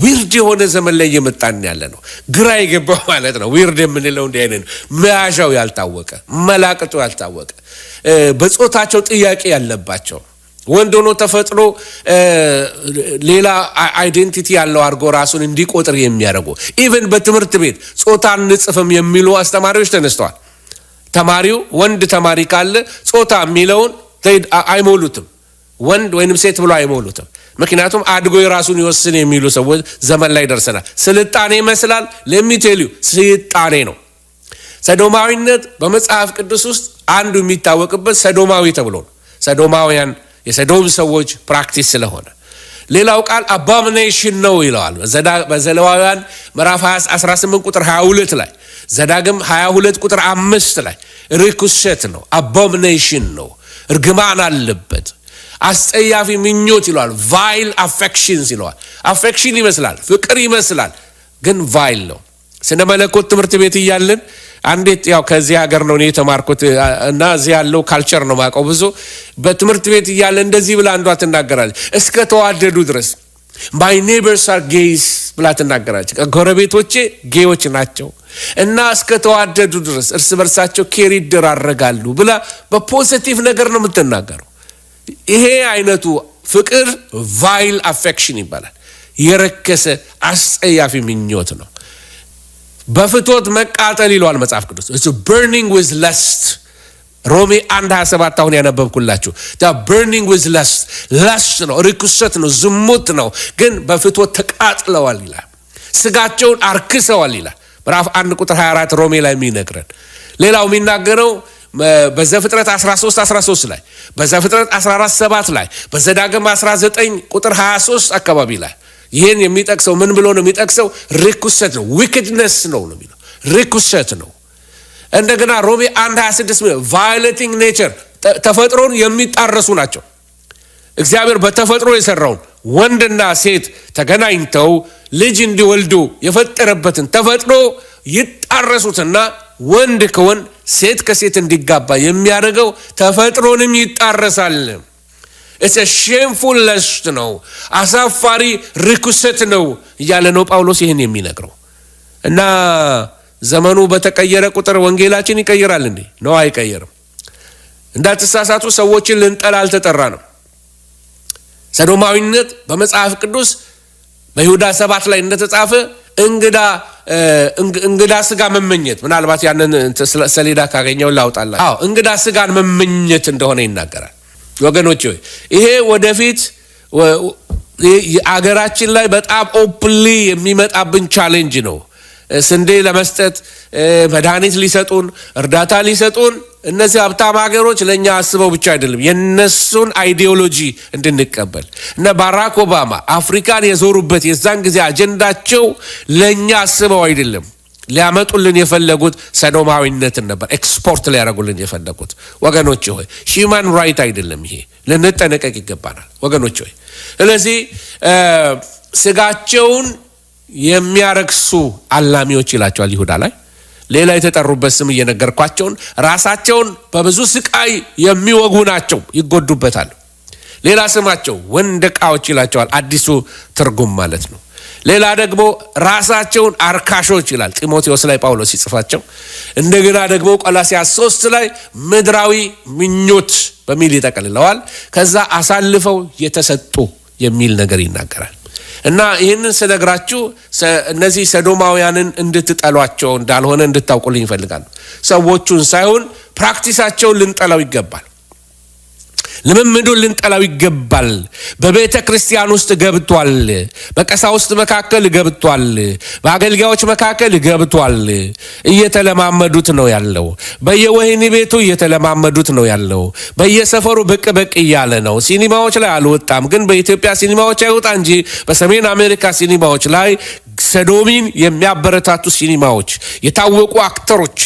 ዊርድ የሆነ ዘመን ላይ እየመጣን ያለ ነው። ግራ የገባው ማለት ነው። ዊርድ የምንለው እንዲህ አይነት መያዣው ያልታወቀ፣ መላቅጡ ያልታወቀ፣ በጾታቸው ጥያቄ ያለባቸው፣ ወንድ ሆኖ ተፈጥሮ ሌላ አይዴንቲቲ ያለው አድርጎ ራሱን እንዲቆጥር የሚያደርጉ፣ ኢቭን በትምህርት ቤት ጾታን ንጽፍም የሚሉ አስተማሪዎች ተነስተዋል። ተማሪው ወንድ ተማሪ ካለ ጾታ የሚለውን አይሞሉትም፣ ወንድ ወይንም ሴት ብሎ አይሞሉትም። ምክንያቱም አድጎ የራሱን ይወስን የሚሉ ሰዎች ዘመን ላይ ደርሰናል። ስልጣኔ ይመስላል። ለሚቴሊው ስልጣኔ ነው። ሰዶማዊነት በመጽሐፍ ቅዱስ ውስጥ አንዱ የሚታወቅበት ሰዶማዊ ተብሎ ነው። ሰዶማውያን የሰዶም ሰዎች ፕራክቲስ ስለሆነ። ሌላው ቃል አቦሚኔሽን ነው ይለዋል በዘሌዋውያን ምዕራፍ 18 ቁጥር 22 ላይ፣ ዘዳግም 22 ቁጥር 5 ላይ ርኩሰት ነው፣ አቦሚኔሽን ነው፣ እርግማን አለበት፣ አስጸያፊ ምኞት ይለዋል። ቫይል አፌክሽንስ ይለዋል። አፌክሽን ይመስላል፣ ፍቅር ይመስላል፣ ግን ቫይል ነው። ስነ መለኮት ትምህርት ቤት እያለን አንዴት ያው ከዚህ ሀገር ነው እኔ የተማርኩት እና እዚህ ያለው ካልቸር ነው ማቀው። ብዙ በትምህርት ቤት እያለ እንደዚህ ብላ አንዷ ትናገራለች፣ እስከ ተዋደዱ ድረስ my neighbors are gays ብላ ትናገራለች። ጎረቤቶቼ ጌዎች ናቸው እና እስከ ተዋደዱ ድረስ እርስ በርሳቸው ኬር ይደራረጋሉ ብላ በፖዚቲቭ ነገር ነው የምትናገረው። ይሄ አይነቱ ፍቅር ቫይል አፌክሽን ይባላል። የረከሰ አስጸያፊ ምኞት ነው። በፍቶት መቃጠል ይለዋል መጽሐፍ ቅዱስ። it's burning with lust ሮሜ 1:27 አሁን ያነበብኩላችሁ burning with lust ነው፣ ርኩሰት ነው፣ ዝሙት ነው። ግን በፍቶት ተቃጥለዋል ይላል። ስጋቸውን አርክሰዋል ይላል ምዕራፍ 1 ቁጥር 24 ሮሜ ላይ የሚነግረን። ሌላው የሚናገረው በዘፍጥረት 13 ላይ፣ በዘፍጥረት 14:7 ላይ፣ በዘዳግም 19 ቁጥር 23 አካባቢ ላይ ይሄን የሚጠቅሰው ምን ብሎ ነው የሚጠቅሰው? ርኩሰት ነው፣ ዊክድነስ ነው የሚለው ርኩሰት ነው። እንደገና ሮሜ 1:26 ቫዮሌቲንግ ኔቸር ተፈጥሮን የሚጣረሱ ናቸው። እግዚአብሔር በተፈጥሮ የሰራውን ወንድና ሴት ተገናኝተው ልጅ እንዲወልዱ የፈጠረበትን ተፈጥሮ ይጣረሱትና ወንድ ከወንድ ሴት ከሴት እንዲጋባ የሚያደርገው ተፈጥሮንም ይጣረሳል። it's a shameful lust ነው፣ አሳፋሪ ርኩሰት ነው እያለ ነው ጳውሎስ ይህን የሚነግረው። እና ዘመኑ በተቀየረ ቁጥር ወንጌላችን ይቀየራል እንዴ? ነው አይቀየርም። እንዳትሳሳቱ፣ ሰዎችን ልንጠላ አልተጠራንም። ሰዶማዊነት በመጽሐፍ ቅዱስ በይሁዳ 7 ላይ እንደተጻፈ እንግዳ ስጋ መመኘት፣ ምናልባት ያንን ሰሌዳ ካገኘው ላውጣላ። እንግዳ ስጋን መመኘት እንደሆነ ይናገራል። ወገኖች ሆይ ይሄ ወደፊት አገራችን ላይ በጣም ኦፕንሊ የሚመጣብን ቻሌንጅ ነው። ስንዴ ለመስጠት መድኃኒት ሊሰጡን እርዳታ ሊሰጡን እነዚህ ሀብታም ሀገሮች ለኛ አስበው ብቻ አይደለም የነሱን አይዲዮሎጂ እንድንቀበል እና ባራክ ኦባማ አፍሪካን የዞሩበት የዛን ጊዜ አጀንዳቸው ለኛ አስበው አይደለም። ሊያመጡልን የፈለጉት ሰዶማዊነትን ነበር ኤክስፖርት ሊያደርጉልን የፈለጉት። ወገኖች ሆይ ሂውማን ራይት አይደለም። ይሄ ልንጠነቀቅ ይገባናል ወገኖች ሆይ። ስለዚህ ስጋቸውን የሚያረክሱ አላሚዎች ይላቸዋል ይሁዳ ላይ። ሌላ የተጠሩበት ስም እየነገርኳቸውን ራሳቸውን በብዙ ስቃይ የሚወጉ ናቸው፣ ይጎዱበታል። ሌላ ስማቸው ወንደቃዎች ይላቸዋል፣ አዲሱ ትርጉም ማለት ነው። ሌላ ደግሞ ራሳቸውን አርካሾች ይላል ጢሞቴዎስ ላይ ጳውሎስ ይጽፋቸው። እንደገና ደግሞ ቆላስይስ 3 ላይ ምድራዊ ምኞት በሚል ይጠቀልለዋል። ከዛ አሳልፈው የተሰጡ የሚል ነገር ይናገራል። እና ይህንን ስነግራችሁ እነዚህ ሰዶማውያንን እንድትጠሏቸው እንዳልሆነ እንድታውቁልኝ ይፈልጋሉ። ሰዎቹን ሳይሆን ፕራክቲሳቸውን ልንጠላው ይገባል። ልምምዱን ልንጠላው ይገባል። በቤተ ክርስቲያን ውስጥ ገብቷል። በቀሳውስት መካከል ገብቷል። በአገልጋዮች መካከል ገብቷል። እየተለማመዱት ነው ያለው። በየወህኒ ቤቱ እየተለማመዱት ነው ያለው። በየሰፈሩ ብቅ ብቅ እያለ ነው። ሲኒማዎች ላይ አልወጣም፣ ግን በኢትዮጵያ ሲኒማዎች አይወጣ እንጂ በሰሜን አሜሪካ ሲኒማዎች ላይ ሰዶሚን የሚያበረታቱ ሲኒማዎች፣ የታወቁ አክተሮች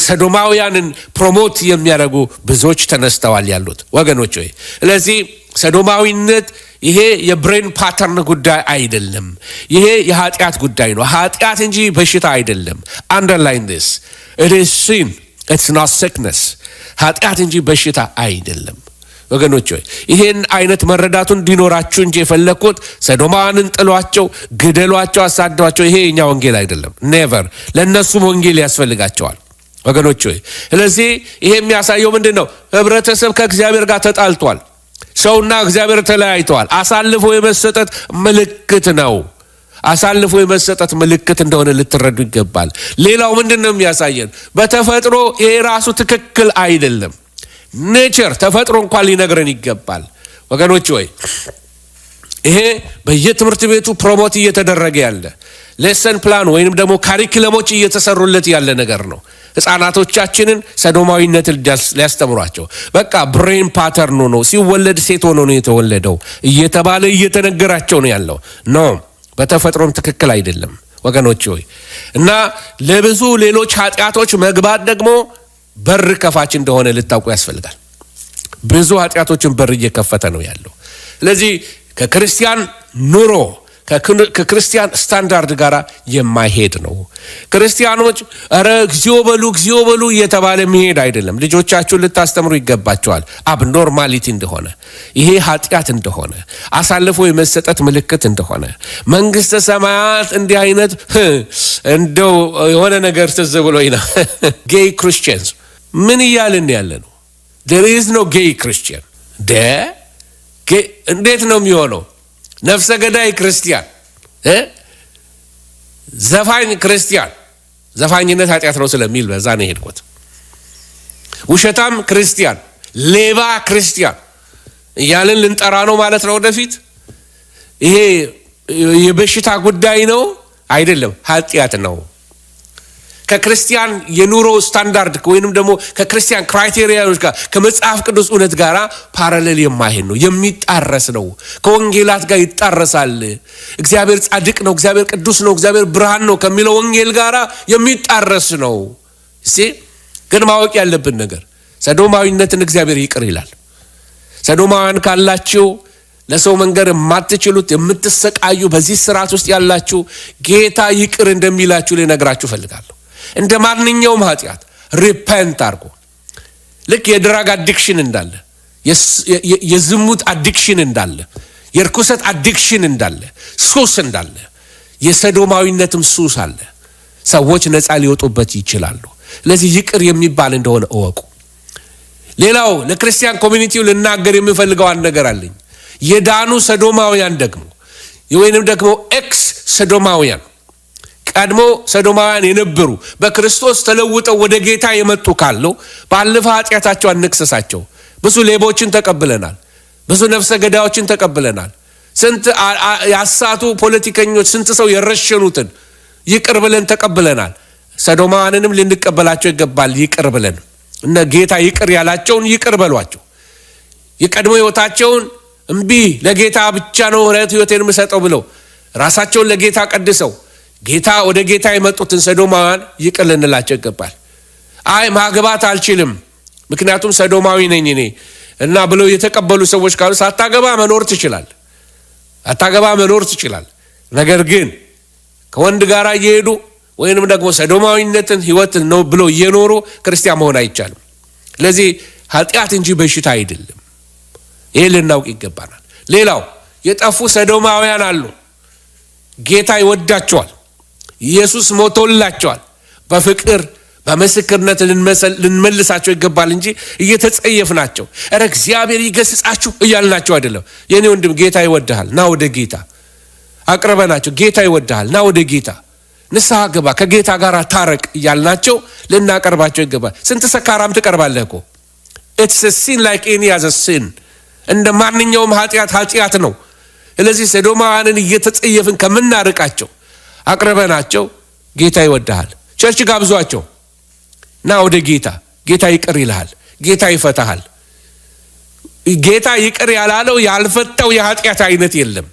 ሰዶማውያንን ፕሮሞት የሚያደርጉ ብዙዎች ተነስተዋል ያሉት ወገኖች ሆይ። ስለዚህ ሰዶማዊነት ይሄ የብሬን ፓተርን ጉዳይ አይደለም። ይሄ የኃጢአት ጉዳይ ነው። ኃጢአት እንጂ በሽታ አይደለም። underline this, it is sin, it's not sickness። ኃጢአት እንጂ በሽታ አይደለም ወገኖች ሆይ። ይሄን አይነት መረዳቱን እንዲኖራችሁ እንጂ የፈለኩት ሰዶማውያንን ጥሏቸው፣ ግደሏቸው፣ አሳደዋቸው ይሄ የኛ ወንጌል አይደለም። ኔቨር። ለነሱም ወንጌል ያስፈልጋቸዋል ወገኖች ሆይ። ስለዚህ ይሄ የሚያሳየው ምንድነው? ህብረተሰብ ከእግዚአብሔር ጋር ተጣልቷል። ሰውና እግዚአብሔር ተለያይተዋል። አሳልፎ የመሰጠት ምልክት ነው። አሳልፎ የመሰጠት ምልክት እንደሆነ ልትረዱ ይገባል። ሌላው ምንድነው የሚያሳየን? በተፈጥሮ ይሄ ራሱ ትክክል አይደለም። ኔቸር ተፈጥሮ እንኳን ሊነግረን ይገባል ወገኖች ሆይ። ይሄ በየትምህርት ቤቱ ፕሮሞት እየተደረገ ያለ ሌሰን ፕላን ወይንም ደግሞ ካሪኩለሞች እየተሰሩለት ያለ ነገር ነው። ህፃናቶቻችንን ሰዶማዊነትን ሊያስተምሯቸው በቃ ብሬን ፓተርን ነው፣ ሲወለድ ሴት ሆኖ ነው የተወለደው እየተባለ እየተነገራቸው ነው ያለው። ኖ በተፈጥሮም ትክክል አይደለም ወገኖች ሆይ። እና ለብዙ ሌሎች ኃጢአቶች መግባት ደግሞ በር ከፋች እንደሆነ ልታውቁ ያስፈልጋል። ብዙ ኃጢአቶችን በር እየከፈተ ነው ያለው። ስለዚህ ከክርስቲያን ኑሮ ከክርስቲያን ስታንዳርድ ጋር የማይሄድ ነው። ክርስቲያኖች ኧረ እግዚኦ በሉ እየተባለ መሄድ አይደለም። ልጆቻችሁን ልታስተምሩ ይገባቸዋል። አብኖርማሊቲ እንደሆነ፣ ይሄ ኃጢአት እንደሆነ፣ አሳልፎ የመሰጠት ምልክት እንደሆነ፣ መንግስተ ሰማያት እንዲህ አይነት እንደው የሆነ ነገር ትዝ ብሎኝ ነው። ጌይ ክርስቲያንስ ምን እያልን ያለ ነው? there is no gay Christian። እንዴት ነው የሚሆነው? ነፍሰ ገዳይ ክርስቲያን፣ ዘፋኝ ክርስቲያን፣ ዘፋኝነት ኃጢአት ነው ስለሚል በዛ ነው ሄድኩት። ውሸታም ክርስቲያን፣ ሌባ ክርስቲያን እያልን ልንጠራ ነው ማለት ነው ወደፊት። ይሄ የበሽታ ጉዳይ ነው አይደለም፣ ኃጢአት ነው። ከክርስቲያን የኑሮ ስታንዳርድ ወይንም ደግሞ ከክርስቲያን ክራይቴሪያዎች ጋር ከመጽሐፍ ቅዱስ እውነት ጋር ፓራሌል የማይሄድ ነው፣ የሚጣረስ ነው። ከወንጌላት ጋር ይጣረሳል። እግዚአብሔር ጻድቅ ነው፣ እግዚአብሔር ቅዱስ ነው፣ እግዚአብሔር ብርሃን ነው ከሚለው ወንጌል ጋር የሚጣረስ ነው። እሺ፣ ግን ማወቅ ያለብን ነገር ሰዶማዊነትን እግዚአብሔር ይቅር ይላል። ሰዶማውያን ካላችሁ ለሰው መንገር የማትችሉት የምትሰቃዩ በዚህ ስርዓት ውስጥ ያላችሁ ጌታ ይቅር እንደሚላችሁ ልነግራችሁ ፈልጋለሁ። እንደ ማንኛውም ኃጢአት ሪፔንት አድርጎ ልክ የድራግ አዲክሽን እንዳለ የዝሙት አዲክሽን እንዳለ የርኩሰት አዲክሽን እንዳለ ሱስ እንዳለ የሰዶማዊነትም ሱስ አለ። ሰዎች ነፃ ሊወጡበት ይችላሉ። ስለዚህ ይቅር የሚባል እንደሆነ እወቁ። ሌላው ለክርስቲያን ኮሚኒቲው ልናገር የሚፈልገው አንድ ነገር አለኝ። የዳኑ ሰዶማውያን ደግሞ ወይንም ደግሞ ኤክስ ሰዶማውያን ቀድሞ ሰዶማውያን የነበሩ በክርስቶስ ተለውጠው ወደ ጌታ የመጡ ካለው ባለፈ ኃጢአታቸው አንክሰሳቸው። ብዙ ሌቦችን ተቀብለናል። ብዙ ነፍሰ ገዳዮችን ተቀብለናል። ስንት ያሳቱ ፖለቲከኞች ስንት ሰው የረሸኑትን ይቅር ብለን ተቀብለናል። ሰዶማውያንንም ልንቀበላቸው ይገባል። ይቅር ብለን እና ጌታ ይቅር ያላቸውን ይቅር በሏቸው። የቀድሞ ሕይወታቸውን እምቢ ለጌታ ብቻ ነው ሕይወቴን የምሰጠው ብለው ራሳቸውን ለጌታ ቀድሰው ጌታ ወደ ጌታ የመጡትን ሰዶማውያን ይቅር ልንላቸው ይገባል። አይ ማግባት አልችልም ምክንያቱም ሰዶማዊ ነኝ እኔ እና ብለው የተቀበሉ ሰዎች ካሉ ሳታገባ መኖር ትችላል። ነገር ግን ከወንድ ጋር እየሄዱ ወይንም ደግሞ ሰዶማዊነትን ሕይወት ነው ብለው እየኖሩ ክርስቲያን መሆን አይቻልም። ስለዚህ ኃጢአት እንጂ በሽታ አይደለም። ይሄ ልናውቅ ይገባናል። ሌላው የጠፉ ሰዶማውያን አሉ። ጌታ ይወዳቸዋል። ኢየሱስ ሞቶላቸዋል። በፍቅር በምስክርነት ልንመልሳቸው ይገባል እንጂ እየተጸየፍናቸው እረ እግዚአብሔር ይገስጻችሁ እያልናቸው አይደለም። የኔ ወንድም ጌታ ይወድሃል፣ ና ወደ ጌታ አቅርበናቸው። ጌታ ይወድሃል፣ ና ወደ ጌታ ንስሐ ግባ፣ ከጌታ ጋር ታረቅ እያልናቸው ልናቀርባቸው ይገባል። ስንት ሰካራም ትቀርባለህ እኮ it's a sin like any other sin እንደ ማንኛውም ኃጢአት ነው። ስለዚህ ሰዶማውያንን እየተጸየፍን ከምናርቃቸው አቅርበናቸው ጌታ ይወድሃል። ቸርች ጋብዟቸው፣ ና ወደ ጌታ። ጌታ ይቅር ይልሃል። ጌታ ይፈታሃል። ጌታ ይቅር ያላለው ያልፈታው የኃጢአት አይነት የለም።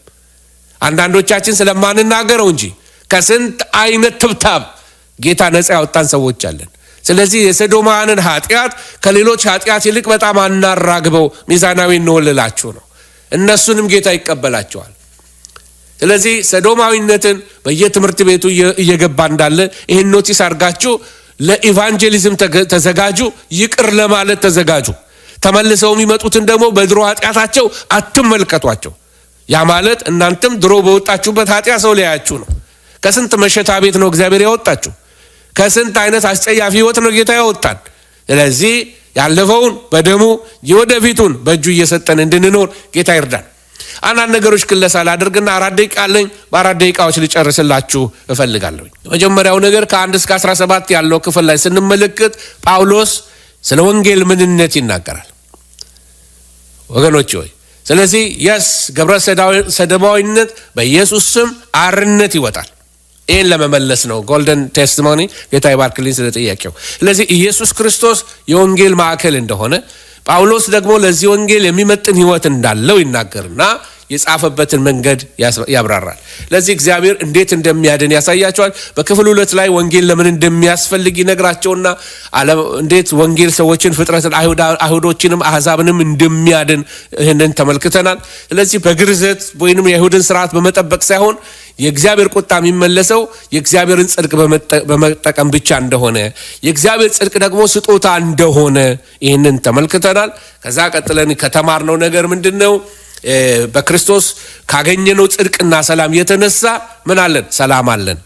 አንዳንዶቻችን ስለማንናገረው እንጂ ከስንት አይነት ትብታብ ጌታ ነፃ ያወጣን ሰዎች አለን። ስለዚህ የሰዶማውያንን ኃጢአት ከሌሎች ኃጢአት ይልቅ በጣም አናራግበው፣ ሚዛናዊ እንወልላችሁ ነው። እነሱንም ጌታ ይቀበላቸዋል። ስለዚህ ሰዶማዊነትን በየትምህርት ቤቱ እየገባ እንዳለ ይህን ኖቲስ አድርጋችሁ ለኢቫንጀሊዝም ተዘጋጁ። ይቅር ለማለት ተዘጋጁ። ተመልሰው የሚመጡትን ደግሞ በድሮ ኃጢአታቸው አትመልከቷቸው። ያ ማለት እናንተም ድሮ በወጣችሁበት ኃጢአት ሰው ሊያያችሁ ነው። ከስንት መሸታ ቤት ነው እግዚአብሔር ያወጣችሁ። ከስንት አይነት አስጸያፊ ሕይወት ነው ጌታ ያወጣን። ስለዚህ ያለፈውን በደሙ የወደፊቱን በእጁ እየሰጠን እንድንኖር ጌታ ይርዳን። አንዳንድ ነገሮች ክለሳ ላድርግና 4 ደቂቃ አለኝ። በ4 ደቂቃዎች ልጨርስላችሁ እፈልጋለሁ። መጀመሪያው ነገር ከ1 እስከ 17 ያለው ክፍል ላይ ስንመለከት ጳውሎስ ስለ ወንጌል ምንነት ይናገራል። ወገኖች ሆይ ስለዚህ ግብረ ሰዶማዊነት በኢየሱስ ስም አርነት ይወጣል። ይህን ለመመለስ ነው ጎልደን ቴስቲሞኒ። ጌታ ይባርክልኝ ስለጠያቄው። ስለዚህ ኢየሱስ ክርስቶስ የወንጌል ማዕከል እንደሆነ ጳውሎስ ደግሞ ለዚህ ወንጌል የሚመጥን ሕይወት እንዳለው ይናገርና የጻፈበትን መንገድ ያብራራል። ለዚህ እግዚአብሔር እንዴት እንደሚያድን ያሳያቸዋል። በክፍል 2 ላይ ወንጌል ለምን እንደሚያስፈልግ ይነግራቸውና እንዴት ወንጌል ሰዎችን፣ ፍጥረትን፣ አይሁዶችንም አሕዛብንም እንደሚያድን ይህንን ተመልክተናል። ስለዚህ በግርዘት ወይንም የይሁድን ስርዓት በመጠበቅ ሳይሆን የእግዚአብሔር ቁጣ የሚመለሰው የእግዚአብሔርን ጽድቅ በመጠቀም ብቻ እንደሆነ፣ የእግዚአብሔር ጽድቅ ደግሞ ስጦታ እንደሆነ ይህንን ተመልክተናል። ከዛ ቀጥለን ከተማርነው ነገር ምንድነው? በክርስቶስ ካገኘነው ጽድቅና ሰላም የተነሳ ምን አለን? ሰላም አለን፣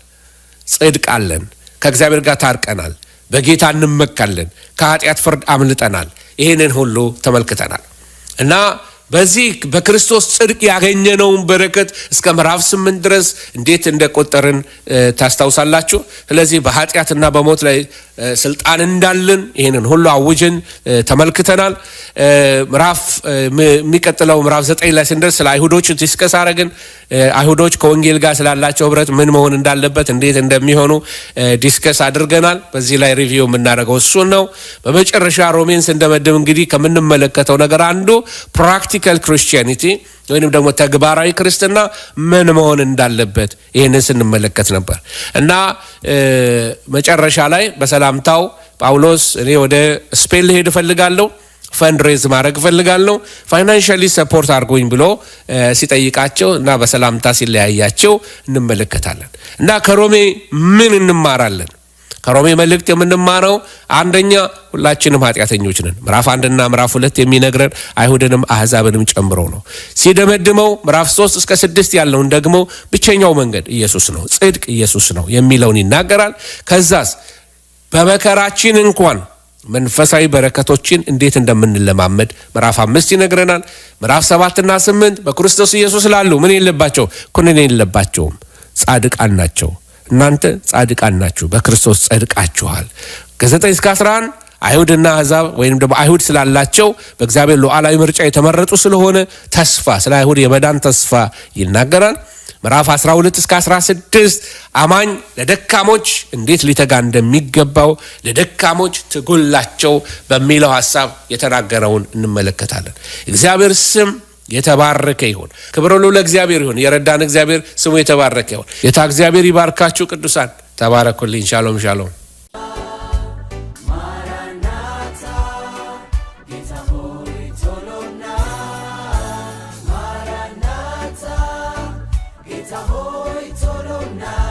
ጽድቅ አለን፣ ከእግዚአብሔር ጋር ታርቀናል፣ በጌታ እንመካለን፣ ከኃጢአት ፍርድ አምልጠናል። ይህንን ሁሉ ተመልክተናል እና በዚህ በክርስቶስ ጽድቅ ያገኘነውን በረከት እስከ ምዕራፍ 8 ድረስ እንዴት እንደቆጠርን ታስታውሳላችሁ። ስለዚህ በኃጢአትና በሞት ላይ ስልጣን እንዳለን ይህንን ሁሉ አውጀን ተመልክተናል። የሚቀጥለው ምዕራፍ 9 ላይ ስንደርስ ስለ አይሁዶች ዲስከስ አረግን። አይሁዶች ከወንጌል ጋር ስላላቸው ህብረት ምን መሆን እንዳለበት እንዴት እንደሚሆኑ ዲስከስ አድርገናል። በዚህ ላይ ሪቪው የምናደርገው እሱን ነው። በመጨረሻ ሮሜንስ እንደመደብ እንግዲህ ከምንመለከተው ነገር አንዱ ፕራክቲካል ክርስቲያኒቲ ወይንም ደግሞ ተግባራዊ ክርስትና ምን መሆን እንዳለበት ይህንን ስንመለከት ነበር እና መጨረሻ ላይ በሰላምታው ጳውሎስ እኔ ወደ ስፔን ልሄድ እፈልጋለሁ፣ ፈንድሬዝ ማድረግ እፈልጋለሁ፣ ፋይናንሻሊ ሰፖርት አድርጎኝ ብሎ ሲጠይቃቸው እና በሰላምታ ሲለያያቸው እንመለከታለን። እና ከሮሜ ምን እንማራለን? ከሮሜ መልእክት የምንማረው አንደኛ ሁላችንም ኃጢአተኞች ነን። ምዕራፍ 1 እና ምዕራፍ 2 የሚነግረን አይሁድንም አሕዛብንም ጨምሮ ነው። ሲደመድመው ምዕራፍ 3 እስከ 6 ያለውን ደግሞ ብቸኛው መንገድ ኢየሱስ ነው፣ ጽድቅ ኢየሱስ ነው የሚለውን ይናገራል። ከዛስ በመከራችን እንኳን መንፈሳዊ በረከቶችን እንዴት እንደምንለማመድ ምዕራፍ 5 ይነግረናል። ምዕራፍ 7 እና 8 በክርስቶስ ኢየሱስ ላሉ ምን የለባቸው? ኩነኔ የለባቸውም፣ ጻድቃን ናቸው። እናንተ ጻድቃን ናችሁ፣ በክርስቶስ ጸድቃችኋል። ከ9 እስከ 11 አይሁድና አሕዛብ ወይንም ደግሞ አይሁድ ስላላቸው በእግዚአብሔር ሉዓላዊ ምርጫ የተመረጡ ስለሆነ ተስፋ ስለ አይሁድ የመዳን ተስፋ ይናገራል። ምዕራፍ 12 እስከ 16 አማኝ ለደካሞች እንዴት ሊተጋ እንደሚገባው ለደካሞች ትጉላቸው በሚለው ሐሳብ የተናገረውን እንመለከታለን። እግዚአብሔር ስም የተባረከ ይሁን። ክብር ሁሉ ለእግዚአብሔር ይሁን። የረዳን እግዚአብሔር ስሙ የተባረከ ይሁን። ጌታ እግዚአብሔር ይባርካችሁ ቅዱሳን። ተባረኩልኝ። ሻሎም ሻሎም። Hoy tolona